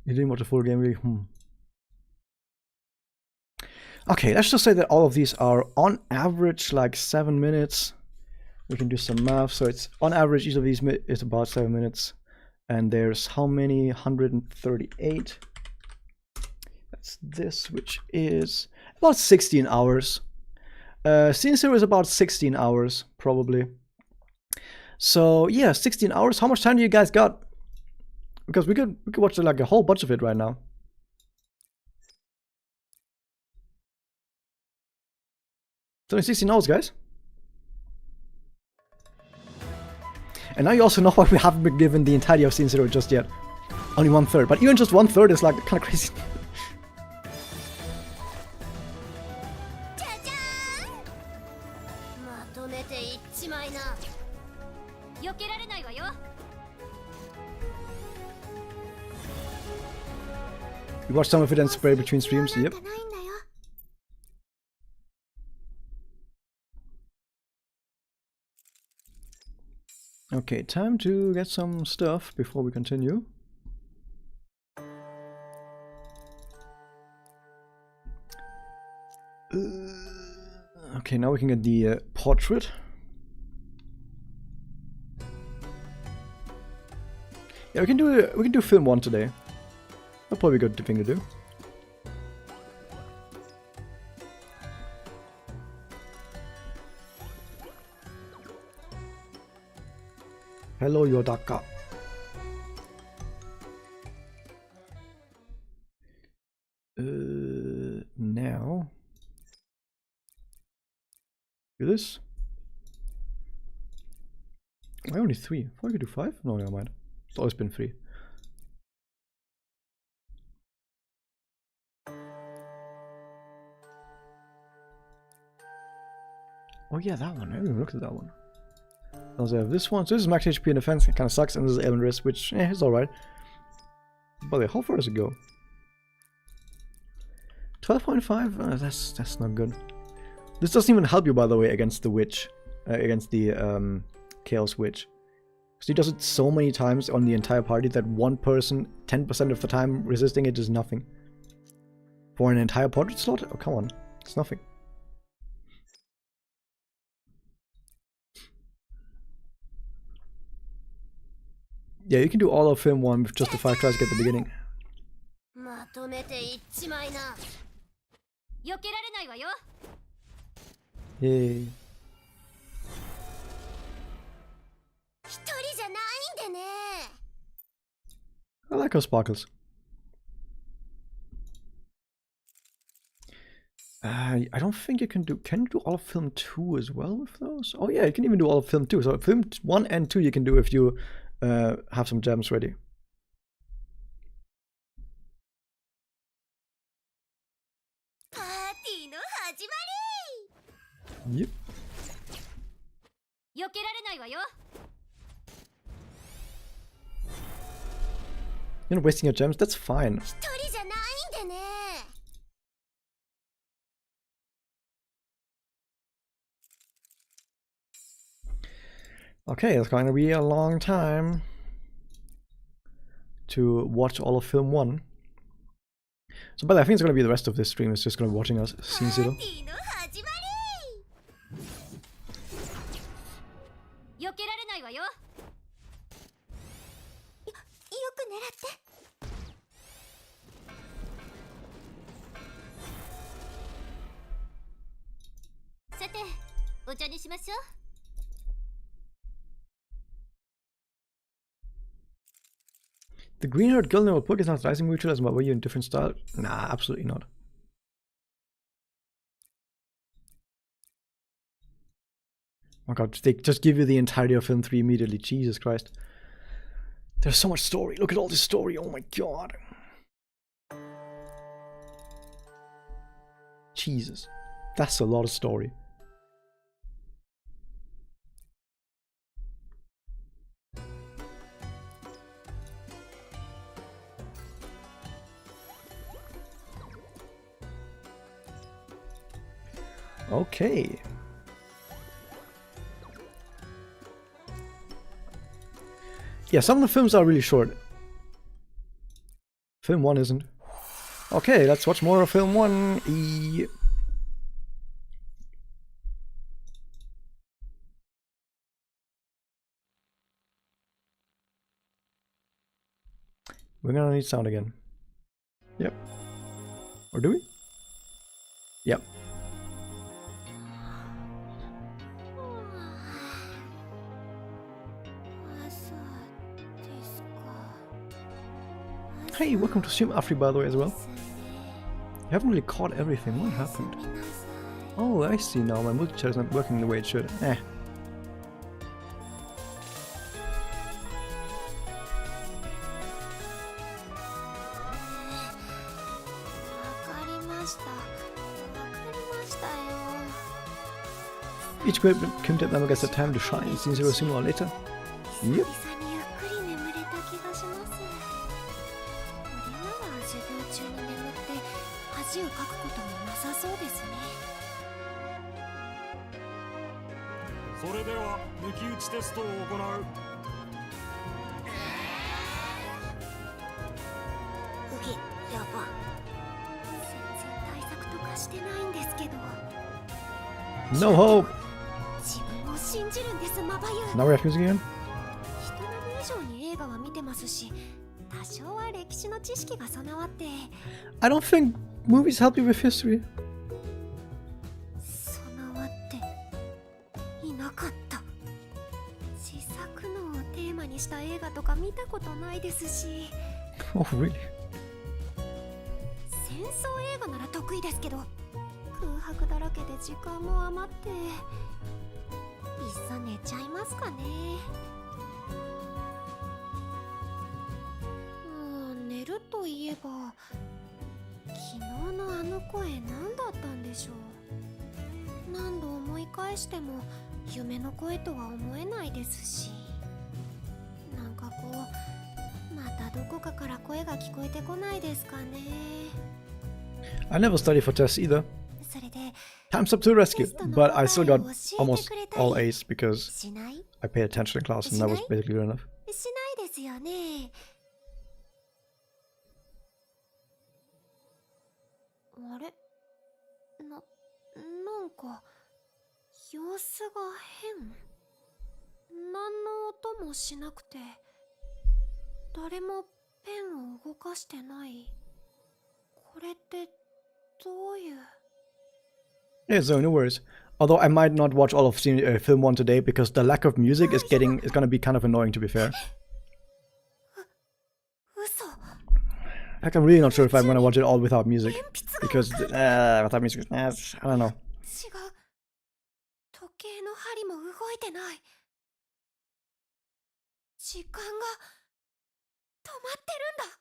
You didn't watch the full game, really? Okay, let's just say that all of these are on average like 7 minutes. We can do some math. So it's on average, each of these is about 7 minutes. And there's how many? 138. That's this, which is about 16 hours. Scene 0 is about 16 hours, probably. So yeah, 16 hours. How much time do you guys got? Because we could watch like a whole bunch of it right now. It's only 16 hours, guys. And now you also know why we haven't been given the entirety of Scene 0 just yet. Only 1/3. But even just 1/3 is like kind of crazy. You watch some of it and spray between streams? Yep. Okay, time to get some stuff before we continue. Okay, now we can get the portrait. Yeah, we can do film 1 today. That'll probably be a good thing to do. Hello, Yodaka. Now do this. Why only 3? I thought I could do 5? No, never mind. It's always been 3. Oh yeah, that one. I haven't even looked at that one. Also, I have this one. So this is max HP and defense. It kind of sucks. And this is Ellen Risk, which is alright. But wait, how far does it go? 12.5? That's not good. This doesn't even help you, by the way, against the witch. Against the Chaos Witch. Because he does it so many times on the entire party that one person, 10% of the time, resisting it is nothing. For an entire portrait slot? Oh, come on. It's nothing. Yeah, you can do all of film 1 with just the 5 tries to get the beginning. Yay. I like her sparkles. I don't think you can do... Can you do all of film 2 as well with those? Oh yeah, you can even do all of film 2. So film 1 and 2 you can do if you have some gems ready. Yep. You're not wasting your gems? That's fine. Okay, it's going to be a long time to watch all of film 1. So, but I think it's going to be the rest of this stream. It's just going to be watching us Scene 0. The green-haired girl in our book is not rising mutual as Mabayu in different style? Nah, absolutely not. Oh my god, they just give you the entirety of film 3 immediately. Jesus Christ. There's so much story. Look at all this story. Oh my god. Jesus. That's a lot of story. Okay. Yeah, some of the films are really short. Film 1 isn't. Okay, let's watch more of film 1. We're gonna need sound again. Yep. Or do we? Yep. Hey, welcome to Stream Afri, by the way, as well. You haven't really caught everything. What happened? Oh, I see now. My multi-chat is not working the way it should. Eh. Each Kim-Tip member gets a time to shine. See you sooner or later. Yep. No hope! Now we're music again? I don't think movies help you with history. Oh, really? 空白だらけで時間も余っていっそ寝ちゃいますかね。寝るといえば昨日のあの声何だったんでしょう。何度思い返しても夢の声とは思えないですし、なんかこうまたどこかから声が聞こえてこないですかね。 I never studied for tests either. Time's up to the rescue, but I still got almost all A's because I paid attention in class and that was basically good enough. しないですよね。あれ？なんか様子が変。何の音もしなくて、誰もペンを動かしてない。これってどういう？ Yeah, so no worries. Although I might not watch all of film 1 today because the lack of music is gonna be kind of annoying, to be fair. Like, I'm really not sure if I'm gonna watch it all without music because without music, I don't know. 時計の針も動いてない。時間が止まってるんだ。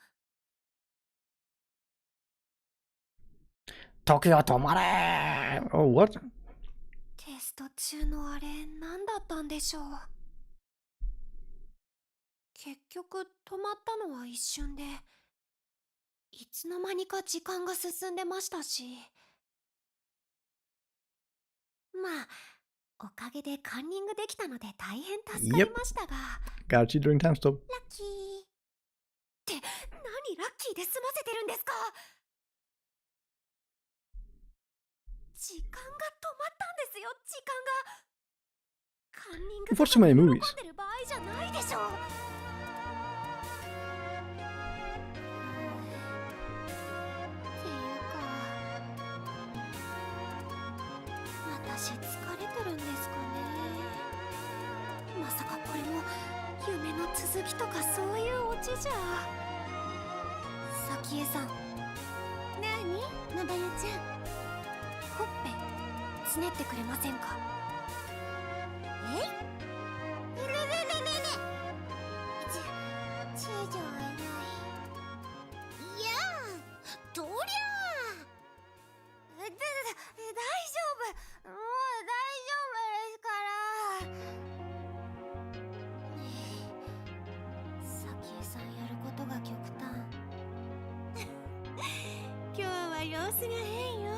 Tokyo Tomare! Oh, what? テスト中のあれ何だったんでしょう。結局止まったのは一瞬で、いつの間にか時間が進んでましたし、まあおかげでカンニングできたので大変助かりましたが。Got you during time stop. ラッキーって何ラッキーで済ませてるんですか。 時間が止まったんですよ。時間が。カンニング You've watched so many movies. 喜んでる場合じゃないでしょう。っていうか、私疲れてるんですかね。まさかこれも夢の続きとかそういうオチじゃ。早紀江さん。なに？まばゆちゃん。 ほっぺつねってくれませんか。えい？ねねねねね。ちゃいない。いやー、とりゃー。大丈夫。もう大丈夫ですから。早紀江さんやることが極端。今日は様子が変よ。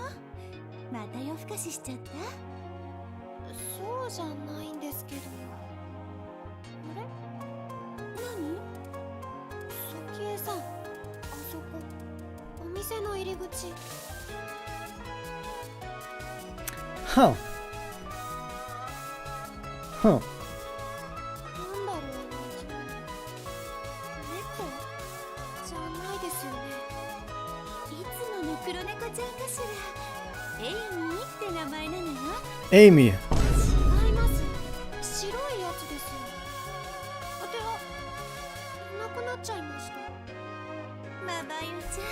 また夜更かししちゃった？そうじゃないんですけど。あれ？何？早紀江さん、あそこお店の入り口。Huh. Huh. なんだろう、猫？じゃかしら。エイミーって名前なのよ。 Amy. 違います。白いやつです。あては、いなくなっちゃいました。マバユちゃ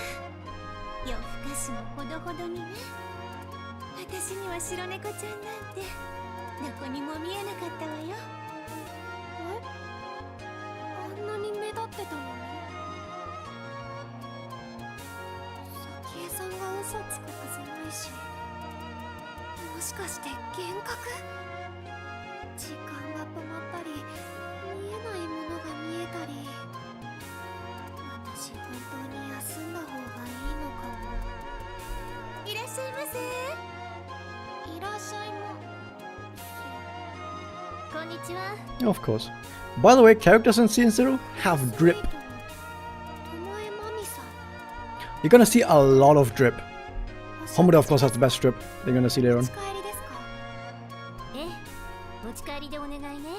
ん、夜更かしもほどほどにね。私には白猫ちゃんなんてどこにも見えなかったわよ。え？あんなに目立ってたのに。早紀江さんが嘘つくはずないし、もしかして幻覚？時間が止まったり、見えないものが見えたり。私本当に休んだ方がいいのかも。いらっしゃいませ。いらっしゃいませ。こんにちは。 Of course. By the way, characters in Season 0 have drip. You're gonna see a lot of drip. Homura, of course, has the best drip. You're gonna see later on. ええ、お帰りでお願いね。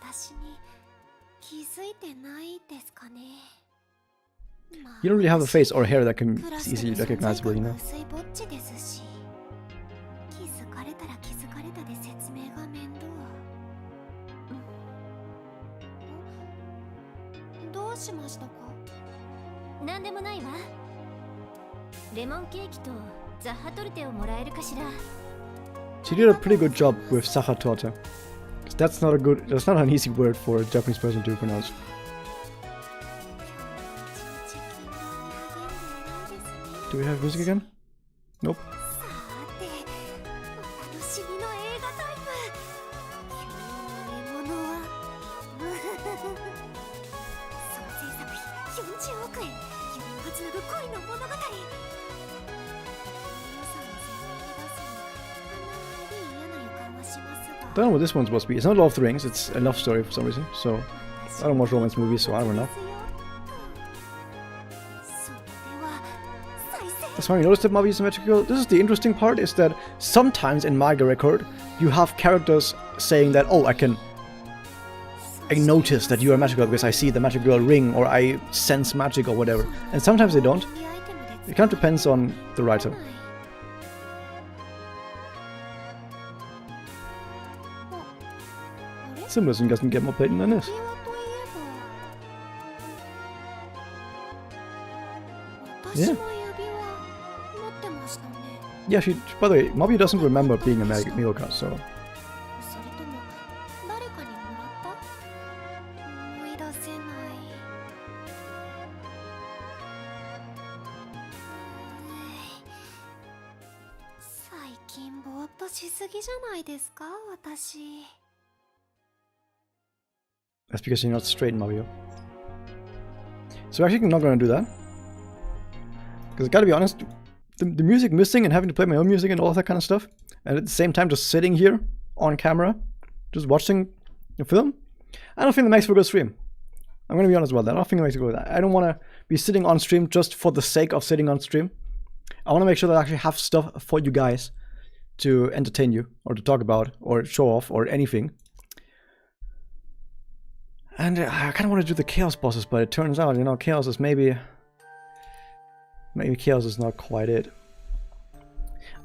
私に気づいてないですかね。 You don't really have a face or hair that can be easily recognizable, you know. 薄いぼっちですし、気づかれたら気づかれたで説明が面倒。どうしましたか？なんでもないわ。レモンケーキとザッハトルテをもらえるかしら。 She did a pretty good job with Sachatorte. That's not an easy word for a Japanese person to pronounce. Do we have music again? Nope. さて、お楽しみの映画タイム。今日の獲物は総制作費40億円、夢がつなぐ恋の物語。皆さんを鮮明に出すのかなり嫌な予感はしますが。 Don't know what this one's supposed to be. It's not Lord of the Rings, it's a love story for some reason. So, I don't watch romance movies, so I don't know. That's why you notice that Mabayu is a magic girl. This is the interesting part, is that sometimes in Manga Record, you have characters saying that, oh, I notice that you are a magic girl because I see the magic girl ring, or I sense magic or whatever. And sometimes they don't. It kind of depends on the writer. Symbolism doesn't get more blatant than this. Yeah. Yeah, by the way, Mabayu doesn't remember being a Migoka, so... それとも誰かにもらった？思い出せない。最近ぼーっとしすぎじゃないですか、私。 That's because you're not straight, Mabayu. So actually, I'm not gonna do that. Because I gotta be honest, the music missing and having to play my own music and all that kind of stuff, and at the same time just sitting here on camera, just watching a film, I don't think that makes for a good stream. I'm gonna be honest about that. I don't think it makes for a good. I don't want to be sitting on stream just for the sake of sitting on stream. I want to make sure that I actually have stuff for you guys to entertain you, or to talk about, or show off, or anything. And I kind of want to do the Chaos bosses, but it turns out, you know, Chaos is maybe Chaos is not quite it.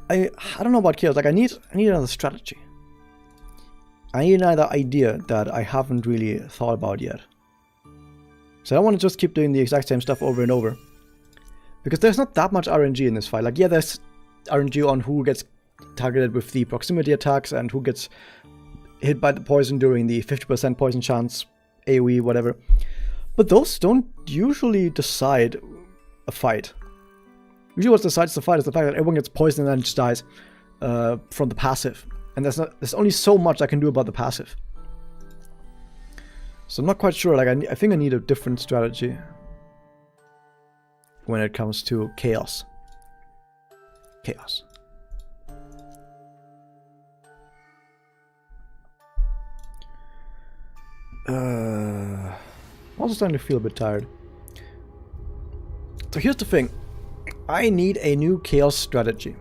I don't know about Chaos. Like I need another strategy. I need another idea that I haven't really thought about yet. So I don't want to just keep doing the exact same stuff over and over, because there's not that much RNG in this fight. Like, yeah, there's RNG on who gets targeted with the proximity attacks and who gets hit by the poison during the 50% poison chance, AoE, whatever. But those don't usually decide a fight. Usually what decides the fight is the fact that everyone gets poisoned and then just dies from the passive. And there's only so much I can do about the passive. So I'm not quite sure. Like I think I need a different strategy when it comes to Chaos. Chaos. I'm also starting to feel a bit tired. So here's the thing. I need a new Chaos strategy.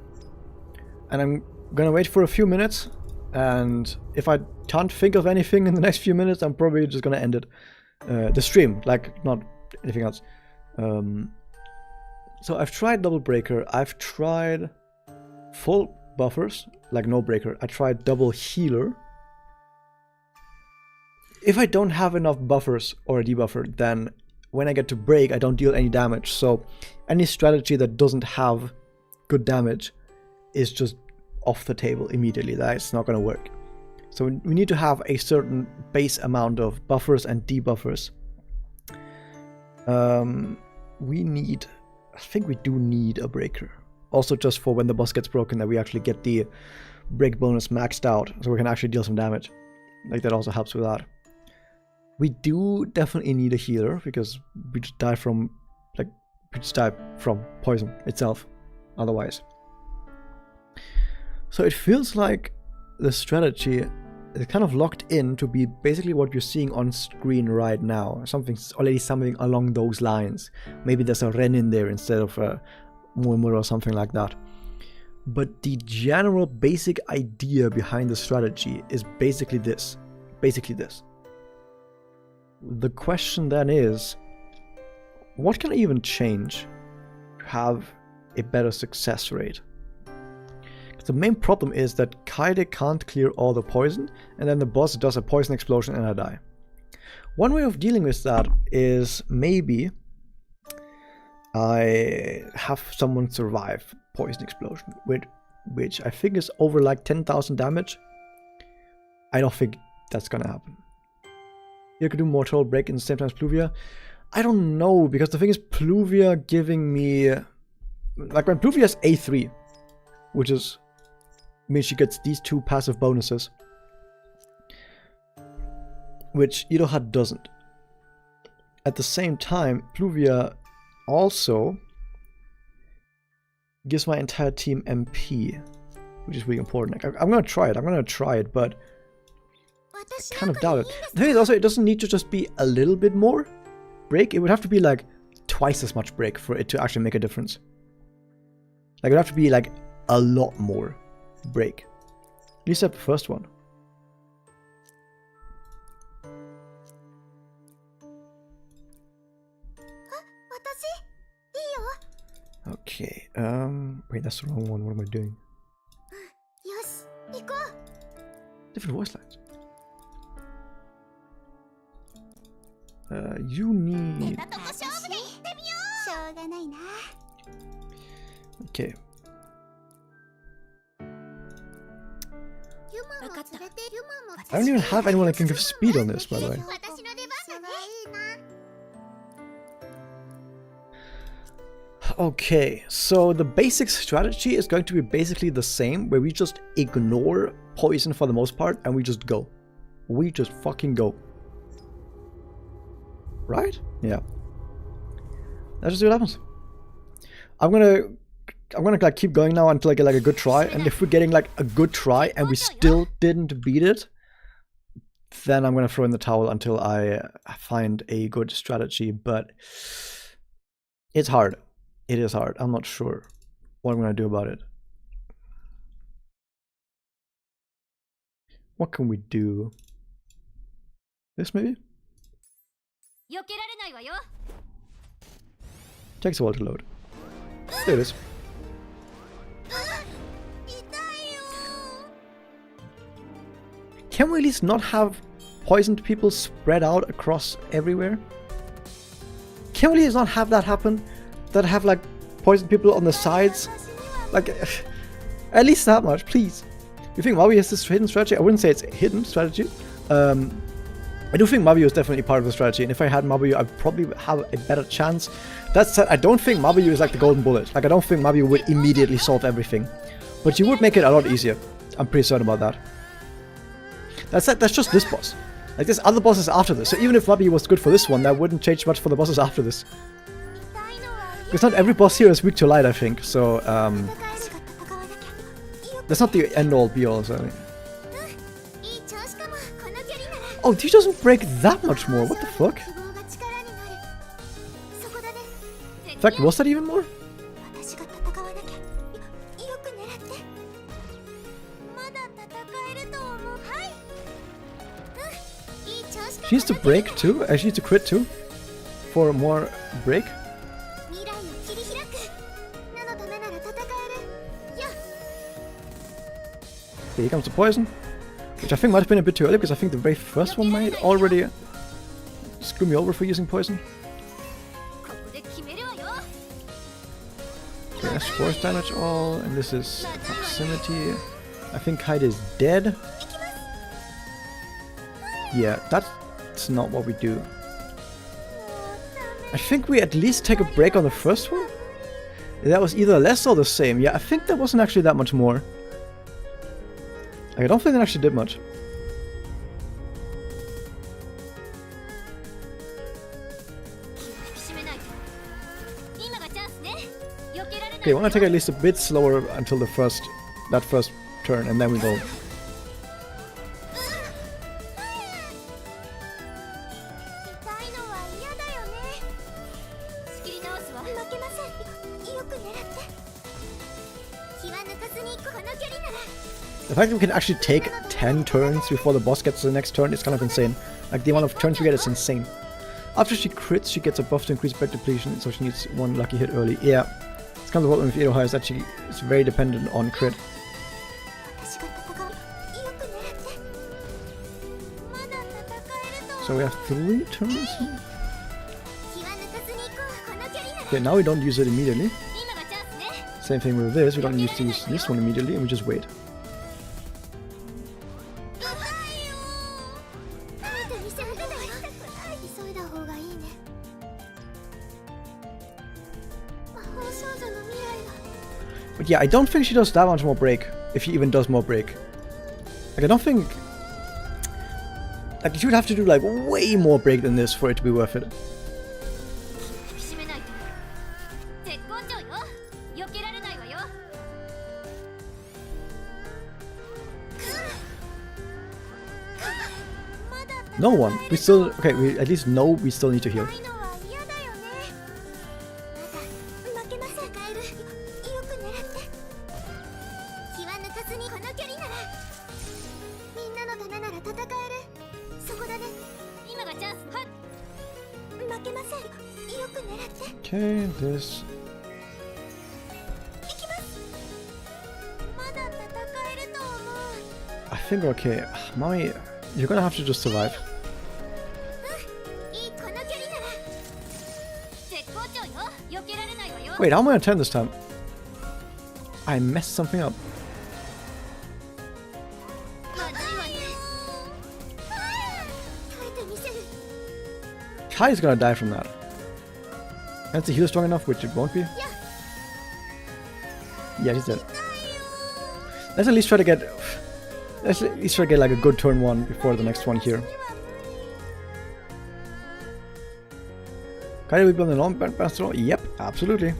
And I'm gonna wait for a few minutes, and if I can't think of anything in the next few minutes, I'm probably just gonna end it. The stream, like, not anything else. So I've tried double breaker, I've tried full buffers, like no breaker, I tried double healer. If I don't have enough buffers or a debuffer, then when I get to break, I don't deal any damage. So any strategy that doesn't have good damage is just off the table immediately. That's not going to work. So we need to have a certain base amount of buffers and debuffers. I think we do need a breaker. Also just for when the boss gets broken, that we actually get the break bonus maxed out, so we can actually deal some damage. Like, that also helps with that. We do definitely need a healer, because we just die from, poison itself, otherwise. So it feels like the strategy is kind of locked in to be basically what you're seeing on screen right now. Something along those lines. Maybe there's a Ren in there instead of a Murmur or something like that. But the general basic idea behind the strategy is basically this. The question then is, what can I even change to have a better success rate? The main problem is that Kaede can't clear all the poison, and then the boss does a poison explosion and I die. One way of dealing with that is maybe I have someone survive poison explosion, which I think is over like 10,000 damage. I don't think that's gonna happen. You could do Mortal Break in the same time as Pluvia. I don't know, because the thing is, Pluvia giving me, like, when Pluvia is A3, which is means she gets these two passive bonuses, which Iroha doesn't. At the same time, Pluvia also gives my entire team MP, which is really important. Like, I'm gonna try it, but I kind of doubt it. The thing is also, it doesn't need to just be a little bit more break. It would have to be like twice as much break for it to actually make a difference. Like, it would have to be like a lot more break. At least at the first one. Okay, wait, that's the wrong one. What am I doing? Different voice lines. You need... Okay. I don't even have anyone that can give speed on this, by the way. Okay, so the basic strategy is going to be basically the same, where we just ignore poison for the most part, and we just go. We just fucking go. Right? Yeah. Let's just see what happens. I'm gonna like keep going now until I get like a good try, and if we're getting like a good try and we still didn't beat it, then I'm gonna throw in the towel until I find a good strategy. But it's hard. It is hard. I'm not sure what I'm gonna do about it. What can we do? This maybe? Takes a while to load. There it is. Can we at least not have poisoned people spread out across everywhere? Can we at least not have that happen? That have like poisoned people on the sides? Like, at least that much, please. You think Mabayu has this hidden strategy? I wouldn't say it's a hidden strategy. I do think Mabayu is definitely part of the strategy, and if I had Mabayu, I'd probably have a better chance. That said, I don't think Mabayu is like the golden bullet. Like, I don't think Mabayu would immediately solve everything. But you would make it a lot easier. I'm pretty certain about that. That's just this boss. Like, there's other bosses after this, so even if Mabayu was good for this one, that wouldn't change much for the bosses after this. Because not every boss here is weak to light, I think, so, that's not the end-all, be-all, so... Oh, he doesn't break that much more, what the fuck? In fact, was that even more? She needs to break too? She needs to crit too? For more break? Okay, here comes the poison. Which I think might have been a bit too early, because I think the very first one might already screw me over for using poison. Okay, that's force damage all, and this is proximity. I think Kaide is dead. Yeah, that's not what we do. I think we at least take a break on the first one. That was either less or the same. Yeah, I think there wasn't actually that much more. I don't think that actually did much. Okay, I want to take at least a bit slower until that first turn, and then we go. The fact that we can actually take 10 turns before the boss gets to the next turn is kind of insane. Like, the amount of turns we get is insane. After she crits, she gets a buff to increase back depletion, so she needs one lucky hit early. Yeah, it's kind of the problem with Edoha is that she is very dependent on crit. So we have 3 turns here. Okay, now we don't use it immediately. Same thing with this, we don't use this one immediately, and we just wait. But yeah, I don't think she does that much more break, if she even does more break. Like, I don't think... Like, she would have to do, like, way more break than this for it to be worth it. No one. We still... Okay, we at least know we still need to heal. Okay, this... I think we're okay. Mommy, you're gonna have to just survive. Wait, how am I gonna turn this time? I messed something up. Kai is gonna die from that. Is the heal strong enough, which it won't be? Yeah, he's dead. Let's at least try to get... Let's at least try to get like a good turn 1 before the next one here. Can we build a long bounce roll? Yep, absolutely.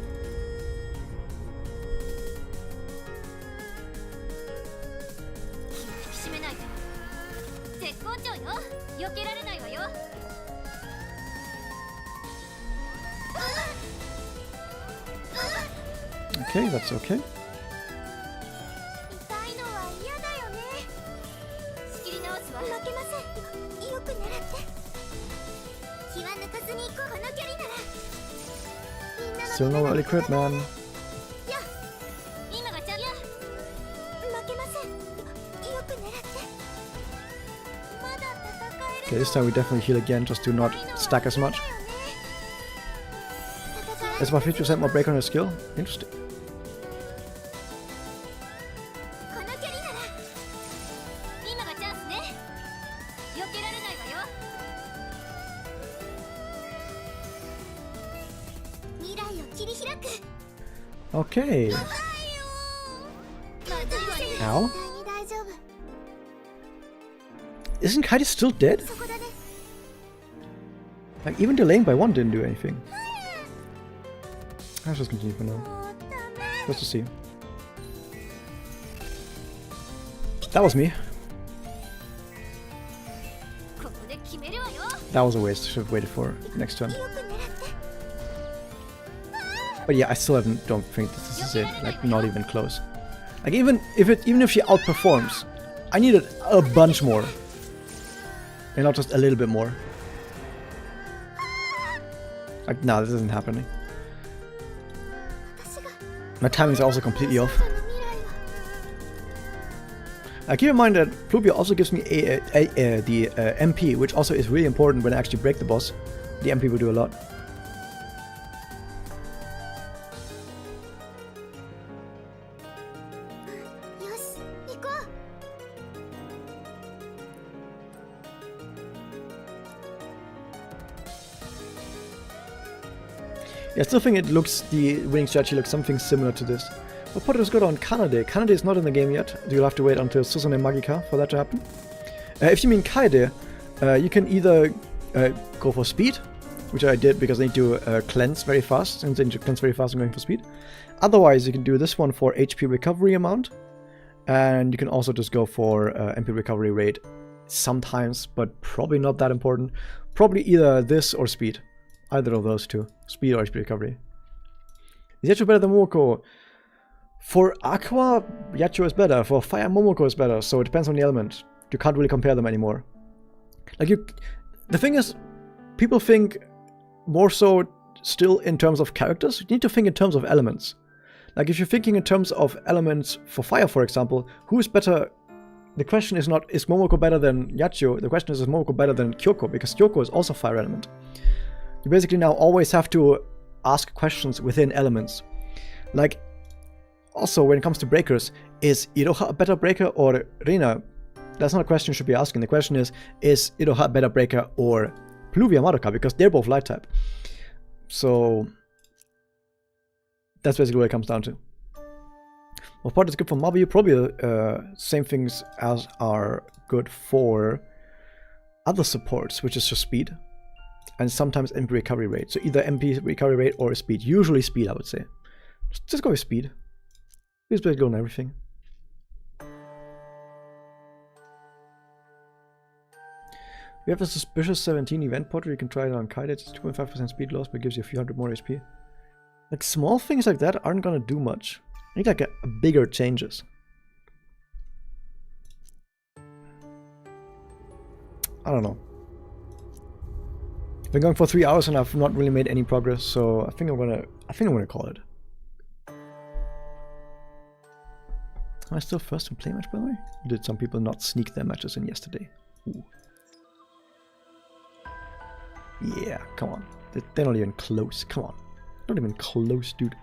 Okay, that's okay. Still no early crit, man. Okay, this time we definitely heal again, just to not stack as much. That's about 50% more break on her skill. Interesting. Okay. Ow. Isn't Kaide still dead? Like, even delaying by 1 didn't do anything. Let's just continue for now. Just to see. That was me. That was a waste. Should have waited for next turn. But yeah, I still don't think this is it. Like, not even close. Like, even if she outperforms, I needed a bunch more, and not just a little bit more. Like, no, this isn't happening. My timings are also completely off. Keep in mind that Pluvia also gives me the MP, which also is really important when I actually break the boss. The MP will do a lot. Yeah, I still think the winning strategy looks something similar to this. But Potter is good on Kanade. Kanade is not in the game yet. You'll have to wait until Susanne Magica for that to happen. If you mean Kaede, you can either go for speed, which I did because I need to cleanse very fast. Since I need to cleanse very fast, I'm going for speed. Otherwise, you can do this one for HP recovery amount. And you can also just go for MP recovery rate sometimes, but probably not that important. Probably either this or speed. Either of those two. Speed or HP recovery. Is Yacho better than Momoko? For Aqua, Yacho is better. For Fire, Momoko is better. So it depends on the element. You can't really compare them anymore. Like the thing is, people think more so still in terms of characters. You need to think in terms of elements. Like if you're thinking in terms of elements for Fire, for example, who is better? The question is not, is Momoko better than Yacho? The question is Momoko better than Kyoko? Because Kyoko is also Fire element. You basically now always have to ask questions within elements. Like, also when it comes to breakers, is Iroha a better breaker or Rina? That's not a question you should be asking. The question is Iroha a better breaker or Pluvia Madoka? Because they're both light type. So that's basically what it comes down to. What part is good for Mabayu? Probably same things as are good for other supports, which is just speed. And sometimes MP recovery rate. So either MP recovery rate or speed. Usually speed, I would say. Just go with speed. Just basically on everything. We have a suspicious 17 event potter. You can try it on Kaide. It's 2.5% speed loss, but gives you a few hundred more HP. Like small things like that aren't gonna do much. I need like a bigger changes. I don't know. I've been going for 3 hours and I've not really made any progress, so I think I'm gonna call it. Am I still first in play match, by the way? Or did some people not sneak their matches in yesterday? Ooh. Yeah, come on. They're not even close. Come on. Not even close, dude.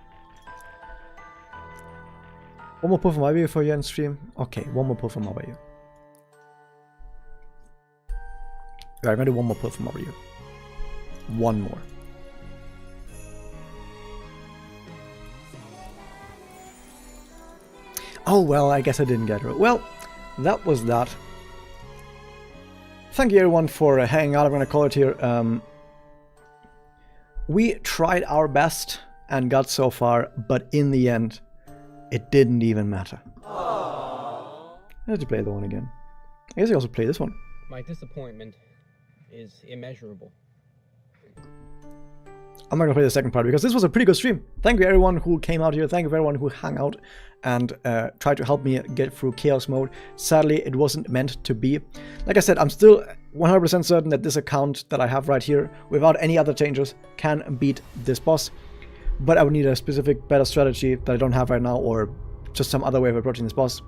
One more pull from Mabayu for you on stream? Okay, one more pull from Mabayu. Alright, I'm gonna do one more pull from Mabayu. One more. Oh, well, I guess I didn't get her. Well, that was that. Thank you everyone for hanging out. I'm gonna call it here. We tried our best and got so far, but in the end, it didn't even matter. Aww. I have to play the one again. I guess I also play this one. My disappointment is immeasurable. I'm not gonna play the second part because this was a pretty good stream. Thank you everyone who came out here. Thank you everyone who hung out and tried to help me get through Chaos Mode. Sadly, it wasn't meant to be. Like I said, I'm still 100% certain that this account that I have right here, without any other changes, can beat this boss. But I would need a specific, better strategy that I don't have right now, or just some other way of approaching this boss.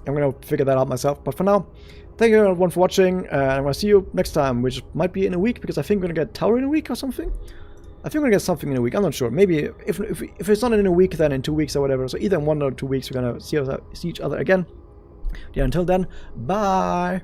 I'm gonna figure that out myself. But for now, thank you everyone for watching, and I'm gonna see you next time, which might be in a week, because I think we're gonna get Tower in a week or something. I think we're gonna get something in a week. I'm not sure. Maybe if it's not in a week, then in 2 weeks or whatever. So either in 1 or 2 weeks, we're gonna see each other again. Yeah. Until then, bye.